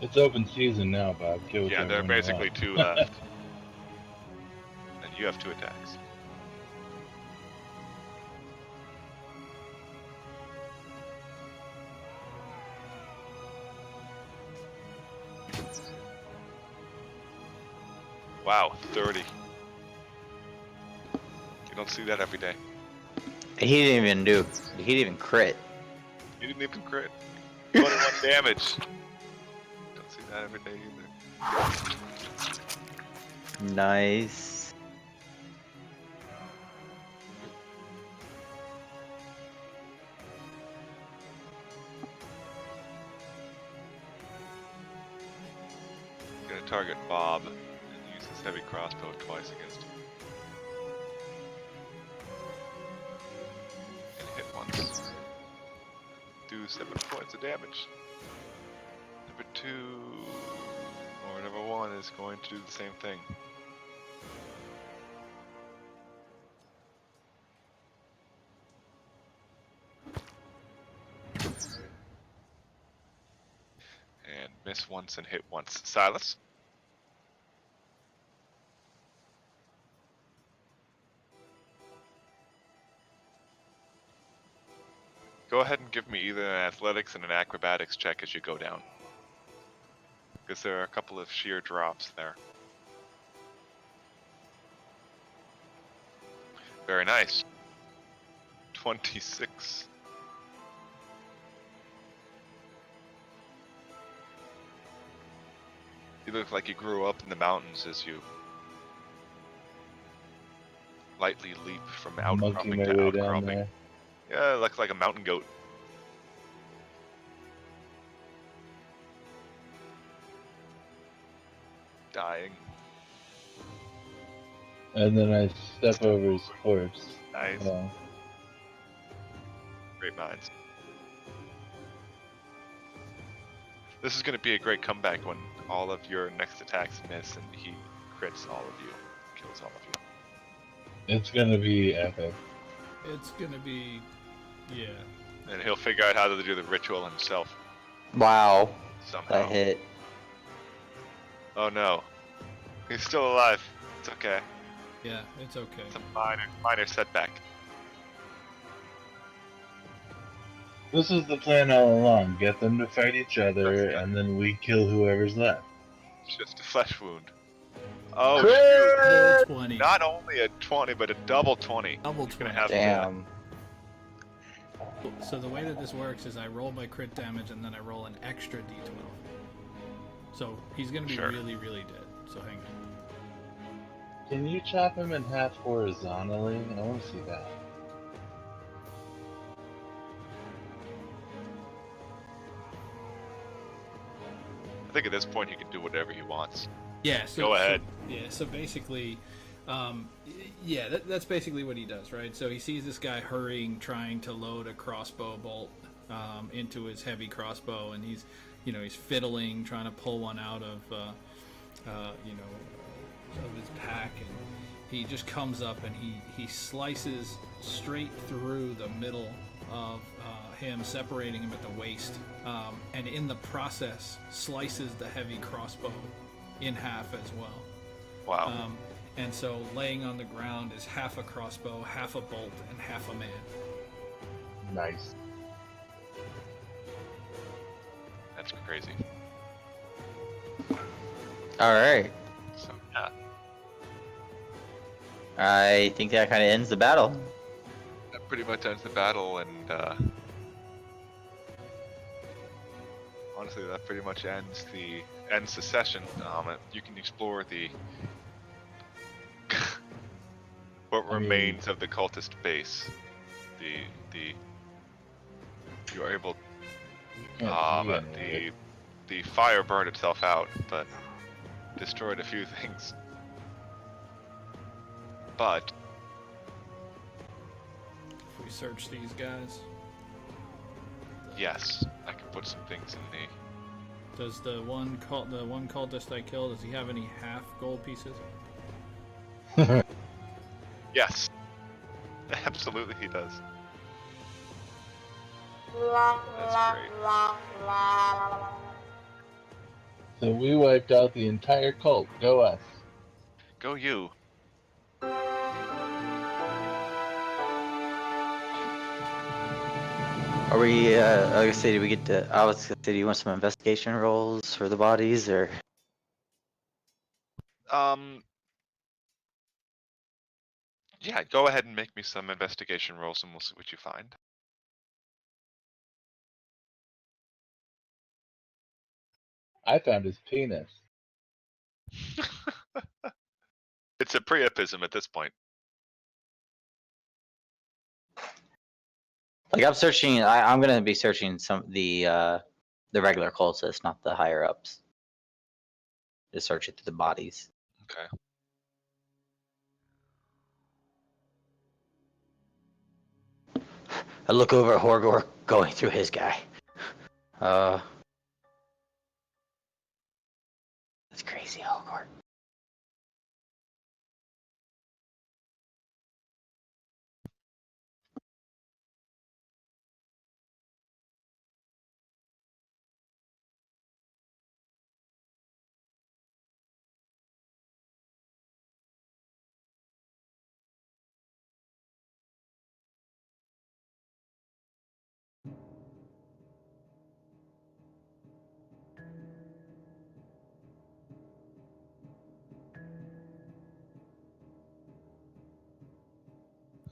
It's open season now, Bob. Kill with Yeah, there are everyone you basically want. 2 left. And you have 2 attacks. Wow, 30. You don't see that every day. He didn't even crit. You didn't even crit. 21 damage. Don't see that every day either. Nice. Gonna target Bob and use his heavy crossbow twice against him. And hit once. Do 7 points of damage. Number 2 or number 1 is going to do the same thing. And miss once and hit once. Silas? Go ahead and give me either an athletics and an acrobatics check as you go down. Because there are a couple of sheer drops there. Very nice. 26. You look like you grew up in the mountains as you lightly leap from Monkey outcropping my to way down outcropping. there. Yeah, looks like a mountain goat. Dying. And then I step over his corpse. Nice. Yeah. Great minds. This is going to be a great comeback when all of your next attacks miss and he crits all of you, kills all of you. It's gonna be epic. It's gonna be, yeah. And he'll figure out how to do the ritual himself Wow, somehow. that hit. Oh no. He's still alive. It's okay. Yeah, it's okay. It's a minor setback. This is the plan all along. Get them to fight each other, That's it. and then we kill whoever's left. It's just a flesh wound. Oh Roll shoot. 20. Not only a 20, but a double 20. Double He's gonna 20. have Damn. So the way that this works is I roll my crit damage and then I roll an extra d12. So he's gonna be Sure. really, really dead. So hang on. Can you chop him in half horizontally? I want to see that. I think at this point he can do whatever he wants. Yeah. So, Go ahead. So basically, yeah, that's basically what he does, right? So he sees this guy hurrying, trying to load a crossbow bolt into his heavy crossbow, and he's fiddling, trying to pull one out of, of his pack, and he just comes up and he slices straight through the middle of him, separating him at the waist, and in the process slices the heavy crossbow in half as well. Wow. And so laying on the ground is half a crossbow, half a bolt, and half a man. Nice. That's crazy. All right. So yeah. I think that kind of ends the battle. That pretty much ends the battle, and honestly, that pretty much ends the session. You can explore the what remains of the cultist base. You are able You can't see any of it. The fire burned itself out, but destroyed a few things. But If we search these guys, yes, I can put some things in the. does the one cultist I killed, does he have any half gold pieces? Yes, absolutely he does. That's great. So we wiped out the entire cult. Go us. Go you. Are we, like I said, do we get to, I was gonna say, do you want some investigation rolls for the bodies, or? Yeah, go ahead and make me some investigation rolls and we'll see what you find. I found his penis. It's a priapism at this point. Like, I'm searching, I'm gonna be searching the regular cultists, not the higher ups. Just search it through the bodies. Okay. I look over at Horgor going through his guy. That's crazy, Horgor.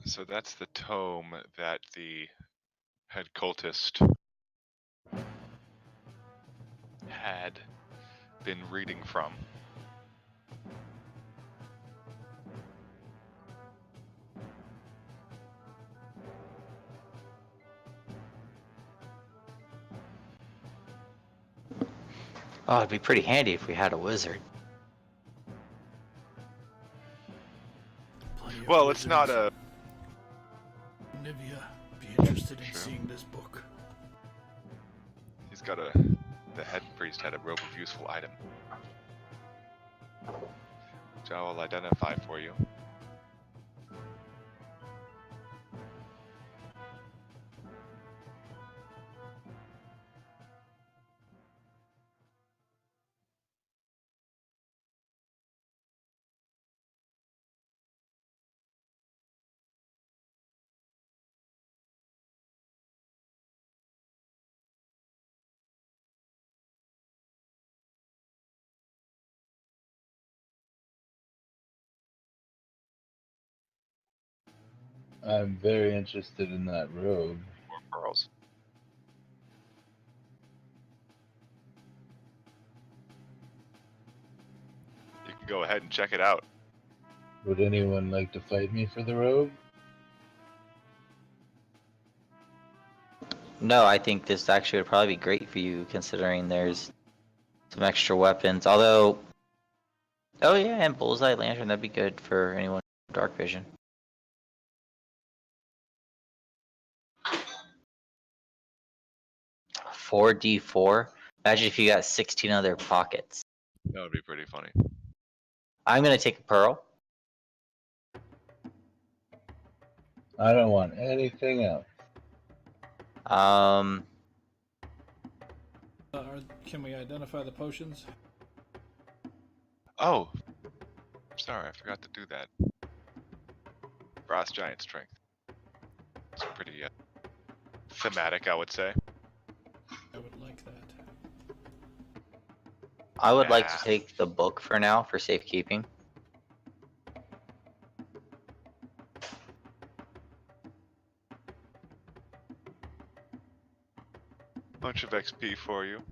So that's the tome that the head cultist had been reading from. Oh, it'd be pretty handy if we had a wizard. Well, it's not a. Nivea, be interested in Sure. seeing this book. He's got a. The head priest had a robe of useful item, which I will identify for you. I'm very interested in that robe. Or pearls. You can go ahead and check it out. Would anyone like to fight me for the robe? No, I think this actually would probably be great for you, considering there's some extra weapons. Although, oh yeah, and bullseye lantern, that'd be good for anyone with dark vision. $4d4. Imagine if you got 16 other pockets. That would be pretty funny. I'm gonna take a pearl. I don't want anything else. Can we identify the potions? Oh, sorry, I forgot to do that. Brass giant strength. It's pretty thematic, I would say. I would like that. I would like Yeah. to take the book for now for safekeeping. Bunch of XP for you.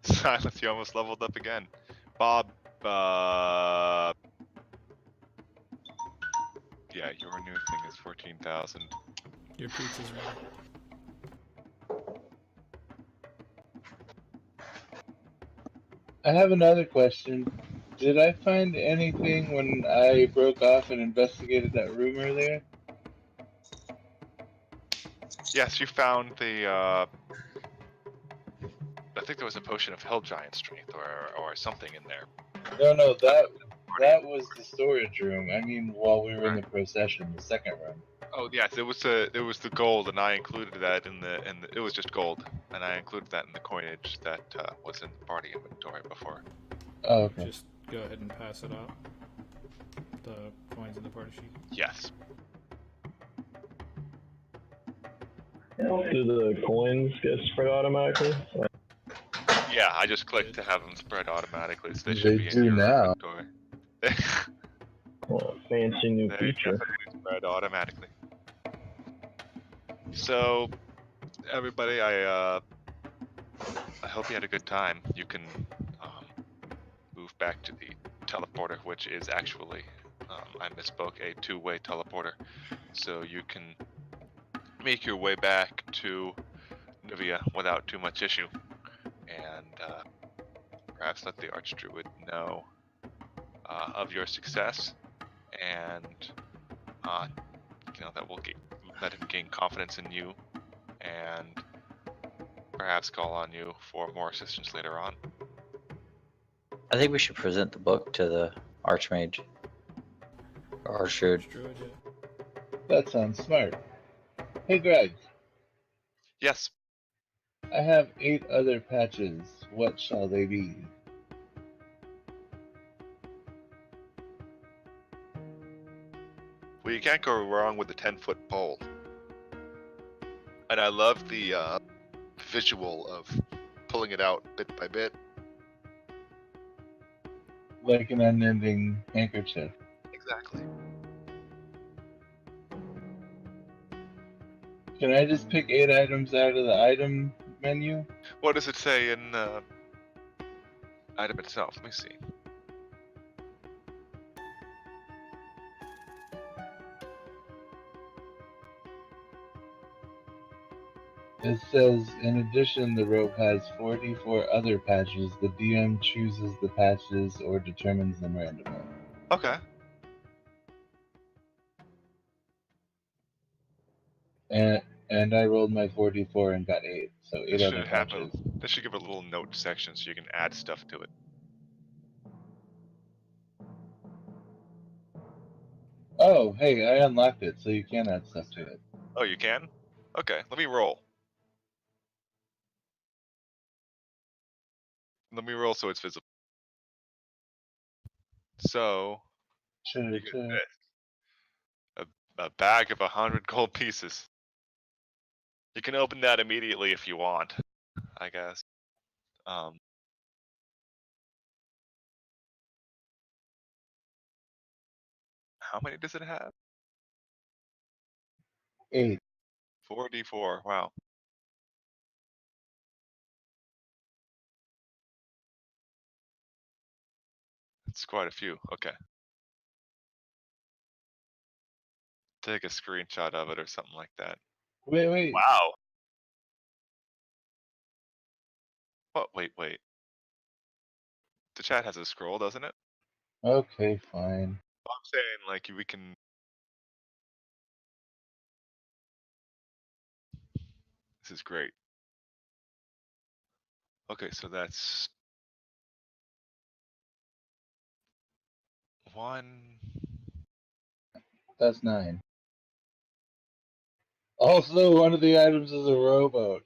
Silence, you almost leveled up again. Bob, yeah, your new thing is 14,000. Your pizza's ready. I have another question. Did I find anything when I broke off and investigated that room earlier? Yes, you found the. I think there was a potion of Hell Giant Strength or something in there. No, that was the storage room. I mean, while we were in the Right. procession, the second room. Oh yes, it was the gold, and I included that in the it was just gold, and I included that in the coinage that was in the party inventory before. Oh, okay. Just go ahead and pass it out. The coins in the party sheet. Yes. Do the coins get spread automatically? Yeah, I just clicked to have them spread automatically, so they They should be in do your now. inventory. Well, fancy new They feature. definitely spread automatically. So, everybody, I hope you had a good time. You can move back to the teleporter, which is actually, I misspoke, a two-way teleporter. So you can make your way back to Nivea without too much issue, and perhaps let the Arch Druid know of your success, and that will let him gain confidence in you, and perhaps call on you for more assistance later on. I think we should present the book to the Archmage. Or Arch Druid. Druid, yeah. That sounds smart. Hey, Greg. Yes. I have 8 other patches. What shall they be? Well, you can't go wrong with the 10-foot pole. And I love the visual of pulling it out bit by bit. Like an unending handkerchief. Exactly. Can I just pick 8 items out of the item menu? What does it say in item itself? Let me see. It says, in addition, the rope has 44 other patches. The DM chooses the patches or determines them randomly. Okay. And I rolled my 44 and got 8, so 8 This other should have patches. this should give a little note section so you can add stuff to it. Oh, hey, I unlocked it, so you can add stuff to it. Oh, you can? Okay, let me roll. Let me roll so it's visible. So, you get this. A bag of 100 gold pieces. You can open that immediately if you want, I guess. How many does it have? 8. 44, wow. It's quite a few, okay. Take a screenshot of it or something like that. Wait. Wow. What? Wait. The chat has a scroll, doesn't it? Okay, fine. I'm saying, like, we can... This is great. Okay, so that's... 1... That's 9. Also, one of the items is a rowboat.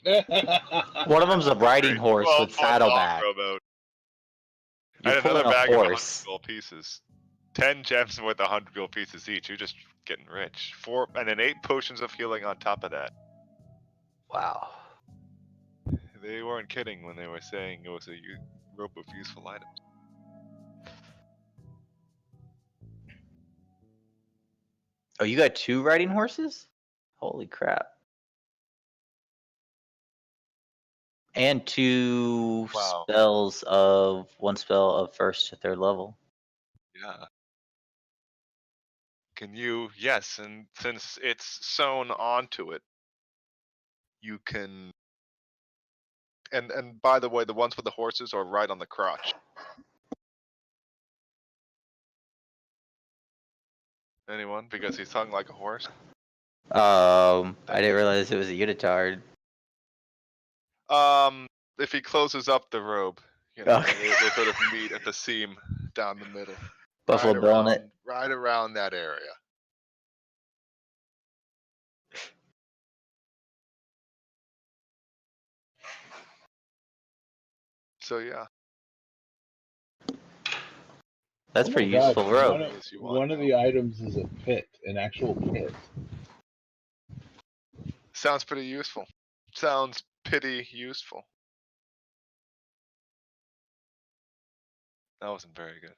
One of them's a riding Great. horse 12 with foot long saddleback. rowboat. You're And pulling another a bag of 100 horse. gold pieces. 10 gems worth 100 gold pieces each. You're just getting rich. 4 and then 8 potions of healing on top of that. Wow. They weren't kidding when they were saying it was a rope of useful items. Oh, you got 2 riding horses? Holy crap. And 2 Wow. spells of 1 spell of 1st to 3rd level. Yeah. Can you? Yes, and since it's sewn onto it, you can And by the way, the ones with the horses are right on the crotch. Anyone? Because he's hung like a horse. I didn't realize it was a unitard. If he closes up the robe, you know, Okay. they sort of meet at the seam down the middle. Buffalo right Bill in around, it. right around that area. So yeah. That's Oh my pretty God, useful robe. One of the items is a pit, an actual pit. Sounds pretty useful. Sounds pity useful. That wasn't very good.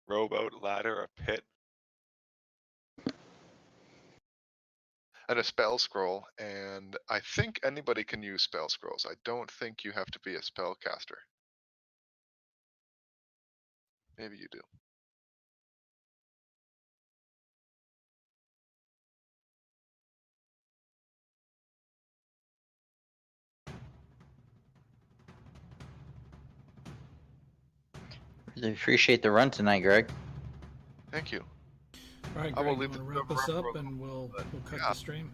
Rowboat, ladder, a pit. And a spell scroll, and I think anybody can use spell scrolls. I don't think you have to be a spellcaster. Maybe you do. Really appreciate the run tonight, Greg. Thank you. All right, I will Greg, leave you the want to wrap server us up up for a and we'll cut yeah. the stream?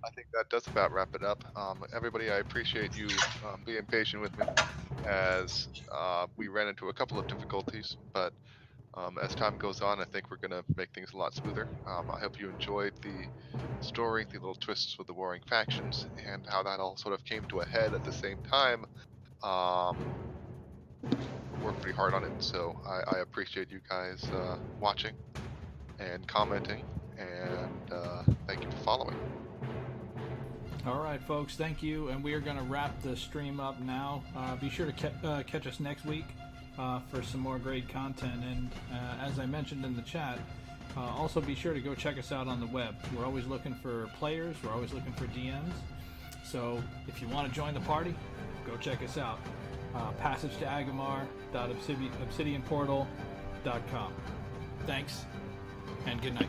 I think that does about wrap it up. Everybody, I appreciate you being patient with me as we ran into a couple of difficulties, but as time goes on, I think we're going to make things a lot smoother. I hope you enjoyed the story, the little twists with the warring factions, and how that all sort of came to a head at the same time. Worked pretty hard on it, so I appreciate you guys watching and commenting, and thank you for following. All right, folks, thank you, and we are going to wrap the stream up now. Be sure to catch us next week for some more great content, and as I mentioned in the chat, also be sure to go check us out on the web. We're always looking for players, we're always looking for DMs, so if you want to join the party, go check us out. Passage to Agamar.obsidianportal.com. Thanks, and good night.